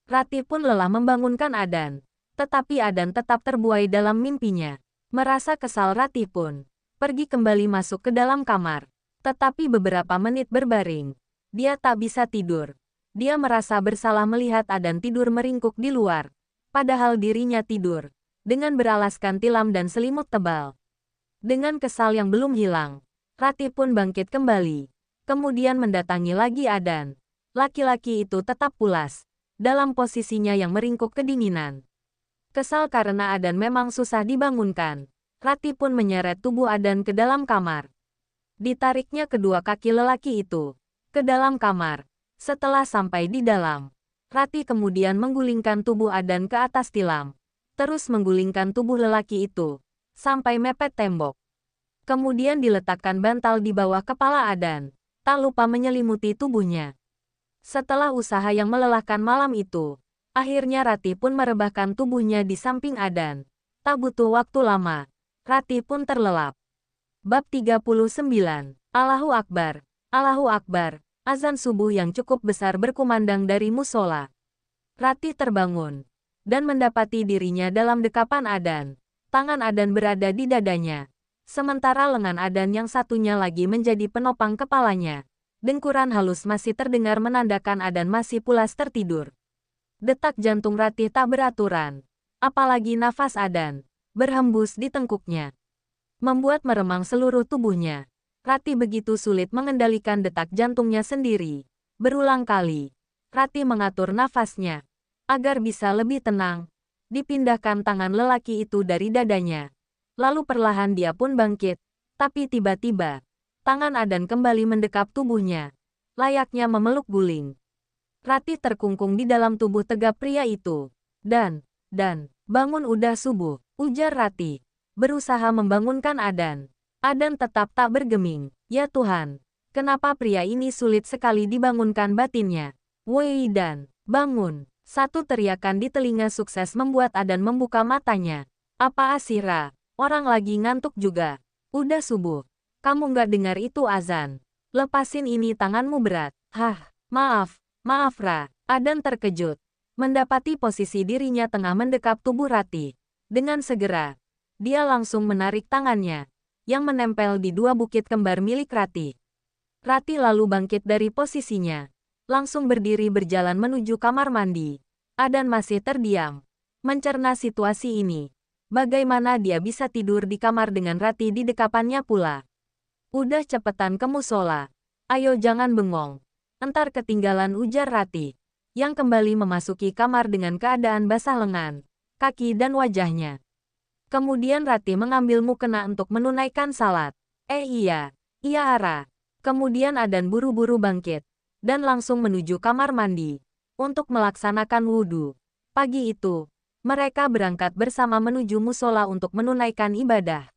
Ratih pun lelah membangunkan Adan, tetapi Adan tetap terbuai dalam mimpinya. Merasa kesal Ratih pun pergi kembali masuk ke dalam kamar. Tetapi beberapa menit berbaring, dia tak bisa tidur. Dia merasa bersalah melihat Adan tidur meringkuk di luar, padahal dirinya tidur dengan beralaskan tilam dan selimut tebal. Dengan kesal yang belum hilang, Ratih pun bangkit kembali. Kemudian mendatangi lagi Adan. Laki-laki itu tetap pulas, dalam posisinya yang meringkuk kedinginan. Kesal karena Adan memang susah dibangunkan, Ratih pun menyeret tubuh Adan ke dalam kamar. Ditariknya kedua kaki lelaki itu ke dalam kamar. Setelah sampai di dalam, Ratih kemudian menggulingkan tubuh Adan ke atas tilam, terus menggulingkan tubuh lelaki itu sampai mepet tembok. Kemudian diletakkan bantal di bawah kepala Adan, tak lupa menyelimuti tubuhnya. Setelah usaha yang melelahkan malam itu, akhirnya Ratih pun merebahkan tubuhnya di samping Adan. Tak butuh waktu lama, Ratih pun terlelap. Bab 39. Allahu Akbar. Allahu Akbar. Azan subuh yang cukup besar berkumandang dari musola. Ratih terbangun dan mendapati dirinya dalam dekapan Adan. Tangan Adan berada di dadanya, sementara lengan Adan yang satunya lagi menjadi penopang kepalanya. Dengkuran halus masih terdengar menandakan Adan masih pulas tertidur. Detak jantung Ratih tak beraturan, apalagi nafas Adan berhembus di tengkuknya, membuat meremang seluruh tubuhnya. Ratih begitu sulit mengendalikan detak jantungnya sendiri. Berulang kali, Ratih mengatur nafasnya agar bisa lebih tenang. Dipindahkan tangan lelaki itu dari dadanya. Lalu perlahan dia pun bangkit. Tapi tiba-tiba, tangan Adan kembali mendekap tubuhnya, layaknya memeluk guling. Ratih terkungkung di dalam tubuh tegap pria itu. Dan, bangun udah subuh, ujar Ratih, berusaha membangunkan Adan. Adan tetap tak bergeming. Ya Tuhan, kenapa pria ini sulit sekali dibangunkan batinnya? Woi Dan, bangun. Satu teriakan di telinga sukses membuat Adan membuka matanya. Apa Asira? Orang lagi ngantuk juga. Udah subuh. Kamu nggak dengar itu azan? Lepasin ini tanganmu berat. Hah, maaf Ra. Adan terkejut mendapati posisi dirinya tengah mendekap tubuh Ratih. Dengan segera, dia langsung menarik tangannya yang menempel di dua bukit kembar milik Ratih. Ratih lalu bangkit dari posisinya, langsung berdiri berjalan menuju kamar mandi. Adan masih terdiam, mencerna situasi ini. Bagaimana dia bisa tidur di kamar dengan Ratih di dekapannya pula? Udah cepetan ke musola. Ayo jangan bengong. Entar ketinggalan, ujar Ratih, yang kembali memasuki kamar dengan keadaan basah lengan, kaki dan wajahnya. Kemudian Ratih mengambil mukena untuk menunaikan salat. Iya Ara. Kemudian Adan buru-buru bangkit dan langsung menuju kamar mandi untuk melaksanakan wudhu. Pagi itu, mereka berangkat bersama menuju musola untuk menunaikan ibadah.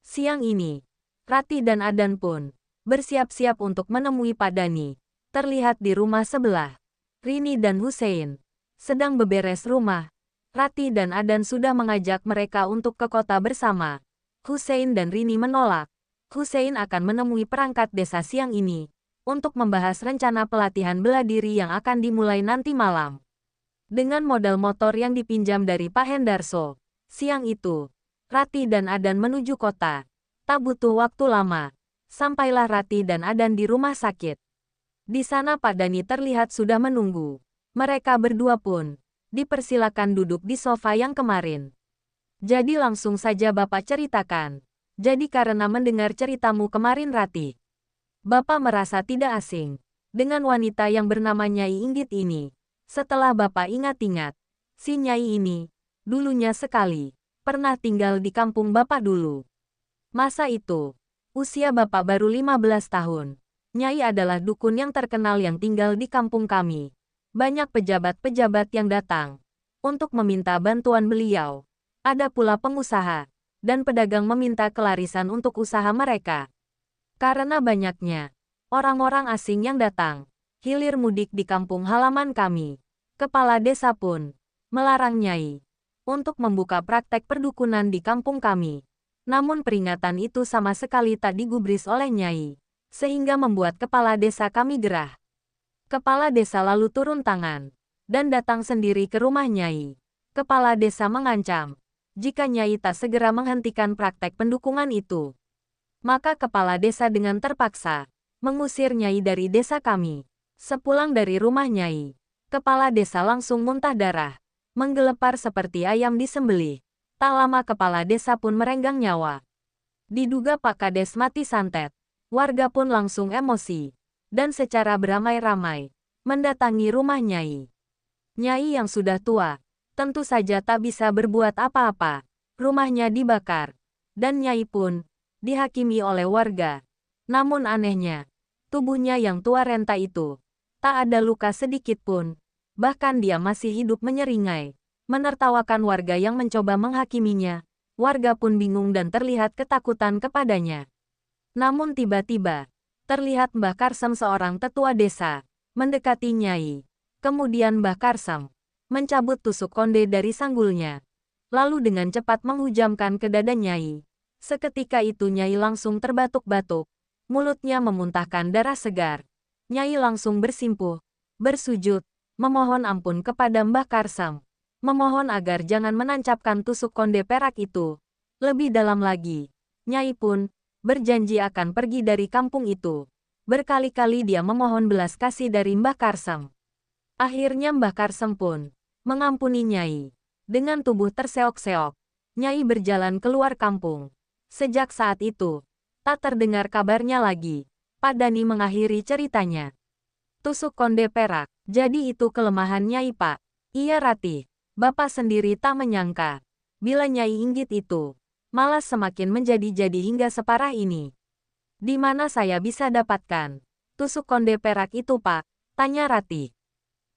Siang ini, Ratih dan Adan pun bersiap-siap untuk menemui Pak Dani. Terlihat di rumah sebelah, Rini dan Hussein sedang beberes rumah. Ratih dan Adan sudah mengajak mereka untuk ke kota bersama. Hussein dan Rini menolak. Hussein akan menemui perangkat desa siang ini untuk membahas rencana pelatihan bela diri yang akan dimulai nanti malam. Dengan modal motor yang dipinjam dari Pak Hendarso, siang itu, Ratih dan Adan menuju kota. Tak butuh waktu lama, sampailah Ratih dan Adan di rumah sakit. Di sana Pak Dani terlihat sudah menunggu. Mereka berdua pun dipersilakan duduk di sofa yang kemarin. Jadi langsung saja Bapak ceritakan. Jadi karena mendengar ceritamu kemarin Ratih, Bapak merasa tidak asing dengan wanita yang bernama Nyai Inggit ini. Setelah Bapak ingat-ingat, si Nyai ini, dulunya sekali, pernah tinggal di kampung Bapak dulu. Masa itu, usia Bapak baru 15 tahun. Nyai adalah dukun yang terkenal yang tinggal di kampung kami. Banyak pejabat-pejabat yang datang untuk meminta bantuan beliau. Ada pula pengusaha dan pedagang meminta kelarisan untuk usaha mereka. Karena banyaknya orang-orang asing yang datang, hilir mudik di kampung halaman kami, kepala desa pun melarang Nyai untuk membuka praktek perdukunan di kampung kami. Namun peringatan itu sama sekali tak digubris oleh Nyai, sehingga membuat kepala desa kami gerah. Kepala desa lalu turun tangan dan datang sendiri ke rumah Nyai. Kepala desa mengancam, jika Nyai tak segera menghentikan praktek pendukungan itu, maka kepala desa dengan terpaksa mengusir Nyai dari desa kami. Sepulang dari rumah Nyai, kepala desa langsung muntah darah, menggelepar seperti ayam disembelih. Tak lama kepala desa pun merenggang nyawa. Diduga Pak Kades mati santet. Warga pun langsung emosi dan secara beramai-ramai mendatangi rumah Nyai. Nyai yang sudah tua tentu saja tak bisa berbuat apa-apa. Rumahnya dibakar dan Nyai pun dihakimi oleh warga. Namun anehnya, tubuhnya yang tua renta itu tak ada luka sedikit pun. Bahkan dia masih hidup menyeringai, menertawakan warga yang mencoba menghakiminya. Warga pun bingung dan terlihat ketakutan kepadanya. Namun tiba-tiba, terlihat Mbah Karsem, seorang tetua desa, mendekati Nyai. Kemudian Mbah Karsam mencabut tusuk konde dari sanggulnya, lalu dengan cepat menghujamkan ke dada Nyai. Seketika itu Nyai langsung terbatuk-batuk, mulutnya memuntahkan darah segar. Nyai langsung bersimpuh, bersujud, memohon ampun kepada Mbah Karsam. Memohon agar jangan menancapkan tusuk konde perak itu lebih dalam lagi. Nyai pun berjanji akan pergi dari kampung itu. Berkali-kali dia memohon belas kasih dari Mbah Karsam. Akhirnya Mbah Karsam pun mengampuni Nyai. Dengan tubuh terseok-seok, Nyai berjalan keluar kampung. Sejak saat itu, tak terdengar kabarnya lagi. Pak Dani mengakhiri ceritanya. Tusuk konde perak, jadi itu kelemahan Nyai Pak. Iya Ratih, Bapak sendiri tak menyangka. Bila Nyai inggit itu, malah semakin menjadi-jadi hingga separah ini. Di mana saya bisa dapatkan tusuk konde perak itu Pak? Tanya Ratih.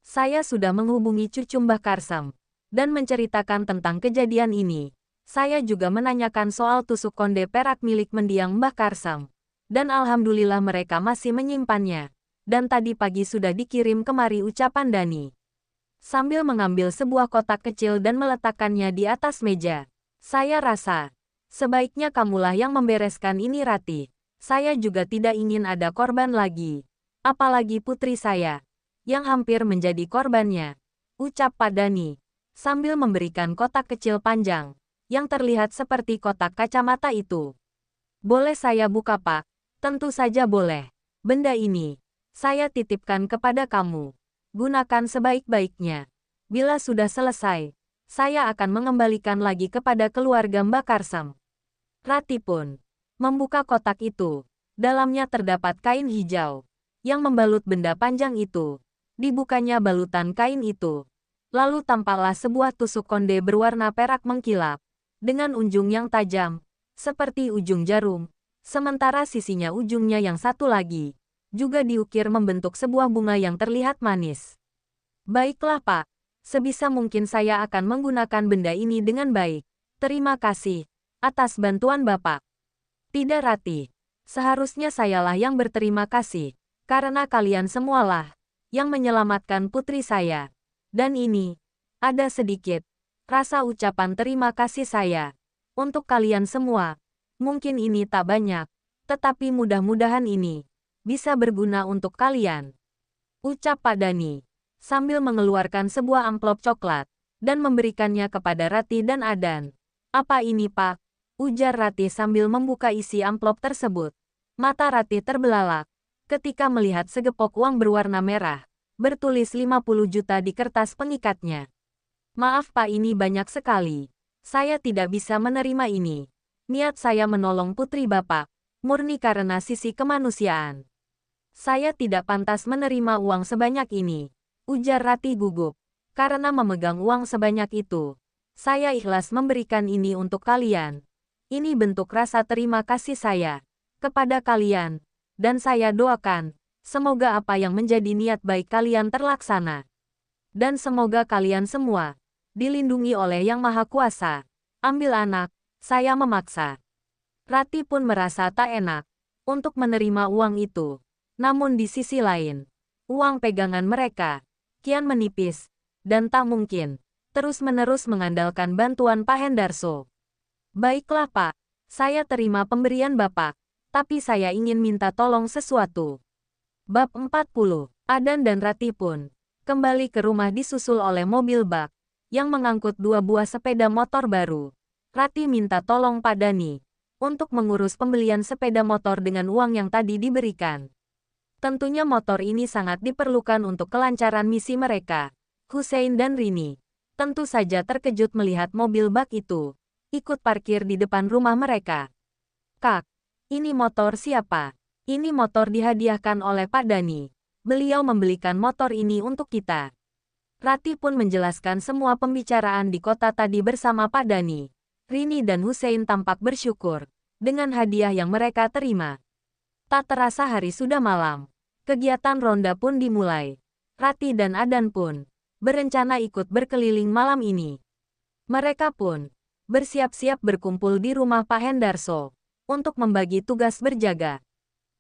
Saya sudah menghubungi cucu Mbah Karsam dan menceritakan tentang kejadian ini. Saya juga menanyakan soal tusuk konde perak milik mendiang Mbah Karsam. Dan alhamdulillah mereka masih menyimpannya. Dan tadi pagi sudah dikirim kemari, ucapan Dani. Sambil mengambil sebuah kotak kecil dan meletakkannya di atas meja. Saya rasa sebaiknya kamulah yang membereskan ini Ratih. Saya juga tidak ingin ada korban lagi. Apalagi putri saya, yang hampir menjadi korbannya. Ucap Pak Dani, sambil memberikan kotak kecil panjang, yang terlihat seperti kotak kacamata itu. Boleh saya buka Pak? Tentu saja boleh. Benda ini, saya titipkan kepada kamu. Gunakan sebaik-baiknya. Bila sudah selesai, saya akan mengembalikan lagi kepada keluarga Mbah Karsam. Ratih pun membuka kotak itu. Dalamnya terdapat kain hijau yang membalut benda panjang itu. Dibukanya balutan kain itu. Lalu tampaklah sebuah tusuk konde berwarna perak mengkilap dengan ujung yang tajam, seperti ujung jarum. Sementara sisinya ujungnya yang satu lagi juga diukir membentuk sebuah bunga yang terlihat manis. Baiklah Pak, sebisa mungkin saya akan menggunakan benda ini dengan baik. Terima kasih atas bantuan Bapak. Tidak Ratih, seharusnya sayalah yang berterima kasih, karena kalian semualah yang menyelamatkan putri saya. Dan ini, ada sedikit rasa ucapan terima kasih saya untuk kalian semua. Mungkin ini tak banyak, tetapi mudah-mudahan ini bisa berguna untuk kalian. Ucap Pak Dani, sambil mengeluarkan sebuah amplop coklat, dan memberikannya kepada Ratih dan Adan. Apa ini Pak? Ujar Ratih sambil membuka isi amplop tersebut. Mata Ratih terbelalak ketika melihat segepok uang berwarna merah, bertulis 50 juta di kertas pengikatnya. Maaf Pak, ini banyak sekali. Saya tidak bisa menerima ini. Niat saya menolong putri Bapak, murni karena sisi kemanusiaan. Saya tidak pantas menerima uang sebanyak ini. Ujar Ratih gugup. Karena memegang uang sebanyak itu, saya ikhlas memberikan ini untuk kalian. Ini bentuk rasa terima kasih saya kepada kalian. Dan saya doakan, semoga apa yang menjadi niat baik kalian terlaksana. Dan semoga kalian semua dilindungi oleh Yang Maha Kuasa. Ambil anak, saya memaksa. Ratih pun merasa tak enak untuk menerima uang itu. Namun di sisi lain, uang pegangan mereka kian menipis, dan tak mungkin terus-menerus mengandalkan bantuan Pak Hendarso. Baiklah Pak, saya terima pemberian Bapak, tapi saya ingin minta tolong sesuatu. Bab 40, Adan dan Ratih pun kembali ke rumah disusul oleh mobil bak yang mengangkut 2 buah sepeda motor baru. Ratih minta tolong Pak Dani untuk mengurus pembelian sepeda motor dengan uang yang tadi diberikan. Tentunya motor ini sangat diperlukan untuk kelancaran misi mereka. Hussein dan Rini tentu saja terkejut melihat mobil bak itu ikut parkir di depan rumah mereka. Kak, ini motor siapa? Ini motor dihadiahkan oleh Pak Dani. Beliau membelikan motor ini untuk kita. Ratih pun menjelaskan semua pembicaraan di kota tadi bersama Pak Dani. Rini dan Hussein tampak bersyukur dengan hadiah yang mereka terima. Tak terasa hari sudah malam. Kegiatan ronda pun dimulai. Ratih dan Adan pun berencana ikut berkeliling malam ini. Mereka pun bersiap-siap berkumpul di rumah Pak Hendarso untuk membagi tugas berjaga.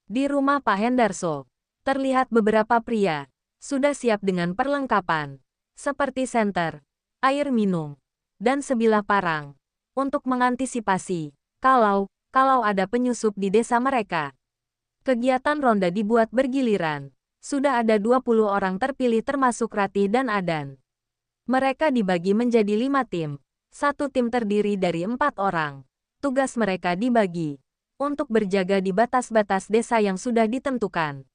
Di rumah Pak Hendarso terlihat beberapa pria sudah siap dengan perlengkapan, seperti senter, air minum, dan sebilah parang, untuk mengantisipasi kalau ada penyusup di desa mereka. Kegiatan ronda dibuat bergiliran. Sudah ada 20 orang terpilih termasuk Ratih dan Adan. Mereka dibagi menjadi 5 tim. Satu tim terdiri dari 4 orang. Tugas mereka dibagi untuk berjaga di batas-batas desa yang sudah ditentukan.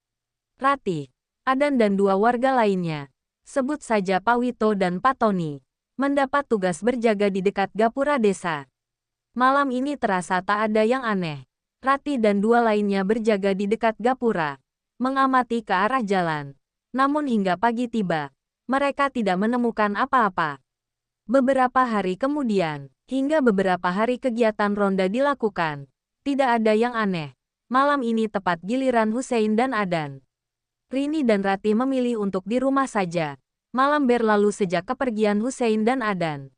Ratih, Adan dan 2 warga lainnya, sebut saja Pawito dan Patoni, mendapat tugas berjaga di dekat gapura desa. Malam ini terasa tak ada yang aneh. Ratih dan 2 lainnya berjaga di dekat gapura, mengamati ke arah jalan. Namun hingga pagi tiba, mereka tidak menemukan apa-apa. Beberapa hari kemudian, hingga beberapa hari kegiatan ronda dilakukan, tidak ada yang aneh. Malam ini tepat giliran Hussein dan Adan. Rini dan Ratih memilih untuk di rumah saja. Malam berlalu sejak kepergian Hussein dan Adan.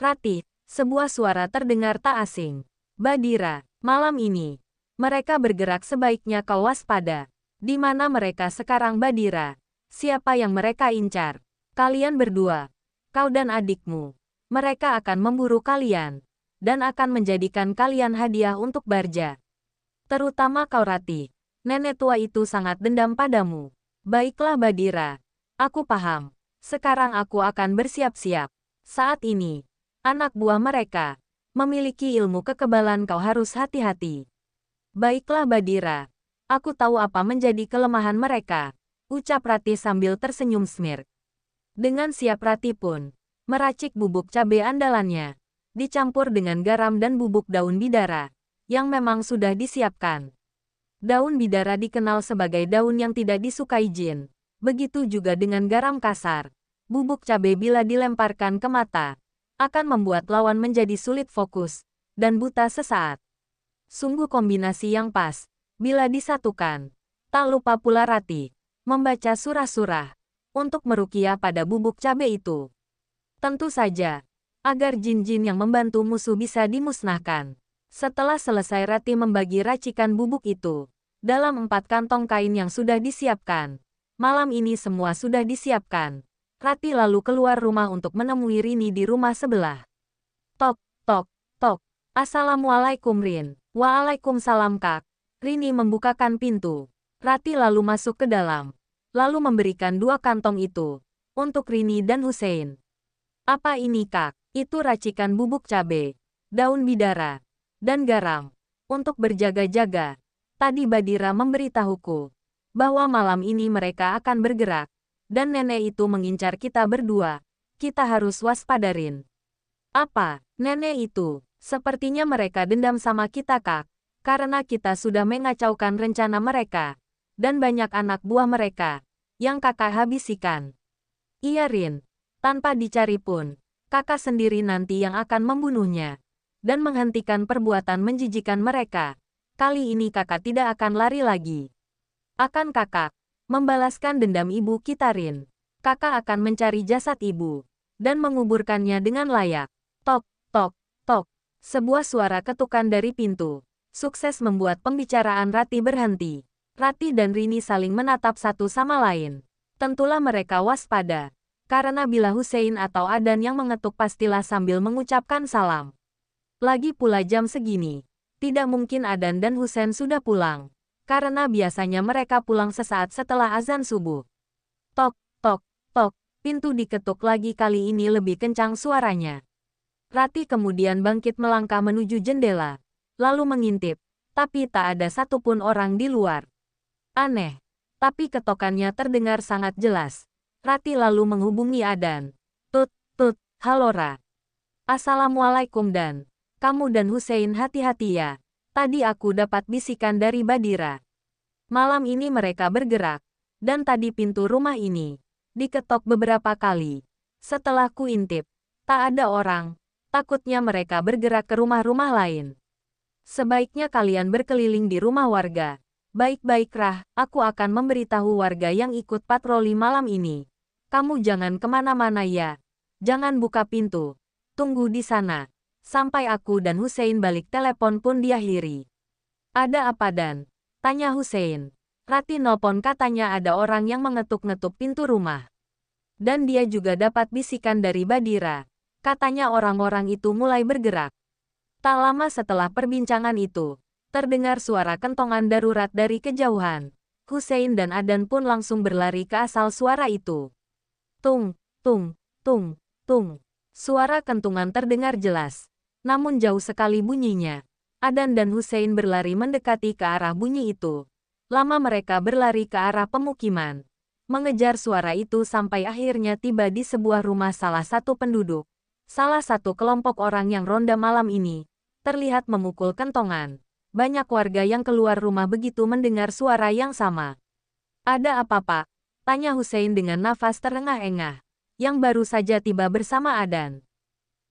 Ratih, sebuah suara terdengar tak asing. Badira, malam ini, mereka bergerak sebaiknya kau waspada. Di mana mereka sekarang Badira? Siapa yang mereka incar? Kalian berdua, kau dan adikmu. Mereka akan memburu kalian, dan akan menjadikan kalian hadiah untuk Barja. Terutama kau Ratih, nenek tua itu sangat dendam padamu. Baiklah Badira, aku paham. Sekarang aku akan bersiap-siap. Saat ini, anak buah mereka memiliki ilmu kekebalan, kau harus hati-hati. Baiklah Badira. Aku tahu apa menjadi kelemahan mereka, ucap Ratih sambil tersenyum smirk. Dengan siap Ratih pun meracik bubuk cabai andalannya, dicampur dengan garam dan bubuk daun bidara, yang memang sudah disiapkan. Daun bidara dikenal sebagai daun yang tidak disukai jin, begitu juga dengan garam kasar. Bubuk cabai bila dilemparkan ke mata, akan membuat lawan menjadi sulit fokus, dan buta sesaat. Sungguh kombinasi yang pas. Bila disatukan, tak lupa pula Ratih membaca surah-surah untuk meruqyah pada bubuk cabai itu. Tentu saja, agar jin-jin yang membantu musuh bisa dimusnahkan. Setelah selesai Ratih membagi racikan bubuk itu dalam 4 kantong kain yang sudah disiapkan. Malam ini semua sudah disiapkan. Ratih lalu keluar rumah untuk menemui Rini di rumah sebelah. Tok, tok, tok. Assalamualaikum Rin. Waalaikumsalam Kak. Rini membukakan pintu. Ratih lalu masuk ke dalam, lalu memberikan 2 kantong itu untuk Rini dan Hussein. Apa ini Kak? Itu racikan bubuk cabai, daun bidara, dan garam. Untuk berjaga-jaga, tadi Badira memberitahuku bahwa malam ini mereka akan bergerak, dan nenek itu mengincar kita berdua. Kita harus waspada Rin. Apa? Nenek itu? Sepertinya mereka dendam sama kita Kak. Karena kita sudah mengacaukan rencana mereka, dan banyak anak buah mereka, yang kakak habisikan. Iya Rin, tanpa dicari pun, kakak sendiri nanti yang akan membunuhnya, dan menghentikan perbuatan menjijikan mereka. Kali ini kakak tidak akan lari lagi. Akan kakak membalaskan dendam ibu kita Rin. Kakak akan mencari jasad ibu, dan menguburkannya dengan layak. Tok, tok, tok. Sebuah suara ketukan dari pintu sukses membuat pembicaraan Ratih berhenti. Ratih dan Rini saling menatap satu sama lain. Tentulah mereka waspada, karena bila Hussein atau Adan yang mengetuk pastilah sambil mengucapkan salam. Lagi pula jam segini, tidak mungkin Adan dan Hussein sudah pulang, karena biasanya mereka pulang sesaat setelah azan subuh. Tok, tok, tok, pintu diketuk lagi, kali ini lebih kencang suaranya. Ratih kemudian bangkit melangkah menuju jendela, lalu mengintip, tapi tak ada satupun orang di luar. Aneh, tapi ketokannya terdengar sangat jelas. Ratih lalu menghubungi Adan. Tut, tut, halora. Assalamualaikum Dan. Kamu dan Hussein hati-hati ya. Tadi aku dapat bisikan dari Badira. Malam ini mereka bergerak, dan tadi pintu rumah ini diketok beberapa kali. Setelah kuintip, tak ada orang. Takutnya mereka bergerak ke rumah-rumah lain. Sebaiknya kalian berkeliling di rumah warga. Baik-baik Rah, aku akan memberitahu warga yang ikut patroli malam ini. Kamu jangan kemana-mana ya. Jangan buka pintu. Tunggu di sana. Sampai aku dan Hussein balik. Telepon pun diakhiri. Ada apa Dan? Tanya Hussein. Ratih nelpon katanya ada orang yang mengetuk-ngetuk pintu rumah. Dan dia juga dapat bisikan dari Badira. Katanya orang-orang itu mulai bergerak. Tak lama setelah perbincangan itu, terdengar suara kentongan darurat dari kejauhan. Hussein dan Adan pun langsung berlari ke asal suara itu. Tung, tung, tung, tung. Suara kentungan terdengar jelas. Namun jauh sekali bunyinya. Adan dan Hussein berlari mendekati ke arah bunyi itu. Lama mereka berlari ke arah pemukiman. Mengejar suara itu sampai akhirnya tiba di sebuah rumah salah satu penduduk. Salah satu kelompok orang yang ronda malam ini terlihat memukul kentongan. Banyak warga yang keluar rumah begitu mendengar suara yang sama. Ada apa, Pak? Tanya Hussein dengan nafas terengah-engah. Yang baru saja tiba bersama Adan.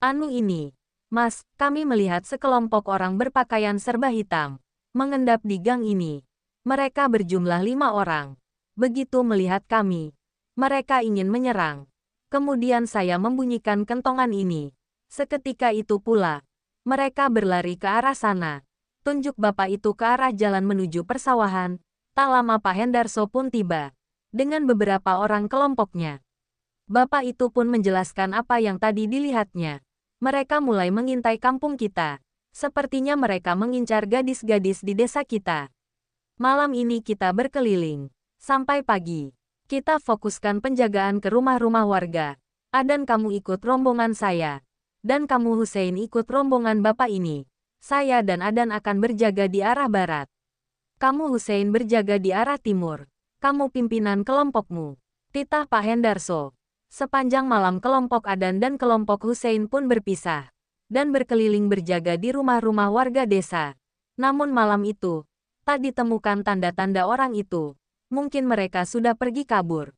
Anu ini, Mas, kami melihat sekelompok orang berpakaian serba hitam mengendap di gang ini. Mereka berjumlah 5 orang. Begitu melihat kami, mereka ingin menyerang. Kemudian saya membunyikan kentongan ini. Seketika itu pula, mereka berlari ke arah sana. Tunjuk bapak itu ke arah jalan menuju persawahan. Tak lama Pak Hendarso pun tiba. Dengan beberapa orang kelompoknya. Bapak itu pun menjelaskan apa yang tadi dilihatnya. Mereka mulai mengintai kampung kita. Sepertinya mereka mengincar gadis-gadis di desa kita. Malam ini kita berkeliling. Sampai pagi. Kita fokuskan penjagaan ke rumah-rumah warga. Adan kamu ikut rombongan saya. Dan kamu Hussein ikut rombongan bapak ini. Saya dan Adan akan berjaga di arah barat. Kamu Hussein berjaga di arah timur. Kamu pimpinan kelompokmu. Titah Pak Hendarso. Sepanjang malam kelompok Adan dan kelompok Hussein pun berpisah. Dan berkeliling berjaga di rumah-rumah warga desa. Namun malam itu, tak ditemukan tanda-tanda orang itu. Mungkin mereka sudah pergi kabur.